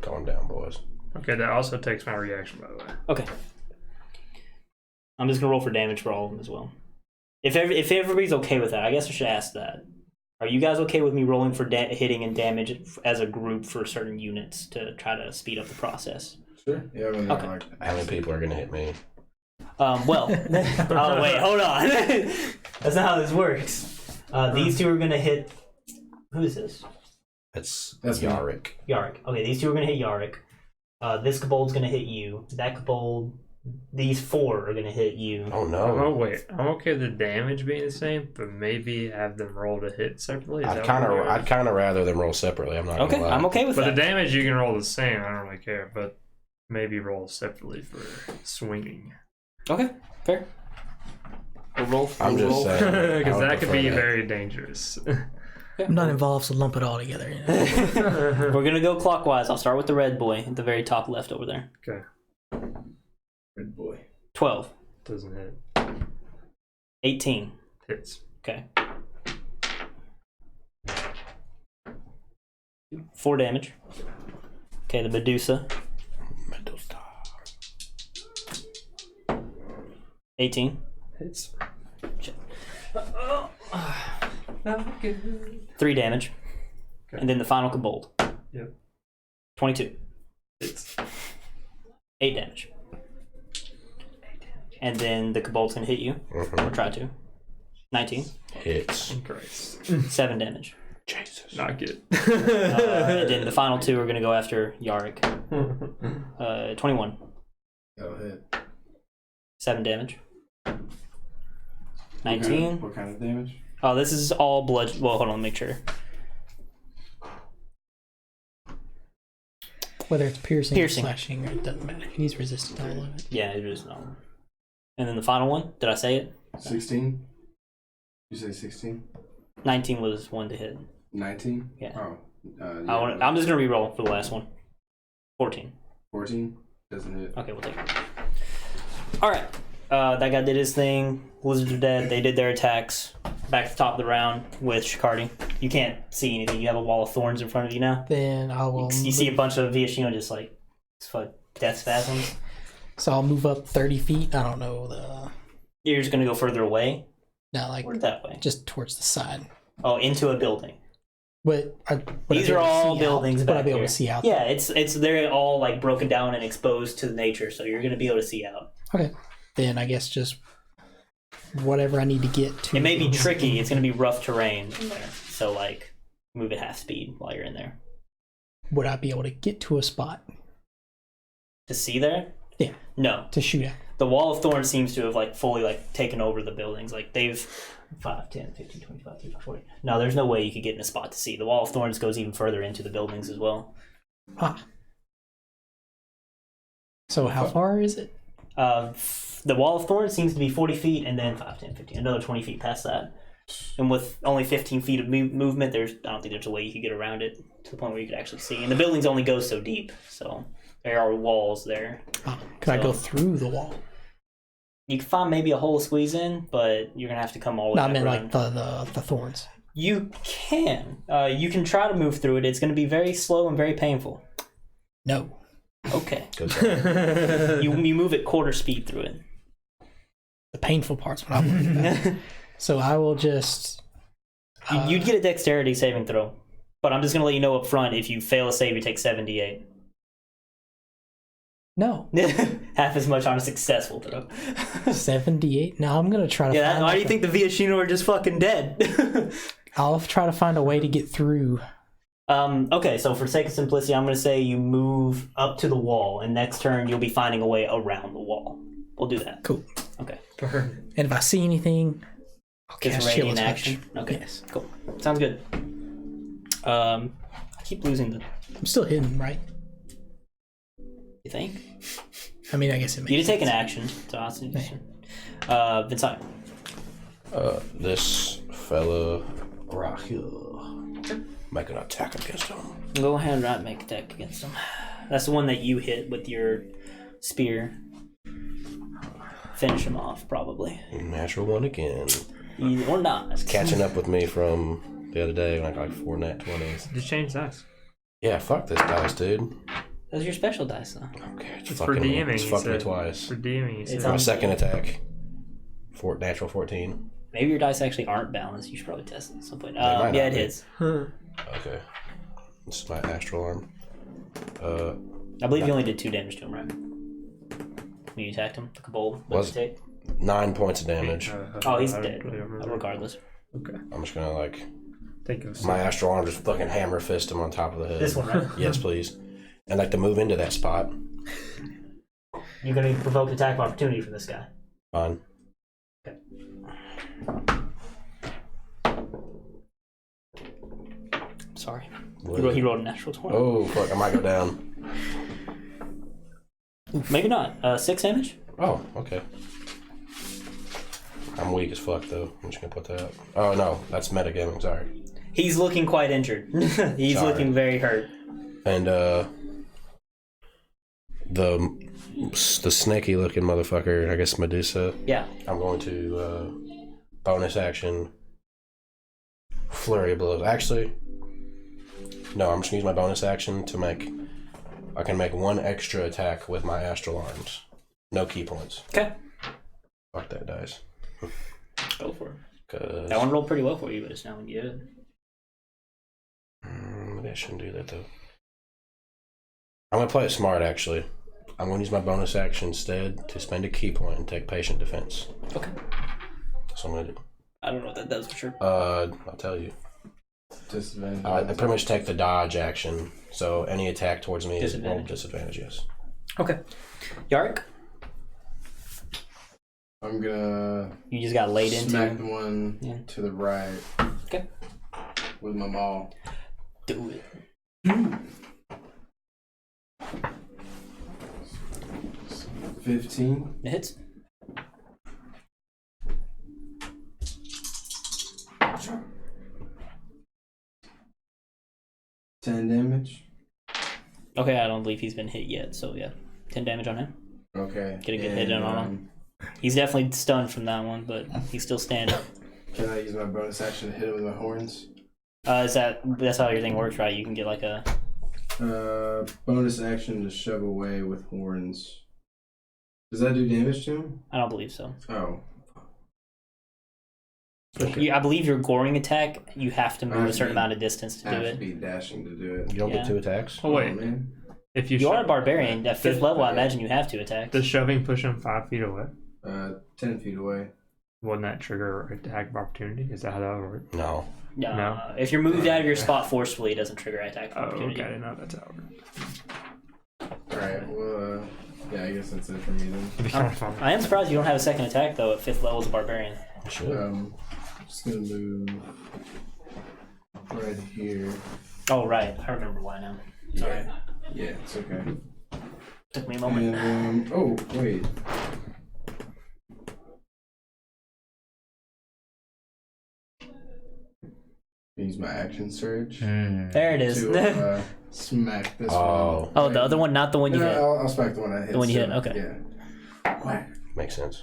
Going down, boys. Okay, that also takes my reaction, by the way. Okay. I'm just going to roll for damage for all of them as well. If everybody's okay with that, I guess I should ask that. Are you guys okay with me rolling for hitting and damage as a group for certain units to try to speed up the process? Sure. Yeah, when Okay. like, How many people are gonna hit me? Well, oh wait, hold on. That's not how this works. These two are gonna hit. Who is this? That's me. Yarick. Yarick. Okay, these two are gonna hit Yarick. This kobold's gonna hit you. That kobold These 4 are gonna hit you. Oh Oh no. wait, I'm okay with the damage being the same, but maybe have them roll to hit separately. Is I'd that kind what of you're- I'd kind of rather them roll separately. I'm not Okay, gonna lie. I'm okay with But the that. damage you can roll the same. I don't really care, but maybe roll separately for swinging. Okay, fair. We'll roll. I'm we'll just roll. saying. I Because would that could prefer be that. very dangerous. I'm not involved, so lump it all together. You know? We're gonna go clockwise. I'll start with the red boy at the very top left over there. Okay. Good boy. 12, Doesn't hit. 18. Hits. Okay. 4 damage. Okay, the Medusa. 18. Hits. 3 damage. Okay. And then the final Kobold. Yep. 22. Hits. 8 damage. And then the Kobold's gonna hit you. Or try to. 19. Hits. Christ. 7 damage. Jesus. Not good. And then the final 2 are gonna go after Yarick. 21. That'll hit. 7 damage. 19. What kind of damage? Oh, this is all blood. Well, hold on, make sure. Whether it's piercing, Piercing. or slashing, it doesn't matter. He's resistant to all of it. Yeah, it is no. And then the final one, did I say it? 16? You say 16? 19 was one to hit. 19? Yeah. Oh. I'm just gonna re-roll for the last one. 14. 14? Doesn't hit. Okay, we'll take it. All right. That guy did his thing. Lizards are dead. They did their attacks. Back to the top of the round with Shikardi. You can't see anything. You have a wall of thorns in front of you now. Then I will. You see a bunch of Viashino just like death spasms. So I'll move up 30 feet. I don't know the. You're just gonna go further away Not like or that way. just towards the side. Oh, into a building. But These are all buildings Would I back be able here. to see out? Yeah, it's they're all like broken down and exposed to the nature, so you're gonna be able to see out. Okay. Then I guess just whatever I need to get to. It may be tricky. It's gonna be rough terrain in there, so like move at half speed while you're in there. Would I be able to get to a spot To see there? Yeah. No. to shoot at? The wall of thorns seems to have like fully like taken over the buildings. Like they've 5, 10, 15, 25, 30, 40. No, there's no way you could get in a spot to see. The wall of thorns goes even further into the buildings as well. Ah. So how far is it? The wall of thorns seems to be 40 feet and then 5, 10, 15, another 20 feet past that. And with only 15 feet of movement, I don't think there's a way you could get around it to the point where you could actually see. And the buildings only go so deep, so there are walls there. Can I go So- through the wall? You can find maybe a hole to squeeze in, but you're gonna have to come all the way No, I back meant around. like the thorns. You can. You can try to move through it. It's going to be very slow and very painful. No. Okay. Good. You move at quarter speed through it. The painful part's what I'm worried about. So I will just. You'd get a dexterity saving throw, but I'm just going to let you know up front. If you fail a save, you take 78. No. Half as much on a successful throw. 78? No, I'm going to try to Yeah. find Why do you like think the Viashino are just fucking dead? I'll try to find a way to get through. Okay, so for sake of simplicity, I'm going to say you move up to the wall, and next turn you'll be finding a way around the wall. We'll do that. Cool. Okay. And if I see anything, I'll Just cast ready Chill in Touch. action. Okay. Yes. Cool. Sounds good. I keep losing the. I'm still hidden, right? You think? I mean, I guess it makes You did take an sense. action, so I'll see. Vincent. This fella right here. Make an attack against him. Go ahead and make attack against him. That's the one that you hit with your spear. Finish him off, probably. Natural one again. Or not. Catching up with me from the other day, like 4 nat 20s. Just change dice. Yeah, fuck this dice, dude. Those are your special dice, though. Okay, it's It's fucking for me. DMing. It's he fucked me said. twice. For DMing, he It's said. My on- second attack. Natural 14. Maybe your dice actually aren't balanced. You should probably test it at some point. might Yeah, not it be. is. Okay. This is my astral arm. I believe you only did 2 damage to him, right? When you attacked him, the kobold. Was- 9 points of damage. Oh, he's I don't dead. really remember. Regardless. Okay. I'm just gonna Take a my astral arm just fucking hammer fist him on top of the head. This one, right? Yes, please. And to move into that spot. You're gonna provoke attack of opportunity from this guy. Fine. Sorry. What? He rolled a natural 20. Oh, fuck. I might go down. Maybe not. 6 damage? Oh, okay. I'm weak as fuck, though. I'm just gonna put that up. Oh, no. That's metagaming. Sorry. He's looking quite injured. He's Sorry. looking very hurt. And, the snaky looking motherfucker, I guess Medusa, Yeah. I'm going to, bonus action flurry of blows. Actually, no, I'm just gonna use my bonus action to I can make 1 extra attack with my astral arms. No key points. Okay. Fuck that dice. Go for it. 'Cause That one rolled pretty well for you, but it's not good. maybe I shouldn't do that though. I'm gonna play it smart actually. I'm gonna use my bonus action instead to spend a key point and take patient defense. Okay. That's what I'm gonna do. I don't know what that does for sure. I'll tell you. Disadvantage. I pretty much take the dodge action, so any attack towards me is roll Disadvantage. disadvantage, yes. Okay. Yarick, I'm gonna you just got laid smack into. the one Yeah. to the right. Okay. With my maul. Do it. 15. It hits. Sure. 10 damage. Okay, I don't believe he's been hit yet, so yeah. 10 damage on him. Okay. Get a good hit in on him. He's definitely stunned from that one, but he's still standing. Can I use my bonus action to hit him with my horns? That's how your thing works, right? You can get like a... Bonus action to shove away with horns. Does that do damage to him? I don't believe so. Oh. I believe your goring attack, you have to move a certain amount of distance to I do have to it. be dashing to do it. You don't Yeah. get 2 attacks? Oh wait, man. if you You are a shove- barbarian. At 5th Does- level, I imagine you have 2 attacks. Does shoving push him 5 feet away? 10 feet away. Wouldn't that trigger an attack of opportunity? Is that how that would work? No. No. If you're moved out of your spot forcefully, it doesn't trigger attack of Oh, opportunity. okay. I didn't know that's how it worked. Alright, well, yeah, I guess that's it for me then. It'd be kind of fun. I am surprised you don't have a second attack, though, at 5th level as a barbarian. Sure. Just gonna move right here. Oh, right. I remember why now. Sorry. Yeah, it's okay. Took me a moment. And, oh, wait. Use my action surge There it is. to smack this Oh. one. Oh, the other one, not the one you No, hit. I'll smack the one I hit. The one you hit, so, okay. Yeah. Whack. Makes sense.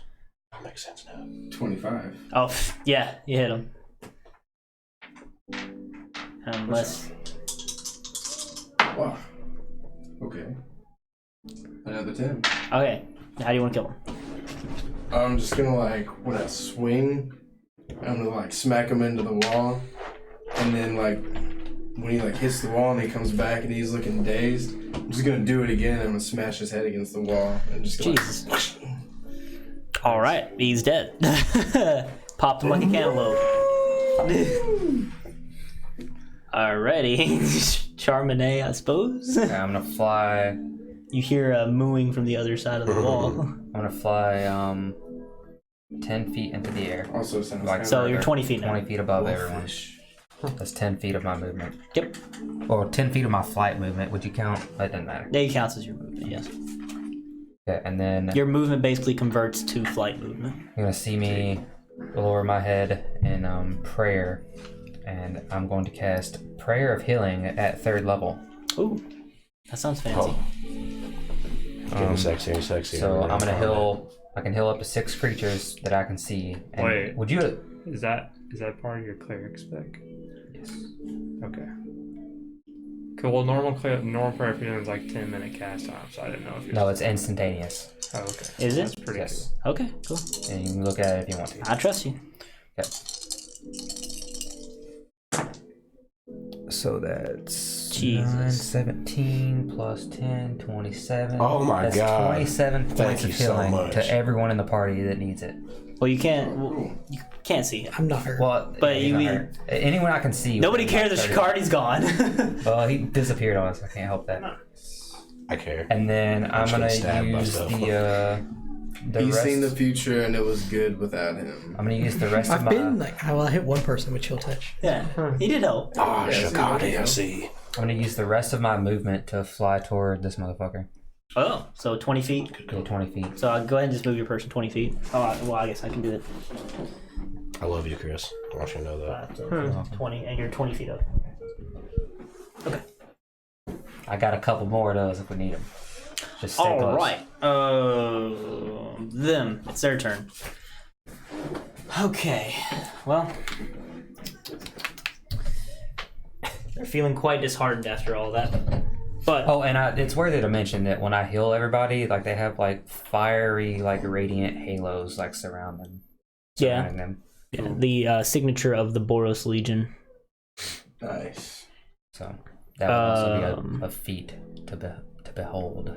Makes sense now. 25. Oh, yeah, you hit him. Unless... Wow. Okay. Another 10. Okay, how do you want to kill him? I'm just gonna, like, when I swing, I'm gonna, like, smack him into the wall. And then, like, when he, like, hits the wall and he comes back and he's looking dazed, I'm just gonna do it again. I'm gonna smash his head against the wall. And just go, Jesus. Alright, he's dead. Popped him like a cantaloupe. Alrighty. Charmanet, I suppose. Okay, I'm gonna fly. You hear a mooing from the other side of the wall. I'm gonna fly 10 feet into the air. Also sounds Like kind So of you're 20 feet now. 20 feet above everyone. wolfish. That's 10 feet of my movement. Yep. Or 10 feet of my flight movement. Would you count? That doesn't matter. That counts as your movement, yes. Okay, and then Your movement basically converts to flight movement. you're gonna see me lower my head in prayer, and I'm going to cast Prayer of Healing at 3rd level. Ooh, that sounds fancy. Getting sexier and sexier. So I'm gonna heal. I can heal up to 6 creatures that I can see. And Wait. Would you? Is that part of your cleric spec? Yes. Okay. Cool. Well, normal prayer feeling is like 10-minute cast time, so I didn't know if you. No, it's instantaneous. Oh, okay. Is it? That's pretty Yes. Okay, cool. And you can look at it if you want to. I trust you. Okay. So that's Jesus. 9, 17 plus 10, 27. Oh my That's God. 27 Thank points you of so healing much. to everyone in the party that needs it. Well, you can't see him. I'm not hurt. Well, But he's you not mean- hurt. Anyone I can see. Nobody within, cares like, that 30. Shikardi's gone. Well, he disappeared on us. I can't help that. I care. And then I'm just gonna gonna stab use myself. the He's rest. seen the future and it was good without him. I'm gonna use the rest of I've my. been like, well, I hit one person with chill touch. Yeah, he did help. Ah, Yeah, Shakati, I see. see. I'm gonna use the rest of my movement to fly toward this motherfucker. Oh, so 20 feet. Go 20 feet. So I'll go ahead and just move your person 20 feet. Oh, well, I guess I can do it. I love you, Chris. I want you to know that. 20, and you're 20 feet up. Okay. I got a couple more of those if we need them. Just stay All close. right. Them. It's their turn. Okay. Well, they're feeling quite disheartened after all that. But Oh, and it's worthy to mention that when I heal everybody, like they have like fiery, like radiant halos like surrounding them. the signature of the Boros Legion. Nice. So that would also be a feat to behold.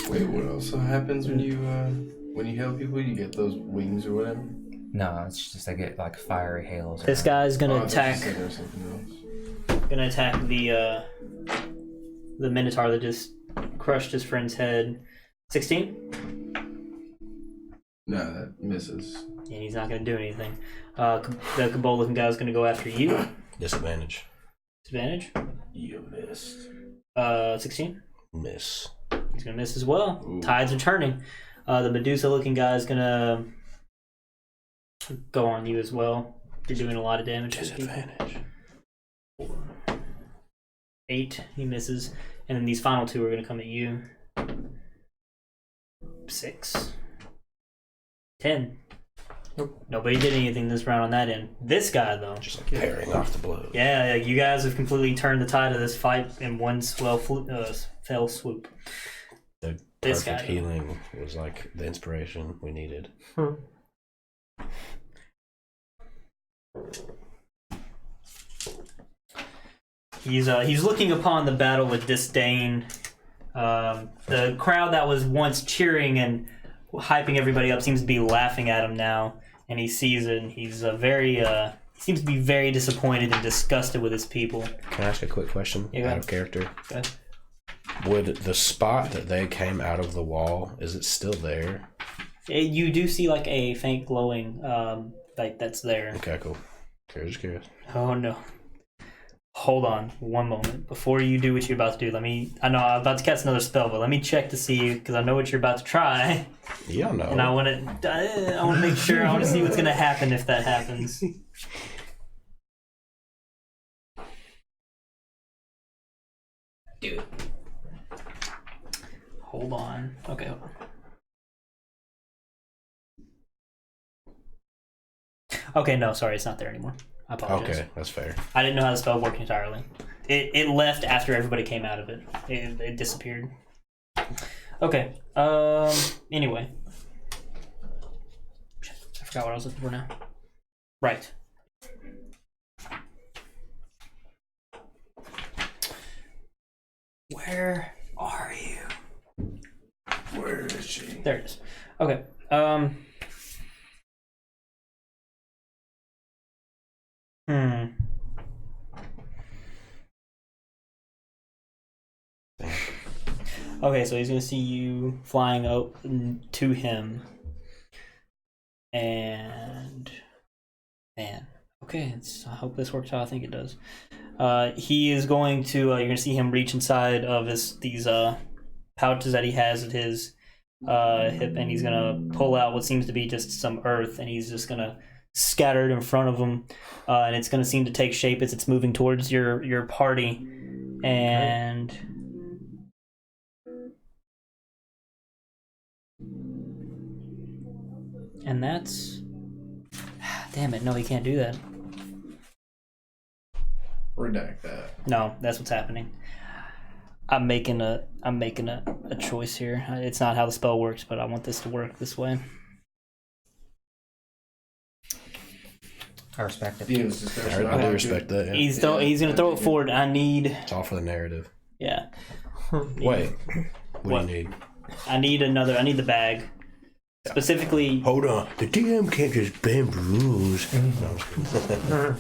Wait, what also happens when you heal people? You get those wings or whatever? No, it's just they get like fiery halos. This around. guy's gonna Oh, I thought you attack. said there was something else. Gonna attack the Minotaur that just crushed his friend's head. 16. No, that misses. And he's not gonna do anything. The Cabal looking guy's gonna go after you. Disadvantage. Disadvantage. You missed. 16. Miss. He's gonna miss as well. Ooh. Tides are turning. The Medusa looking guy is gonna go on you as well. You're doing a lot of damage. to people. Disadvantage. 8. He misses. And then these final two are gonna come at you. 6. 10. Nope. Nobody did anything this round on that end. This guy though. Just like pairing off the blows. Yeah, you guys have completely turned the tide of this fight in one fell swoop. The This perfect guy. healing was like the inspiration we needed. He's looking upon the battle with disdain. The crowd that was once cheering and hyping everybody up seems to be laughing at him now, and he sees it. And he's seems to be very disappointed and disgusted with his people. Can I ask a quick question? Yeah, go out ahead. of character. Go ahead. Would the spot that they came out of the wall, is it still there? You do see like a faint glowing light that's there. Okay, cool. Curious. Oh no. Hold on one moment. Before you do what you're about to do, I know I'm about to cast another spell, but let me check to see, because I know what you're about to try. Yeah, no. And I want to make sure, I want to see what's going to happen if that happens. Do it. Hold on. Okay, hold on. Okay, no, sorry, it's not there anymore. I apologize. Okay, that's fair. I didn't know how the spell worked entirely. It left after everybody came out of it. It disappeared. Okay. Anyway. Shit, I forgot what I was looking for now. Right. Where are you? Where is she? There it is. Okay. Okay, so he's gonna see you flying up to him, and man, okay. I hope this works how I think it does. He is going to. You're gonna see him reach inside of these pouches that he has at his hip, and he's gonna pull out what seems to be just some earth, and he's just gonna scatter it in front of him, and it's gonna seem to take shape as it's moving towards your party, and. And that's... Damn it, no, he can't do that. Redact that. No, that's what's happening. I'm making a choice here. It's not how the spell works, but I want this to work this way. I respect it. DM's discretion. I do respect that. Yeah. He's gonna throw it forward. I need... It's all for the narrative. Yeah. Wait. What do you need? I need the bag. Specifically... Hold on. The DM can't just bend rules. No, I'm just kidding.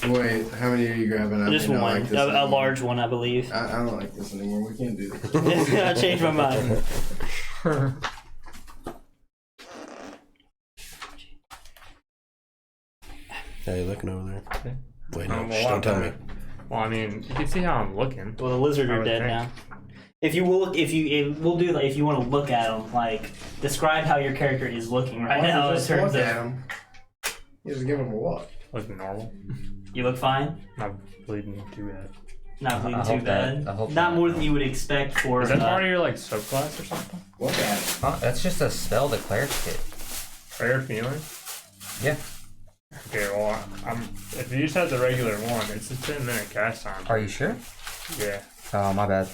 Wait, how many are you grabbing? I Just may not one, like this a anymore. large one, I believe. I don't like this anymore. We can't do this. I changed my mind. Hey, looking over there. Okay. Wait, no, I'm a shh, lot don't tell me. better. Well, I mean, you can see how I'm looking. Well, the lizards I are would dead think. now. If you will, we'll do like if you want to look at them, like describe how your character is looking right now in Just terms look of. at him. You just give him a look. Looking normal. You look fine. Not bleeding too bad. Not bleeding I too hope that- bad. I hope Not that. more than you would expect for. Is that part of your like subclass or something? Look at him. Huh? That's just a spell that clerics get. Fair feeling. Yeah. Okay, well, if you just have the regular one, it's a 10-minute cast time. Are you sure? Yeah. Oh, my bad.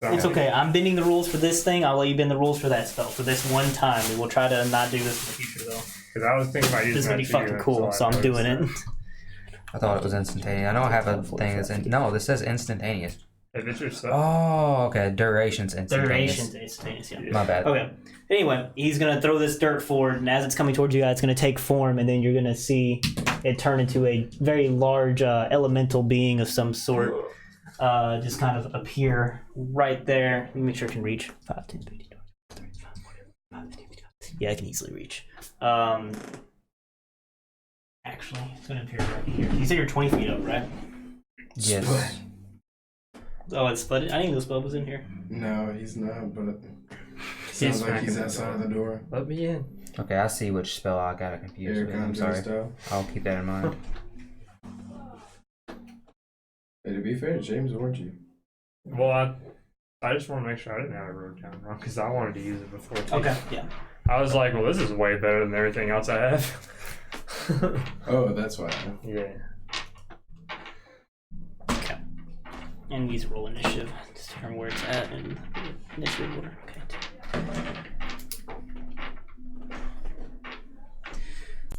It's okay. I'm bending the rules for this thing. I'll let you bend the rules for that spell for this one time. We will try to not do this in the future though. Because I was thinking about using This that would be too, fucking and cool, so I I'm doing it. noticed I thought it was instantaneous. I know I have a thing that's no, this says instantaneous. that. If it's your stuff, Oh, okay. Duration's instantaneous. Duration's instantaneous, yeah. My bad. Okay. Anyway, he's gonna throw this dirt forward, and as it's coming towards you guys, it's gonna take form, and then you're gonna see it turn into a very large elemental being of some sort. Just kind of appear right there. Let me make sure I can reach. 5, 10, 15, 20, 35, 40, 50, 60. Yeah, I can easily reach. Actually, it's gonna appear right here. You said you're 20 feet up, right? Yes. Oh, it's split. I didn't know the spell was in here. No, he's not, but it He's sounds like he's smacking the outside door. of the door. let me in. Okay, I see which spell I got it confused Here with. I'm comes sorry. Estelle. I'll keep that in mind. Hey, to be fair, James warned you. Well, I just want to make sure I didn't have it wrote down wrong because I wanted to use it before. Too. Okay, yeah. I was like, well, this is way better than everything else I have. Oh, that's why. Yeah. Okay. And use roll initiative to determine where it's at in initiative order. Okay.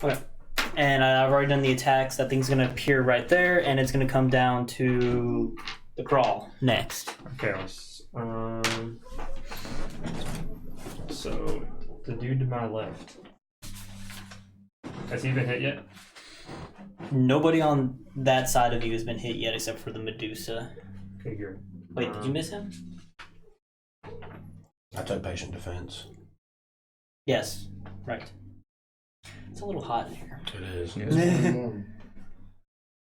Okay. And I've already done the attacks. That thing's gonna appear right there, and it's gonna come down to the crawl next. Okay. So the dude to my left. Has he been hit yet? Nobody on that side of you has been hit yet, except for the Medusa. Okay, good. Wait, did you miss him? I took patient defense. Yes. Right. It's a little hot in here. It is.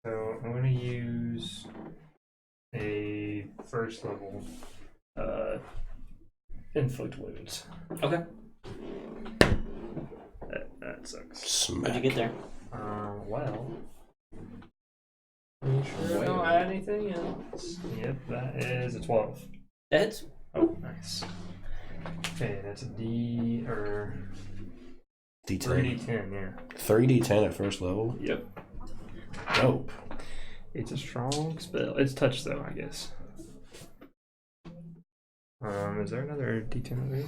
So I'm gonna use a first level inflict wounds. Okay. That sucks. Smack. How'd you get there? Well. Are you sure I don't add anything else? Yep, that is a 12. That hits. Oh, nice. Okay, that's a D or D10. 3D10, yeah. 3D10 at first level. Yep. Dope. It's a strong spell. It's touch though, I guess. Is there another D10 over here?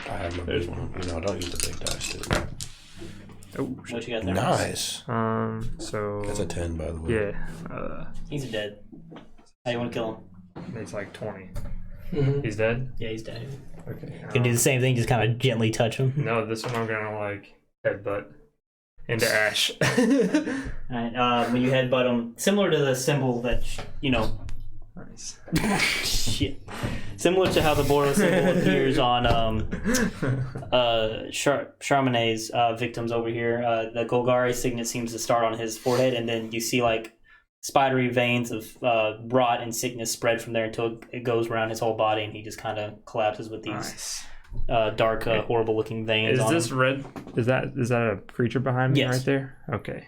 I have my There's big one. You know, I don't use the big dice, dude. Oh, What you got there? Nice. So That's a 10, by the way. yeah, He's dead. How you want to kill him? it's like 20. Mm-hmm. He's dead. Yeah, he's dead. Okay. You can do the same thing, just kind of gently touch him. No, this one I'm gonna like headbutt into ash. Alright, when you headbutt him, similar to the symbol that, Nice. shit. Similar to how the Boros symbol appears on Charmanet's victims over here. The Golgari signet seems to start on his forehead, and then you see like spidery veins of rot and sickness spread from there until it goes around his whole body, and he just kind of collapses with these dark, horrible looking veins. Is on this him. red? Is that a creature behind me Yes. right there? Okay.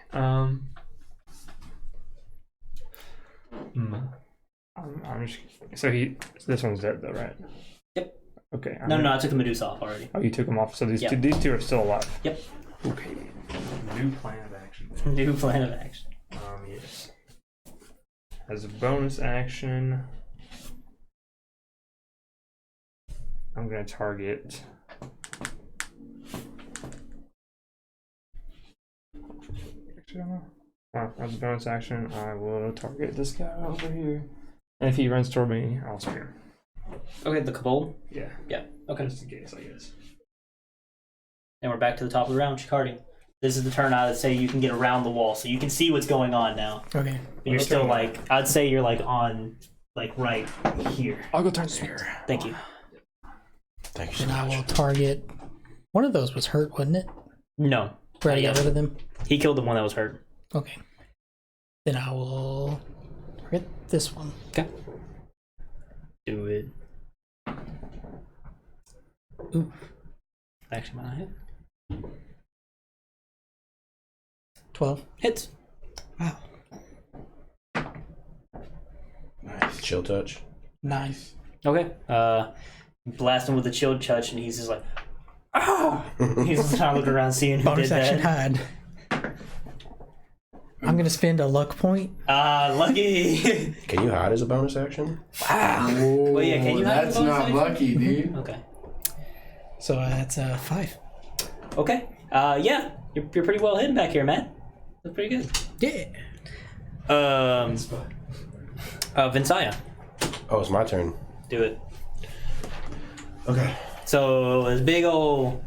I'm just so this one's dead though, right? Yep. Okay. No, I took the Medusa off already. Oh, you took them off. So these Yep. these two are still alive. Yep. Okay. New plan of action. New plan of action. Yes. As a bonus action, I'm gonna target. Actually, I don't know. As a bonus action, I will target this guy over here. And if he runs toward me, I'll spear him. Okay, the Kobold. Yeah. Yeah. Okay. Just in case, I guess. And we're back to the top of the round. Shikardi. This is the turn I would say you can get around the wall, so you can see what's going on now. Okay. But you're still like, I'd say you're like on, like right here. I'll go turn here. Thank you. Thank you so Then I will much. target. One of those was hurt, wasn't it? No. Brady got rid of them. He killed the one that was hurt. Okay. Then I will target this one. Okay. Do it. Ooh. Actually, might not hit. 12. Hits. Wow. Nice. Chill touch. 9. Okay. Blast him with a chill touch, and he's just like, ah! He's just trying to look around, seeing who Bonus did action that. hide. I'm gonna spend a luck point. Lucky. Can you hide as a bonus action? Wow. Ooh, Well, yeah, can you hide that's the bonus not action? lucky, dude. Okay. So that's 5. Okay. Yeah, you're pretty well hidden back here, man. That's pretty good. Yeah. Vinsaya, Oh, it's my turn. do it. Okay. So this big old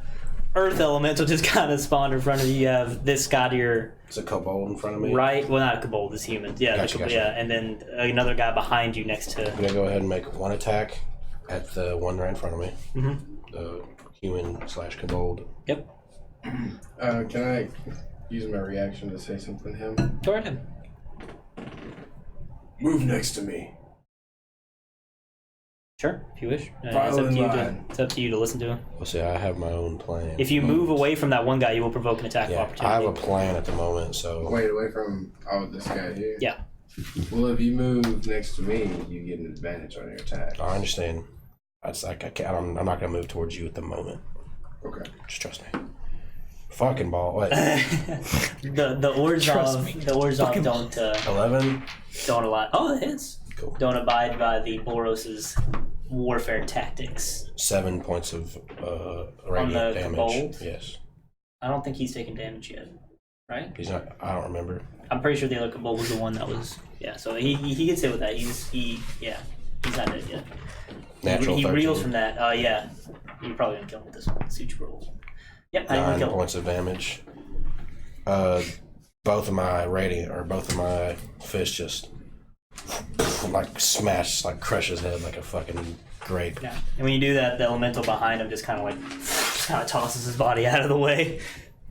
earth elemental just kind of spawned in front of you. You have this guy to your It's a kobold in front of me. right. Well, not a kobold, this human. Yeah, Gotcha, gotcha. yeah, and then another guy behind you next to. I'm gonna go ahead and make one attack at the one right in front of me. Mm-hmm. The human/kobold. Yep. Can I use my reaction to say something to him? Go ahead. Move next to me. Sure, if you wish. Follow in line. It's up to you to listen to him. Well, see, I have my own plan. If you move away from that one guy, you will provoke an attack of yeah, opportunity. I have a plan at the moment, so Wait, away from this guy here. Yeah. Well, if you move next to me, you get an advantage on your attack. I understand. I'm not gonna move towards you at the moment. Okay. Just trust me. Fucking ball. What? the Trust me. Orzhov don't 11. don't allow. Oh, it is. Cool. Don't abide by the Boros's warfare tactics. 7 points of On radiant the damage. kobold? Yes. I don't think he's taken damage yet, right? He's not. I don't remember. I'm pretty sure the other kobold was the one that was. Yeah, so he gets hit with that. He's not dead yet. Natural He 13. reels from that. Yeah, you're probably gonna kill him with this one. Suit roll. Yep, how you gonna 9 kill him? points of damage. Both of my radiant, or both of my fists just like smash, like crush his head like a fucking grape. Yeah, and when you do that, the elemental behind him just kind of tosses his body out of the way.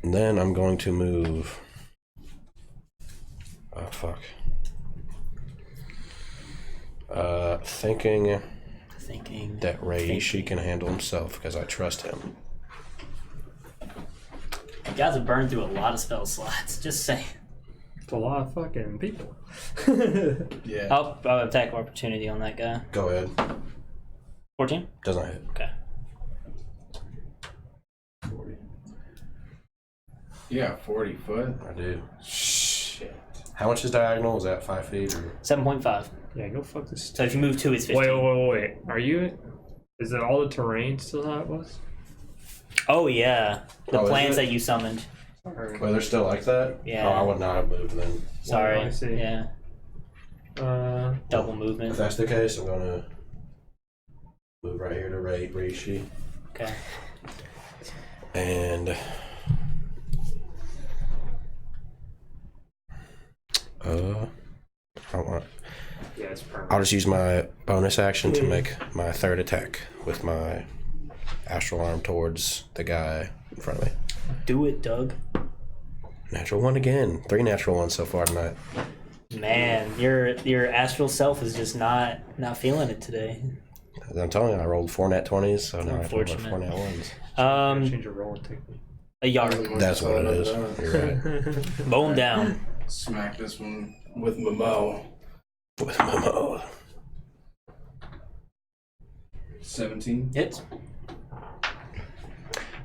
And then I'm going to move. Oh fuck. Thinking that Reishi can handle himself because I trust him. You guys have burned through a lot of spell slots. Just saying. It's a lot of fucking people. Yeah. I'll attack opportunity on that guy. Go ahead. 14. Doesn't hit. Okay. 40. You got 40 foot? I do. Shit. How much is diagonal? Is that 5 feet? Or? 7.5. Yeah, go fuck this. So if you move 2, it's 15. Wait. Are you? Is it all the terrain still how it was? Oh yeah, the Oh, is plants it? that you summoned. Wait, they're still like that? Yeah. Oh, I would not have moved then. Sorry. I see. Yeah. Double movement. If that's the case, I'm gonna move right here to Reishi. Okay. And I want. Yeah, it's permanent. I'll just use my bonus action to make my third attack with my astral arm towards the guy in front of me. Do it, Doug. Natural 1 again. 3 natural ones so far tonight. Man, your astral self is just not feeling it today. I'm telling you, I rolled 4 nat 20s, so now I have to roll Unfortunate. 4 nat 1s. Change your roll and technique. A yard. That's what it is. You're right. Bone down. Smack this one with Momo. With my mouth. 17. Hits.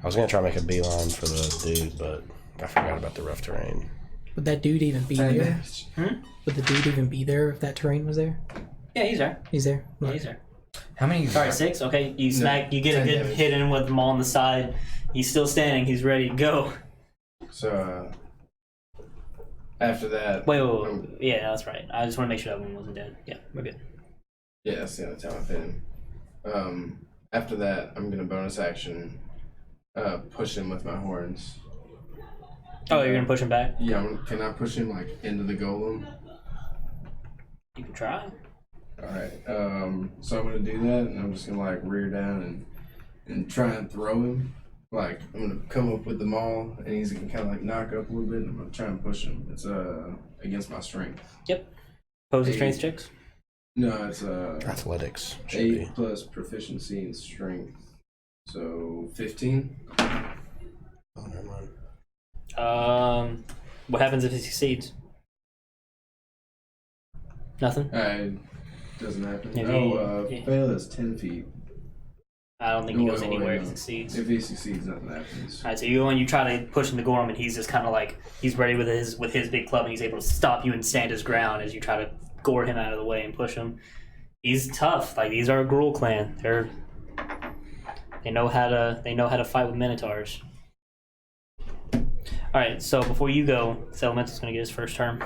I was gonna try to make a beeline for the dude, but I forgot about the rough terrain. Would that dude even be there? Hmm? Would the dude even be there if that terrain was there? Yeah, he's there. He's there. Yeah, he's there. How many? Sorry, 6. Okay, you smack. You get a 10 good damage. hit in with him on the side. He's still standing. He's ready to go. So, after that. Wait. Yeah, that's right. I just want to make sure that one wasn't dead. Yeah, we're good. Yeah, that's the other time I've hit him. After that, I'm gonna bonus action push him with my horns. Oh, you're gonna push him back? Yeah, can I push him like into the golem? You can try. Alright, so I'm gonna do that, and I'm just gonna like rear down and try and throw him. Like, I'm gonna come up with the maul, and he's gonna kind of like knock up a little bit, and I'm gonna try and push him. It's against my strength. Yep. Pose the 8. strength checks. No, it's Athletics. Should 8 be. plus proficiency in strength. So 15. Oh, never mind. What happens if he succeeds? Nothing. Doesn't happen. If he- Fail is 10 feet. I don't think he goes Wait, anywhere if no. he succeeds. If he succeeds, nothing happens. Alright, so you go and you try to push him to Gorm, and he's just kind of like, he's ready with his big club, and he's able to stop you and stand his ground as you try to gore him out of the way and push him. He's tough. Like, these are a Gruul clan. They know how to fight with Minotaurs. Alright, so before you go, this Elemental's gonna get his first turn.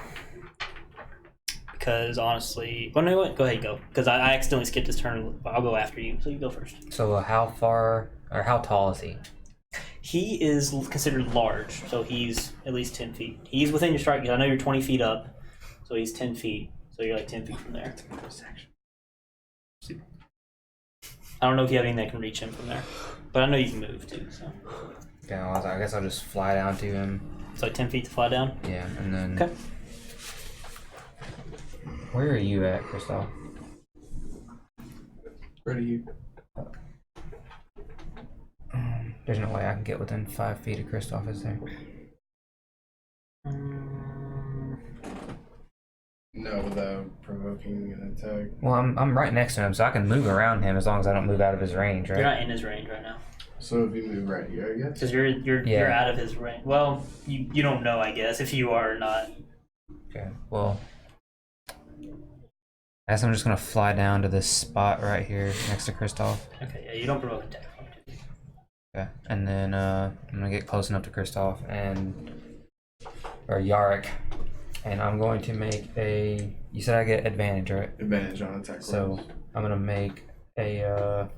Because honestly, well, no, what? Go ahead, go. Because I accidentally skipped his turn. I'll go after you, so you go first. So how far or how tall is he? He is considered large, so he's at least 10 feet. He's within your strike. I know you're 20 feet up, so he's 10 feet. So you're like 10 feet from there. I don't know if you have anything that can reach him from there, but I know you can move too. So Okay, I guess I'll just fly down to him. it's like 10 feet to fly down. Yeah, and then. Okay. Where are you at, Christoph? Where are you? There's no way I can get within 5 feet of Christoph, is there? No, without provoking an attack. Well, I'm right next to him, so I can move around him as long as I don't move out of his range, right? You're not in his range right now So if you move right here, I guess. because you're out of his range. Well, you don't know, I guess, if you are or not. Okay, well, I guess I'm just gonna fly down to this spot right here next to Christoph. Okay, yeah, you don't provoke an attack. Okay, and then I'm gonna get close enough to Christoph or Yarrick, and I'm going to make a. You said I get advantage, right? Advantage on attack rolls. So I'm gonna make a.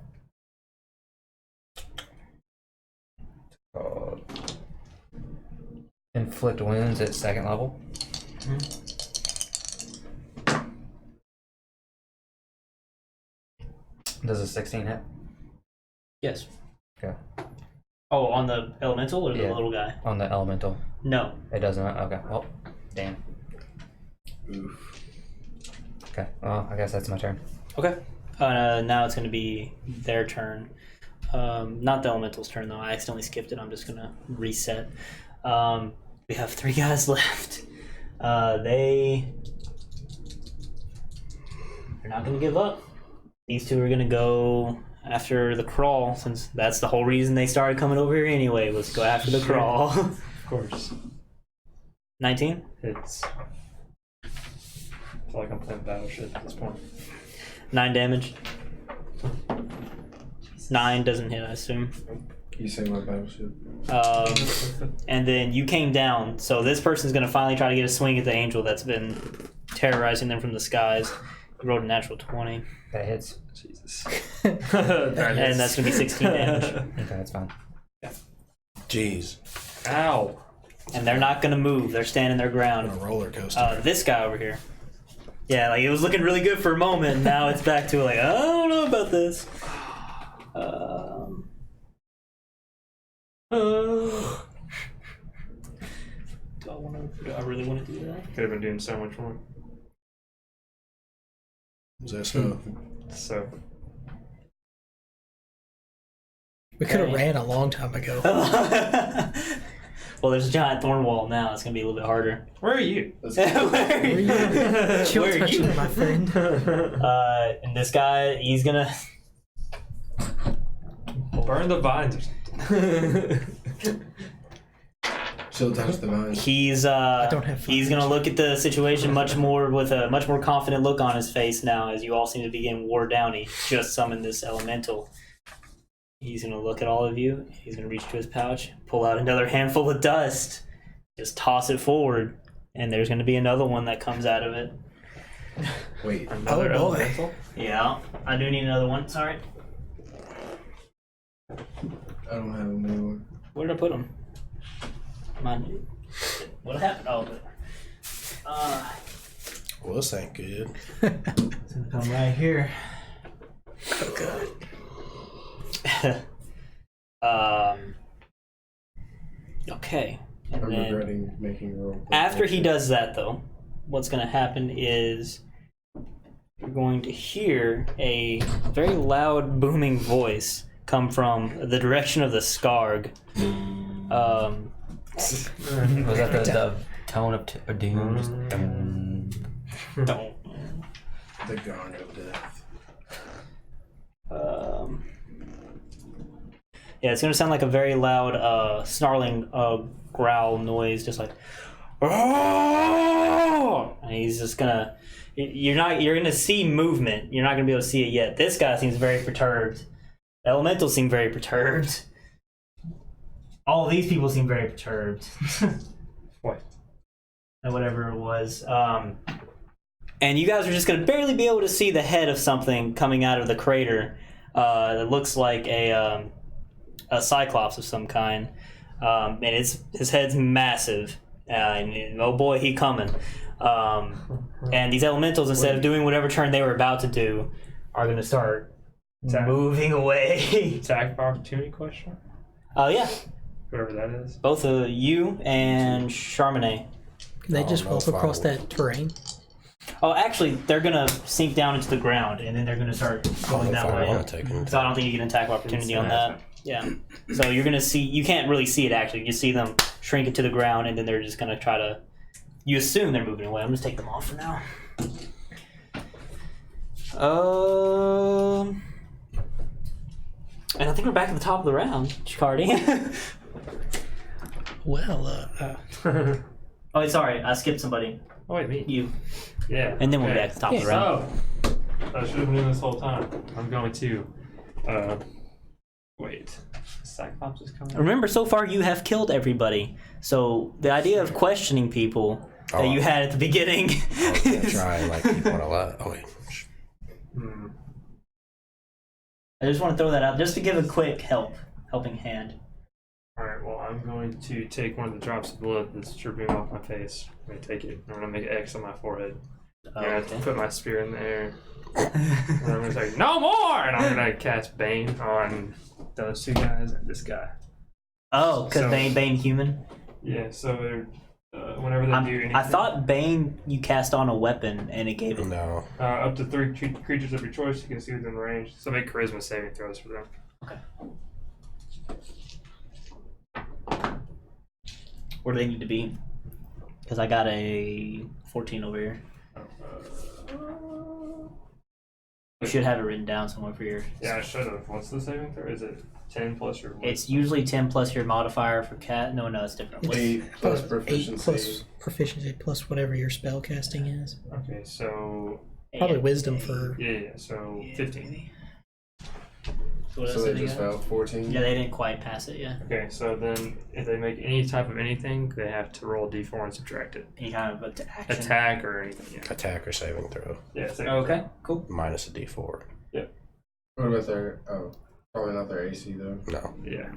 Inflict wounds at 2nd level. Does a 16 hit? Yes. Okay. Oh, on the elemental or the Yeah. little guy? On the elemental. No. It doesn't. Okay. Well, damn. Oof. Okay. Well, I guess that's my turn. Okay. Now it's going to be their turn. Not the elemental's turn, though. I accidentally skipped it. I'm just going to reset. We have 3 guys left. They're not going to give up. These 2 are going to go after the crawl, since that's the whole reason they started coming over here anyway, was to go after the crawl. Of course. 19? It's. I feel like I'm playing Battleship at this point. 9 damage. 9 doesn't hit, I assume. You say my battleship. And then you came down, so this person's going to finally try to get a swing at the angel that's been terrorizing them from the skies. You rolled a natural 20. That hits. Jesus. And that's going to be 16 damage. Okay, that's fine. Jeez. Ow. And they're not going to move. They're standing their On a ground. roller coaster. This guy over here. Yeah, like it was looking really good for a moment, and now it's back to like, I don't know about this. Do I really want to do that? Could have been doing so much more. Is that so? So. We could have Okay. ran a long time ago. Well, there's a giant thorn wall now. It's gonna be a little bit harder. Where are you? Where are you? Chill Where are touching you? my friend. And this guy, he's gonna. Burn the vines. She'll touch the vines. He's don't have he's gonna look at the situation much more with a much more confident look on his face now, as you all seem to be getting wore down. He just summoned this elemental. He's gonna look at all of you. He's gonna reach to his pouch, pull out another handful of dust, just toss it forward, and there's gonna be another one that comes out of it. Wait. Another Oh, boy. elemental? Yeah, I do need another one. Sorry, I don't have a new one. where did I put him? Mine. What happened? Oh, Well, this ain't good. it's gonna come right here. Oh God. Okay. And I'm then regretting making a roll. after he does that, though, what's gonna happen is you're going to hear a very loud, booming voice come from the direction of the Skarg. Was that the tone of doom? Just, Don't. The gong of death. Yeah, it's gonna sound like a very loud, snarling, growl noise, just like, "Oh!" And he's just gonna. You're gonna see movement. You're not gonna be able to see it yet. This guy seems very perturbed. The elementals seem very perturbed. All of these people seem very perturbed. What? And whatever it was. And you guys are just gonna barely be able to see the head of something coming out of the crater. That looks like a cyclops of some kind. And his head's massive. And oh boy, he coming. And these elementals, instead of doing whatever turn they were about to do, are gonna start moving away. Attack of opportunity question? Oh yeah, Whatever that is. both of you and Charmanet. Can they just no, walk across follow. that terrain? Oh, actually, they're gonna sink down into the ground, and then they're gonna start going that way. want to take him. So I don't think you get an attack of opportunity on that. Yeah. So you're gonna see. You can't really see it actually. You see them shrink it to the ground, and then they're just gonna try to. You assume they're moving away. I'm just take them off for now. And I think we're back at the top of the round, Chicardi. Well, Oh, wait, sorry, I skipped somebody. Oh, wait, me. You. Yeah. And then we'll be okay. back at the top of the round. So, I should have been doing this whole time. I'm going to, wait. Cyclops is coming. Remember, so far you have killed everybody. So the idea of questioning people that you had at the beginning. I'm gonna try and like keep one alive. Oh wait. I just want to throw that out just to give a quick helping hand. Alright, well, I'm going to take one of the drops of blood that's dripping off my face. I'm going to take it. I'm going to make an X on my forehead. I'm going to put my spear in the air. And I'm going to say, no more! And I'm going to cast Bane on those two guys and this guy. Oh, because So- Bane human? Yeah, so whenever they do anything. I thought Bane you cast on a weapon and it gave it. No. Up to 3 creatures of your choice you can see within range. So make charisma saving throws for them. Okay. Where do they need to be? Because I got a 14 over here. You should have it written down somewhere for your. Yeah, I should have. What's the saving throw? Is it 10 plus your? It's usually 10 plus your modifier for cat. No, it's different. It's 8 plus 8 proficiency. plus proficiency plus whatever your spell casting is. Okay, so Probably wisdom for. yeah, so 15. So what So else they did they just get? fell 14. Yeah, they didn't quite pass it. Yeah. Okay, so then if they make any type of anything, they have to roll D4 and subtract it. Any kind of action. Attack or anything. Yeah. Attack or saving throw. Yeah. Saving Okay. Cool. Minus a D4. What about their? Oh, probably not their AC though. No. throw. Yeah.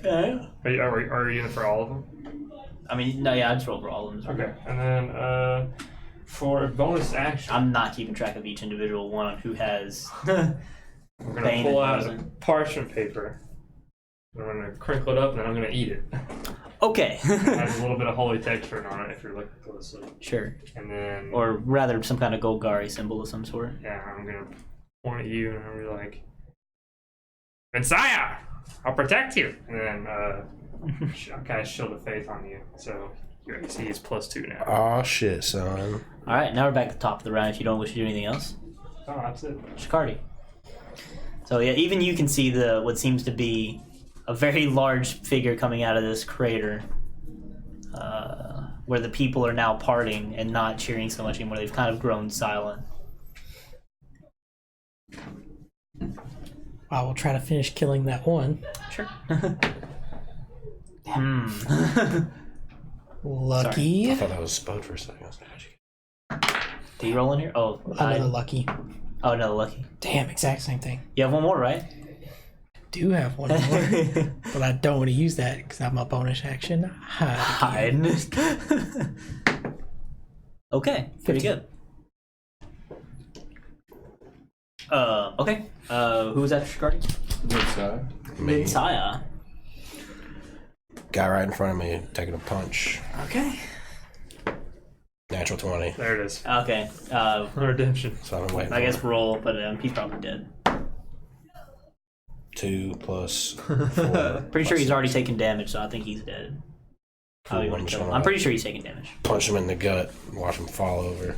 Yeah. Are you in for all of them? I mean, no, yeah, I just rolled for all of them. Okay, and then for bonus action, I'm not keeping track of each individual one who has. I'm gonna Bane pull and out a doesn't. parchment paper. I'm gonna crinkle it up and then I'm gonna eat it. Okay. It has a little bit of holy texture on it if you're looking closely. Sure. And then, Or rather, some kind of Golgari symbol of some sort. yeah, I'm gonna point at you and I'm gonna be like, Messiah, I'll protect you. And then I'll cast Shield of Faith on you. So your AC is +2 now. Oh shit, son. All right, now we're back at the top of the round. If you don't wish to do anything else, Oh, that's it. Shikardi. So yeah, even you can see what seems to be a very large figure coming out of this crater, where the people are now parting and not cheering so much anymore. They've kind of grown silent. I will try to finish killing that one. Sure. Lucky. I thought that was spelled for a second. I was like, how'd you get... Do you roll in here? Oh, Another lucky. oh, no, lucky. Damn, exact same thing. You have one more, right? do have one more, but I don't want to use that because I'm a bonus action. Hide. Okay, pretty good. Okay. Who was after guarding? Me. Saya. Guy right in front of me taking a punch. Okay. Natural 20. There it is. Okay. Redemption. So I'm waiting. I guess roll, but he's probably dead. 2 plus 4. Pretty sure he's already taken damage, so I think he's dead. How you want to kill him? I'm pretty sure he's taking damage. Punch him in the gut. Watch him fall over.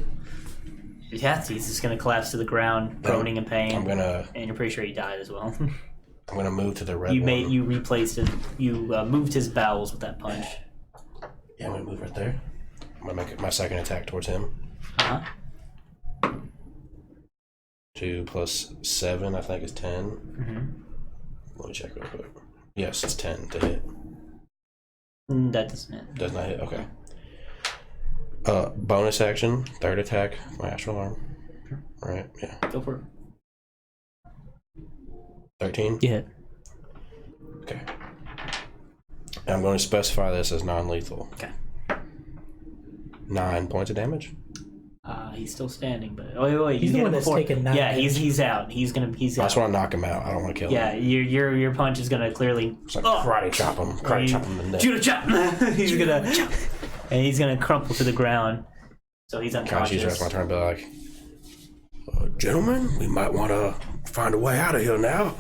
Yeah, he's just gonna collapse to the ground, groaning in pain. And you're pretty sure he died as well. I'm gonna move to the red. You replaced it. You moved his bowels with that punch. Yeah, I'm gonna move right there. I'm gonna make it my second attack towards him. 2 plus 7, I think is 10. Let me check real quick. Yes, it's 10 to hit. That doesn't hit. Does not hit. Okay. Bonus action, third attack, my astral arm. Right. Yeah. Go for it. 13. You hit. Okay. And I'm going to specify this as non-lethal. Okay. 9 points of damage. He's still standing, but wait. He's the one that's taken 9 Yeah, damage. he's out. He's out. I just want to knock him out. I don't want to kill him. Yeah, your punch is gonna clearly. It's like karate chop him. Karate chop him in the neck. Judo chop. He's gonna crumple to the ground. So he's unconscious. Gosh, he's my turn to be like, gentlemen, we might want to find a way out of here now.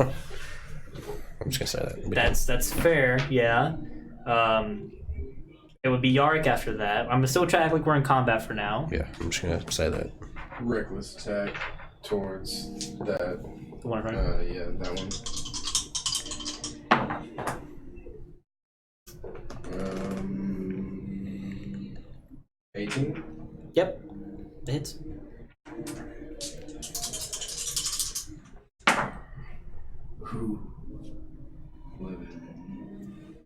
I'm just gonna say that. That's fair. Yeah. It would be Yarick after that. I'm gonna still try to act like we're in combat for now. Yeah, I'm just gonna say that. Reckless attack towards that. The one in front. Yeah, that one. 18. Yep. It hits. Who? 11.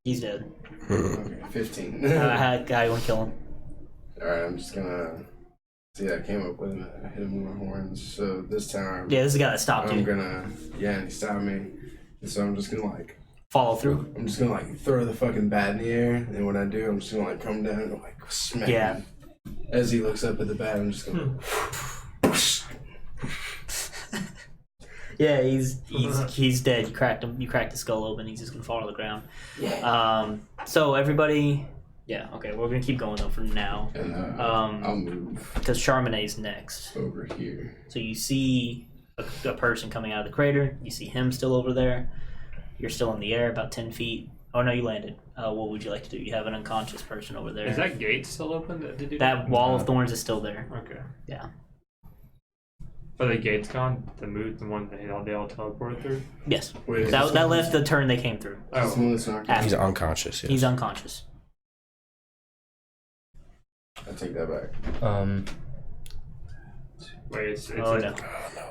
He's dead. Okay, 15. I want to kill him. Alright, I'm just gonna. See, I came up with him. I hit him with my horns. So this time. Yeah, this is the guy that stopped I'm you. gonna. Yeah, and he stopped me. And so I'm just gonna like. Follow through. I'm just gonna like throw the fucking bat in the air. And then when I do, I'm just gonna like come down and like smack him. As he looks up at the bat, I'm just gonna. Yeah, he's dead. You cracked him. You cracked the skull open. He's just gonna fall to the ground. Yeah. So everybody. Yeah. Okay. We're gonna keep going though for now. And I'll move because Charbonnet's next. over here. So you see a person coming out of the crater. You see him still over there. You're still in the air, about 10 feet. Oh no, you landed. What would you like to do? You have an unconscious person over there. Is that gate still open? That wall of thorns is still there. Okay. Yeah. Are the gates gone? The one that they all teleported through? Yes. Wait, that left the turn they came through. Oh. He's unconscious. Yes. He's unconscious. I take that back. Wait, it's Oh no.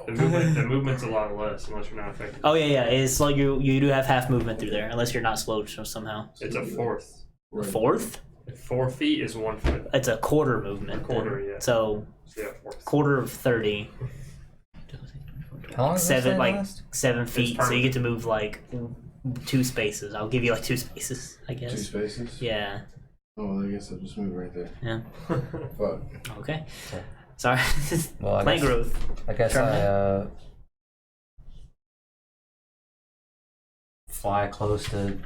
The movement's a lot less unless you're not affected. Oh yeah. It's like you do have half movement through there, unless you're not slowed somehow. It's a fourth. Right. Fourth? 4 feet is 1 foot. It's a quarter movement. Quarter, yeah. So Yeah, fourth. quarter of 30. How long does this thing last? 7 feet. So you permanent. get to move like 2 spaces. I'll give you like 2 spaces, I 2 guess. spaces? Yeah. Oh, well, I guess I'll just move right there. Yeah. Fuck. Okay. Sorry. Well, Plant growth. I guess Sure. I fly close to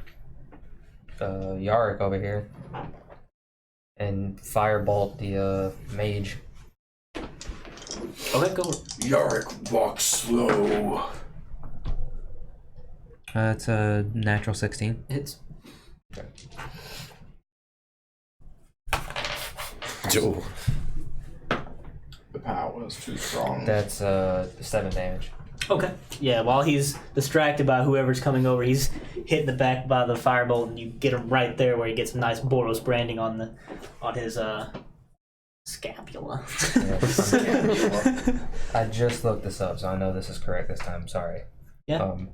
Yarick over here and firebolt the mage. Okay, go. Yarick walks slow. It's a natural 16. Hits. Ooh. The power was too strong. That's 7 damage. Okay. Yeah, while he's distracted by whoever's coming over, he's hitting the back by the firebolt, and you get him right there where he gets some nice Boros branding on his scapula. I just looked this up, so I know this is correct this time. Sorry. Yeah. I'm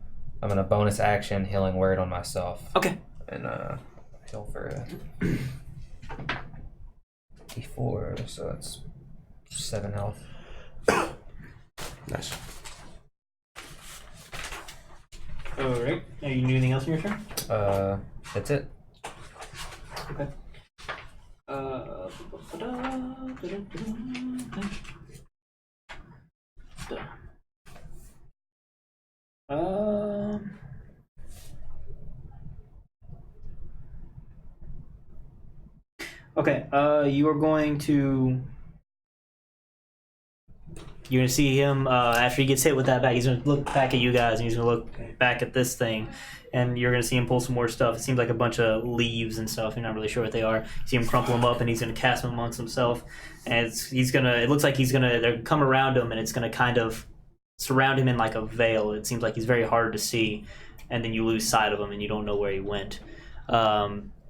gonna bonus action healing word on myself. Okay. And heal for a D4, so it's 7 health. Nice. Alright. Are you doing anything else in your turn? That's it. Okay. Okay, you are going to... You're going to see him, after he gets hit with that bag, he's going to look back at you guys, and he's going to look back at this thing, and you're going to see him pull some more stuff. It seems like a bunch of leaves and stuff. You're not really sure what they are. You see him crumple them up, and he's going to cast them amongst himself, and it looks like he's going to come around him, and it's going to kind of surround him in like a veil. It seems like he's very hard to see, and then you lose sight of him, and you don't know where he went.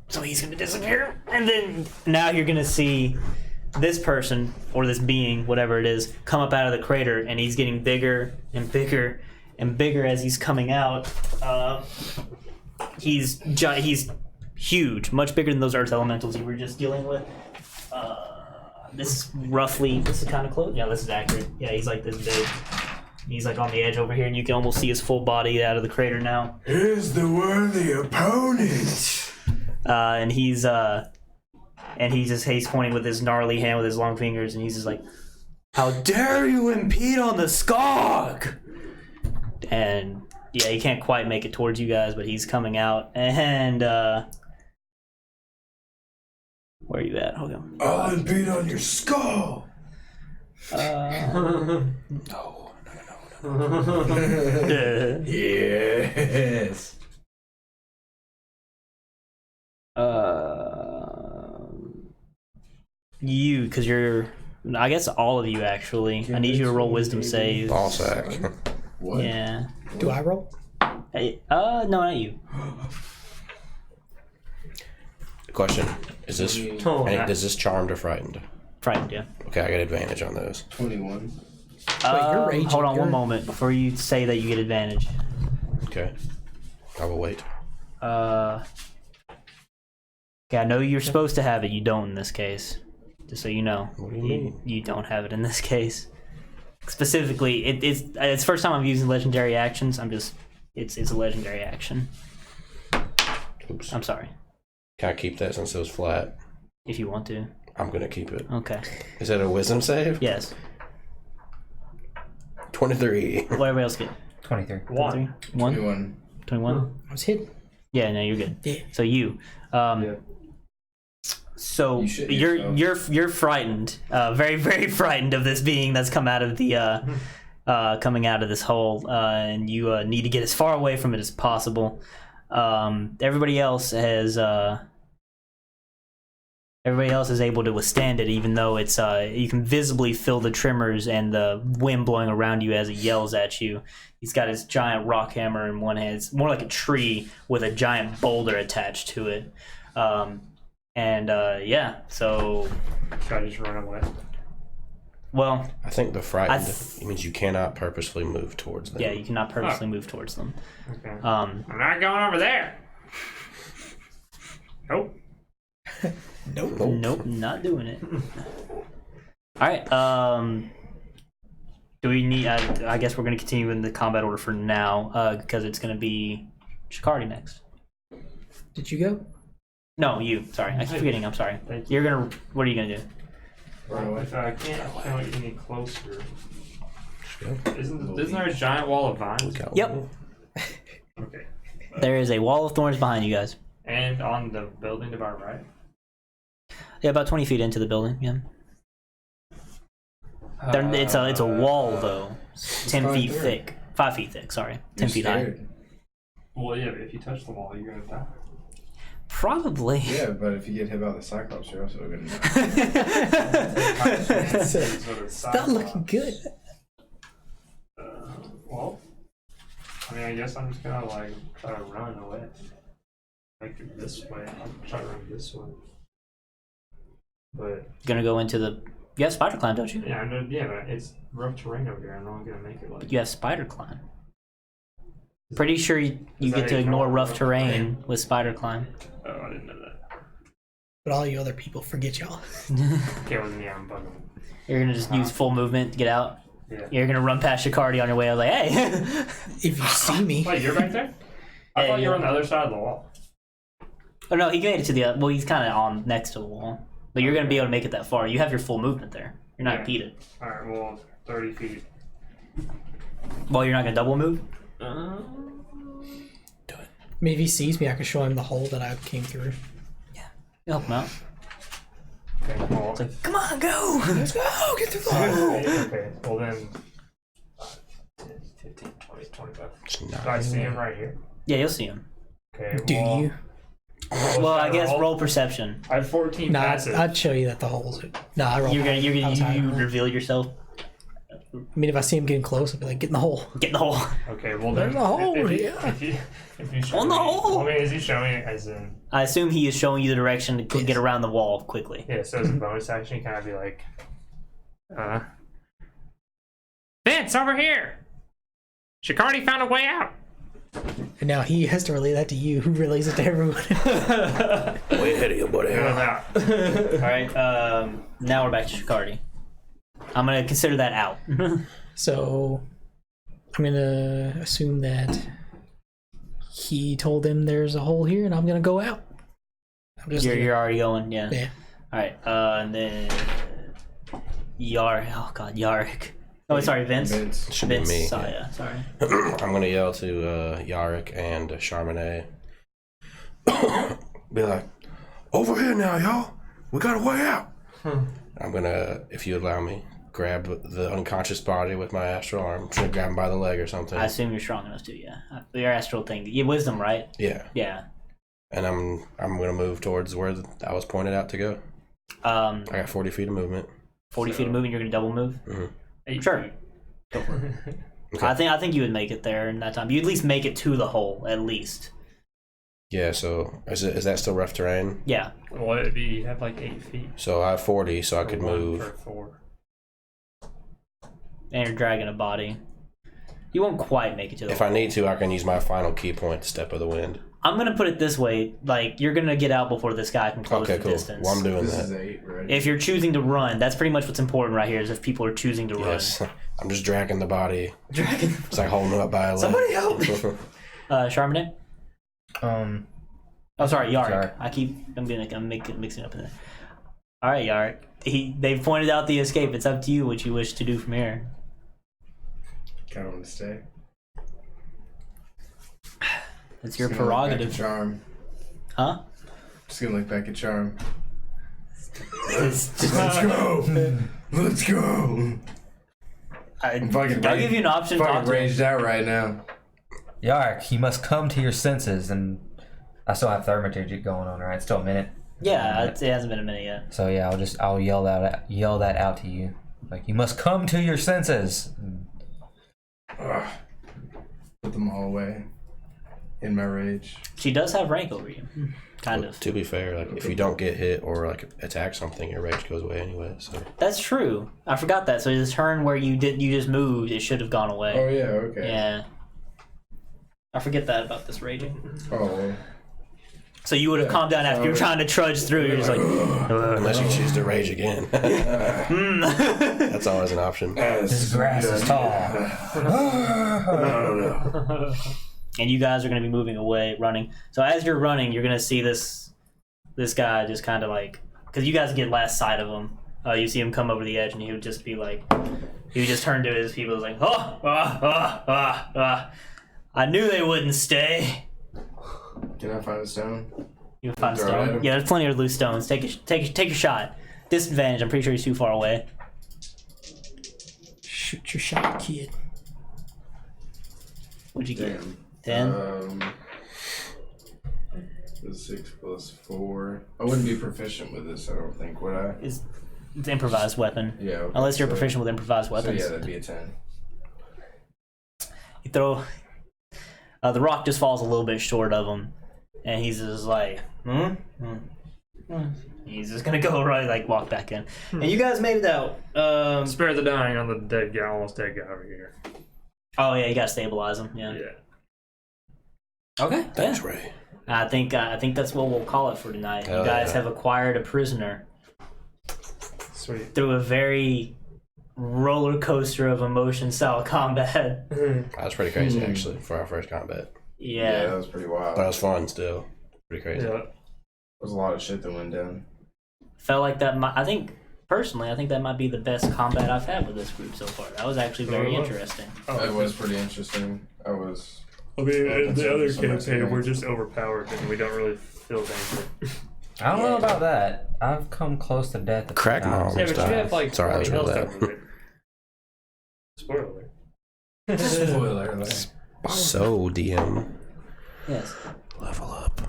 So he's going to disappear, and then now you're going to see this person, or this being, whatever it is, come up out of the crater, and he's getting bigger and bigger and bigger as he's coming out. He's huge, much bigger than those earth elementals you were just dealing with. This is kind of close. Yeah, this is accurate. Yeah, he's like this big. He's like on the edge over here, and you can almost see his full body out of the crater now. Here's the worthy opponent. And he's pointing with his gnarly hand with his long fingers, and he's just like, "How dare you impede on the Skog!" And yeah, he can't quite make it towards you guys, but he's coming out. And where are you at? Hold on. I'll impede on your skull. No. Yes. You, because you're, I guess all of you actually. I need you to roll wisdom saves. Ball sack. What? Yeah. Do I roll? Hey, no, not you. Question: Is this does this charmed or frightened? Frightened, yeah. Okay, I get advantage on those. 21. you're raging, hold on you're- one moment before you say that you get advantage. Okay, I will wait. Okay, I know you're supposed to have it. You don't in this case. Just so you know. What do you mean? You don't have it in this case. Specifically, it's the first time I'm using legendary actions. It's a legendary action. Oops. I'm sorry. Can I keep that since it was flat? If you want to. I'm gonna keep it. Okay. Is that a wisdom save? Yes. 23. What everybody else get? 23. 1. 21. 21? I was hidden. Yeah, no, you're good. Yeah. So you. So You shit you're frightened, very very frightened of this being that's come out of the coming out of this hole, and you need to get as far away from it as possible. Everybody else is able to withstand it, even though it's you can visibly feel the tremors and the wind blowing around you as it yells at you. He's got his giant rock hammer in one hand. It's more like a tree with a giant boulder attached to it. Yeah, so... Should I just run away? Well... I think the frightened it means you cannot purposely move towards them. Yeah, you cannot purposely move towards them. Okay. I'm not going over there. Nope. Nope, not doing it. Alright, do we need... I guess we're going to continue in the combat order for now, because it's going to be Shikardi next. Did you go? No, you. Sorry, I keep forgetting. I'm sorry. You're going to... What are you going to do? Well, if I can't come any closer... Go. Isn't there a giant wall of vines? Yep. Okay. There is a wall of thorns behind you guys. And on the building to our right? Yeah, about 20 feet into the building, yeah. It's a wall, though. 10 feet thick. 5 feet thick, sorry. 10 feet high. Well, yeah, but if you touch the wall, you're going to die. Probably. Yeah, but if you get hit by the Cyclops, you're also going to It's not looking good. Well, I mean, I guess I'm just going to, try to run away. This way. I'll try to run this way. But... Gonna go into the... You have spider climb, don't you? Yeah, I know, yeah, but it's rough terrain over here. I'm not going to make it You have spider climb. Pretty sure you get to ignore rough terrain with spider climb. Oh, I didn't know that. But all you other people forget y'all. Okay, well, then, yeah, I'm bugging. You're gonna just use full movement to get out? Yeah. You're gonna run past Shikardi on your way. I was like, hey! If you see me. Wait, you're back there? I thought you were on the other side of the wall. Oh no, he made it to the. Well, he's kind of on next to the wall, but you're gonna be able to make it that far. You have your full movement there. You're not impeded. All right, well, 30 feet. Well, you're not gonna double move. I mean, if he sees me, I can show him the hole that I came through. Help him out. Okay, well, It's like, come on, go! Let's go! Get through the hole! okay, well then, 10, 15, 20, 25. Do I see him right here? Yeah, you'll see him. Okay, Do well, you? Well, I guess roll perception. I had 14 Nah, passive. I'd show you that the holes. Nah, I roll. You're gonna you I reveal yourself. mean, if I see him getting close, I'll be like, get in the hole. Get in the hole. Okay, well There's then, a hole if here. you show On the me, hole. I mean, is he showing it as in? I assume he is showing you the direction to Yes. get around the wall quickly. Yeah, so as a bonus action, you kind of be like, Vince, over here! Shikardi found a way out! And now he has to relay that to you, who relays it to everyone. Way ahead of you, buddy. Found out. Alright, now we're back to Shikardi. I'm gonna consider that out. So, I'm gonna assume that he told them there's a hole here, and I'm gonna go out. I'm just You're already going, yeah. Yeah. Alright, and then Yarick. Oh, sorry, Vince. Should be Vince, me. sorry, yeah, sorry. I'm gonna yell to Yarick and Charmanet. Be like, over here now, y'all. We got a way out. I'm gonna, if you allow me, grab the unconscious body with my astral arm. I'm gonna grab him by the leg or something. I assume you're strong enough to, yeah. Your astral thing. You have wisdom, right? Yeah. Yeah. And I'm gonna move towards where I was pointed out to go. I got 40 feet of movement. 40 feet of movement, you're gonna double move? Mhm. Sure. Okay. I think you would make it there in that time. You at least make it to the hole, at least. Yeah. So is that still rough terrain? Yeah. Well, it'd be, you have like 8 feet. So I have 40, so I could One move. per 4. And you're dragging a body. You won't quite make it to the If hole. I need to, I can use my final key point, the Step of the Wind. I'm gonna put it this way, like, you're gonna get out before this guy can close Okay, the cool. distance. Well, I'm doing This that. is 8, right? If you're choosing to run, that's pretty much what's important right here, is if people are choosing to Yes. I'm just dragging the body. run. It's like holding him up by a leg. Somebody help me! Charmanet? Oh, sorry, Yarick. Yarick. I'm mixing up in there. Alright, Yarick. They've pointed out the escape. It's up to you what you wish to do from here. Kind of want to stay. It's your Just gonna look back prerogative. at Charm. Huh? Just gonna look back at Charm. Let's Let's go. Let's go. I'm fucking I'll give you an option to talk fucking to him. raged out right now. Yark, you must come to your senses, and I still have thaumaturgy going on, right? It's still a minute. Yeah, it hasn't been a minute yet. So yeah, I'll yell that out to you. Like, you must come to your senses. Ugh. Put them all away. In my rage. She does have rank over you. Kind Well, of. to be fair, like if you don't get hit or like attack something, your rage goes away anyway. So That's true. I forgot that. So this turn where you just moved, it should have gone away. Oh yeah, okay. Yeah. I forget that about this raging. Oh. So you would have calmed down after you were trying to trudge through. You're just like, unless you choose to rage again, that's always an option. This grass is tall. No. and you guys are going to be moving away, running. So as you're running, you're going to see this guy just kind of like, because you guys get last sight of him. You see him come over the edge, and he would just be like, he would just turn to his people, like, I knew they wouldn't stay. Can I find a stone? You can find a Throw it at stone. him. Yeah, there's plenty of loose stones. Take your shot. Disadvantage. I'm pretty sure he's too far away. Shoot your shot, kid. What'd you get? Damn. 10. 6 plus 4. I wouldn't be proficient with this, I don't think, would I? It's improvised weapon. Yeah. Okay, Unless you're so- proficient with improvised weapons. So yeah, that'd be a 10. You throw. The rock just falls a little bit short of him, and he's just like, He's just gonna go right, like walk back in. And you guys made it out. Spare the dying on the dead guy, almost dead guy over here. Oh yeah, you gotta stabilize him. Yeah. Okay. Thanks, yeah. Ray. I think that's what we'll call it for tonight. Hell you guys yeah. have acquired a prisoner Sweet. through a very roller coaster of emotion style combat. That was pretty crazy, actually, for our first combat. Yeah, that was pretty wild. That was fun still. Pretty crazy. Yeah. There was a lot of shit that went down. Felt like that. I think that might be the best combat I've had with this group so far. That was actually very interesting. It was pretty interesting. I mean, in the other campaign, we're just overpowered and we don't really feel danger. I don't know about that. I've come close to death. Crack times. mom. Yeah, but you have like Sorry, I was 20 really health loud. over it. Spoiler. Spoiler alert. So, DM, Yes. level up?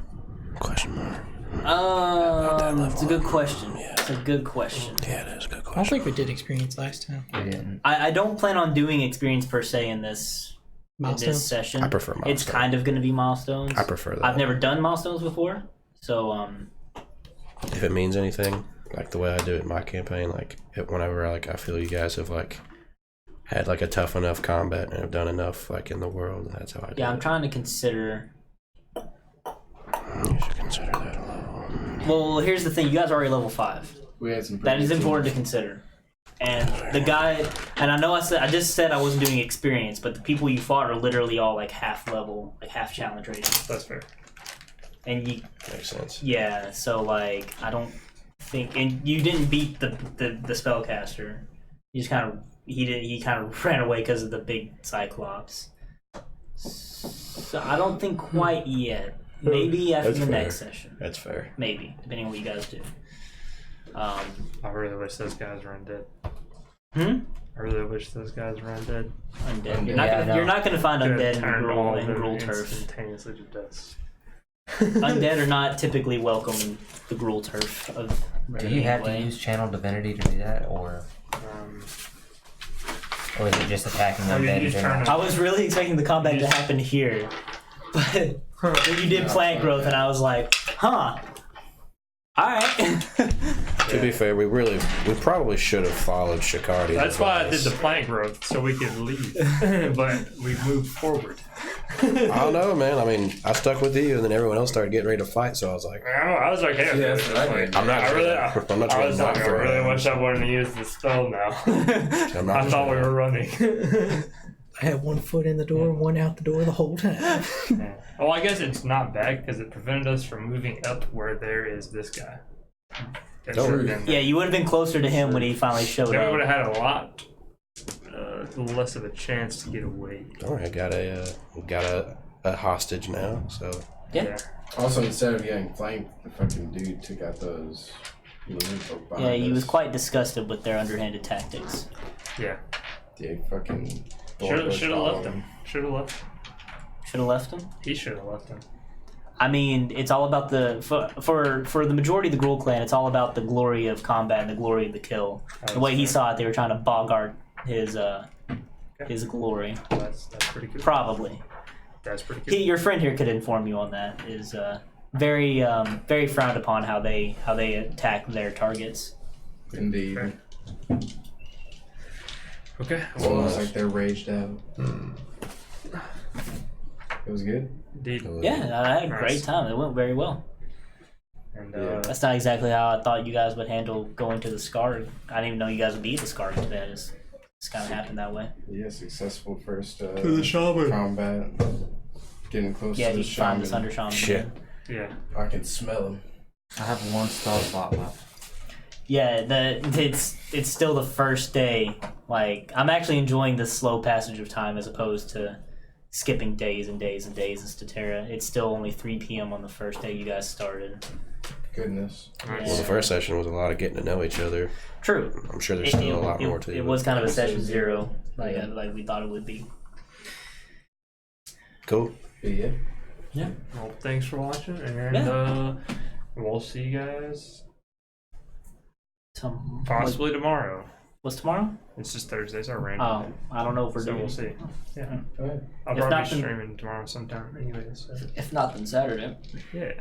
Question mark. It's a good question. It's a good question. Yeah, it is a good I don't question. think we did experience last time. We didn't. I don't plan on doing experience per se in this Milestones? session. I prefer It's milestones. kind of going to be milestones. I prefer that. I've never done milestones before, so If it means anything, like the way I do it in my campaign, like whenever I feel you guys have like had like a tough enough combat and have done enough like in the world, that's how I do yeah, it. I'm trying to consider. You should consider that a level. Well, here's the thing: you guys are already level 5. We had some. That is important to consider. And the guy, and I know I just said I wasn't doing experience, but the people you fought are literally all like half level, like half challenge rated. That's fair. And you, Makes sense. yeah, so like I don't think, and you didn't beat the spellcaster. You just kind of he kind of ran away because of the big Cyclops. So I don't think quite yet. Maybe after That's the fair. next session. That's fair. Maybe, depending on what you guys do. I really wish those guys were undead. I really wish those guys were undead. Undead. Yeah, You're not gonna find Could undead have in turned all Gruul of and them Gruul turf. instantaneously to dust. Undead are not typically welcome in the Gruul turf of Do you have to anyway. use channel divinity to do that, or is it just attacking Oh, you undead in just general? turn I was really expecting the combat to happen here, but then you did plant growth, and I was like, huh. Alright. To be fair, we probably should have followed Shikardi's That's why I did advice. the plant growth, so we could leave. But we moved forward. I don't know, man. I mean, I stuck with you, and then everyone else started getting ready to fight, so I was like, I was okay with Yeah, it. that's what I did. I'm not I trying really, to- I'm not I trying was to like, knock I for really it. wish I wanted to use the spell now. I'm not I thought we trying. were running. I had one foot in the door and one out the door the whole time. Well, I guess it's not bad because it prevented us from moving up where there is this guy. That Don't should've worry. been Yeah, there. you would have been closer to him when he finally showed Then we would up. have had a lot less of a chance to get away. All right, got a hostage now, so Yeah. Also, instead of getting flanked, the fucking dude took out those lizard folk Yeah, behind he us. was quite disgusted with their underhanded tactics. Yeah. Yeah, fucking. Should have left him. Should have left him. Should have left him. He should have left him. I mean, it's all about for the majority of the Gruul clan. It's all about the glory of combat and the glory of the kill. The way he saw it, they were trying to bogart his glory. That's pretty good. Probably. That's pretty good. Your friend here could inform you on that. Is very frowned upon how they attack their targets. Indeed. Okay. It's almost like they're raged out. It was good. Indeed. Yeah, I had a great time. It went very well. And Yeah. That's not exactly how I thought you guys would handle going to the Scar. I didn't even know you guys would be at the Scar today. It's kind of happened that way. Yeah, successful first to the shaman. combat. Getting close Yeah, to the you find the shaman. Sunder Shaman. Shit. Yeah. I can smell him. I have one spell slot left. Yeah, it's still the first day. Like, I'm actually enjoying the slow passage of time as opposed to skipping days and days and days in Statera. It's still only 3 p.m. on the first day you guys started. Goodness. Nice. Well, the first session was a lot of getting to know each other. True. I'm sure there's still a lot more to it. It was kind of a session 0, like we thought it would be. Cool. But yeah. Yeah. Well, thanks for watching, and we'll see you guys possibly tomorrow. What's tomorrow? It's just Thursdays are random. Oh, I don't know if we're So doing. we'll see. Yeah. Alright. I'll If probably not, be then- streaming tomorrow sometime anyway. So If not, then Saturday. yeah.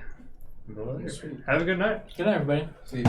Sweet. Have a good night. Good night, everybody. See you.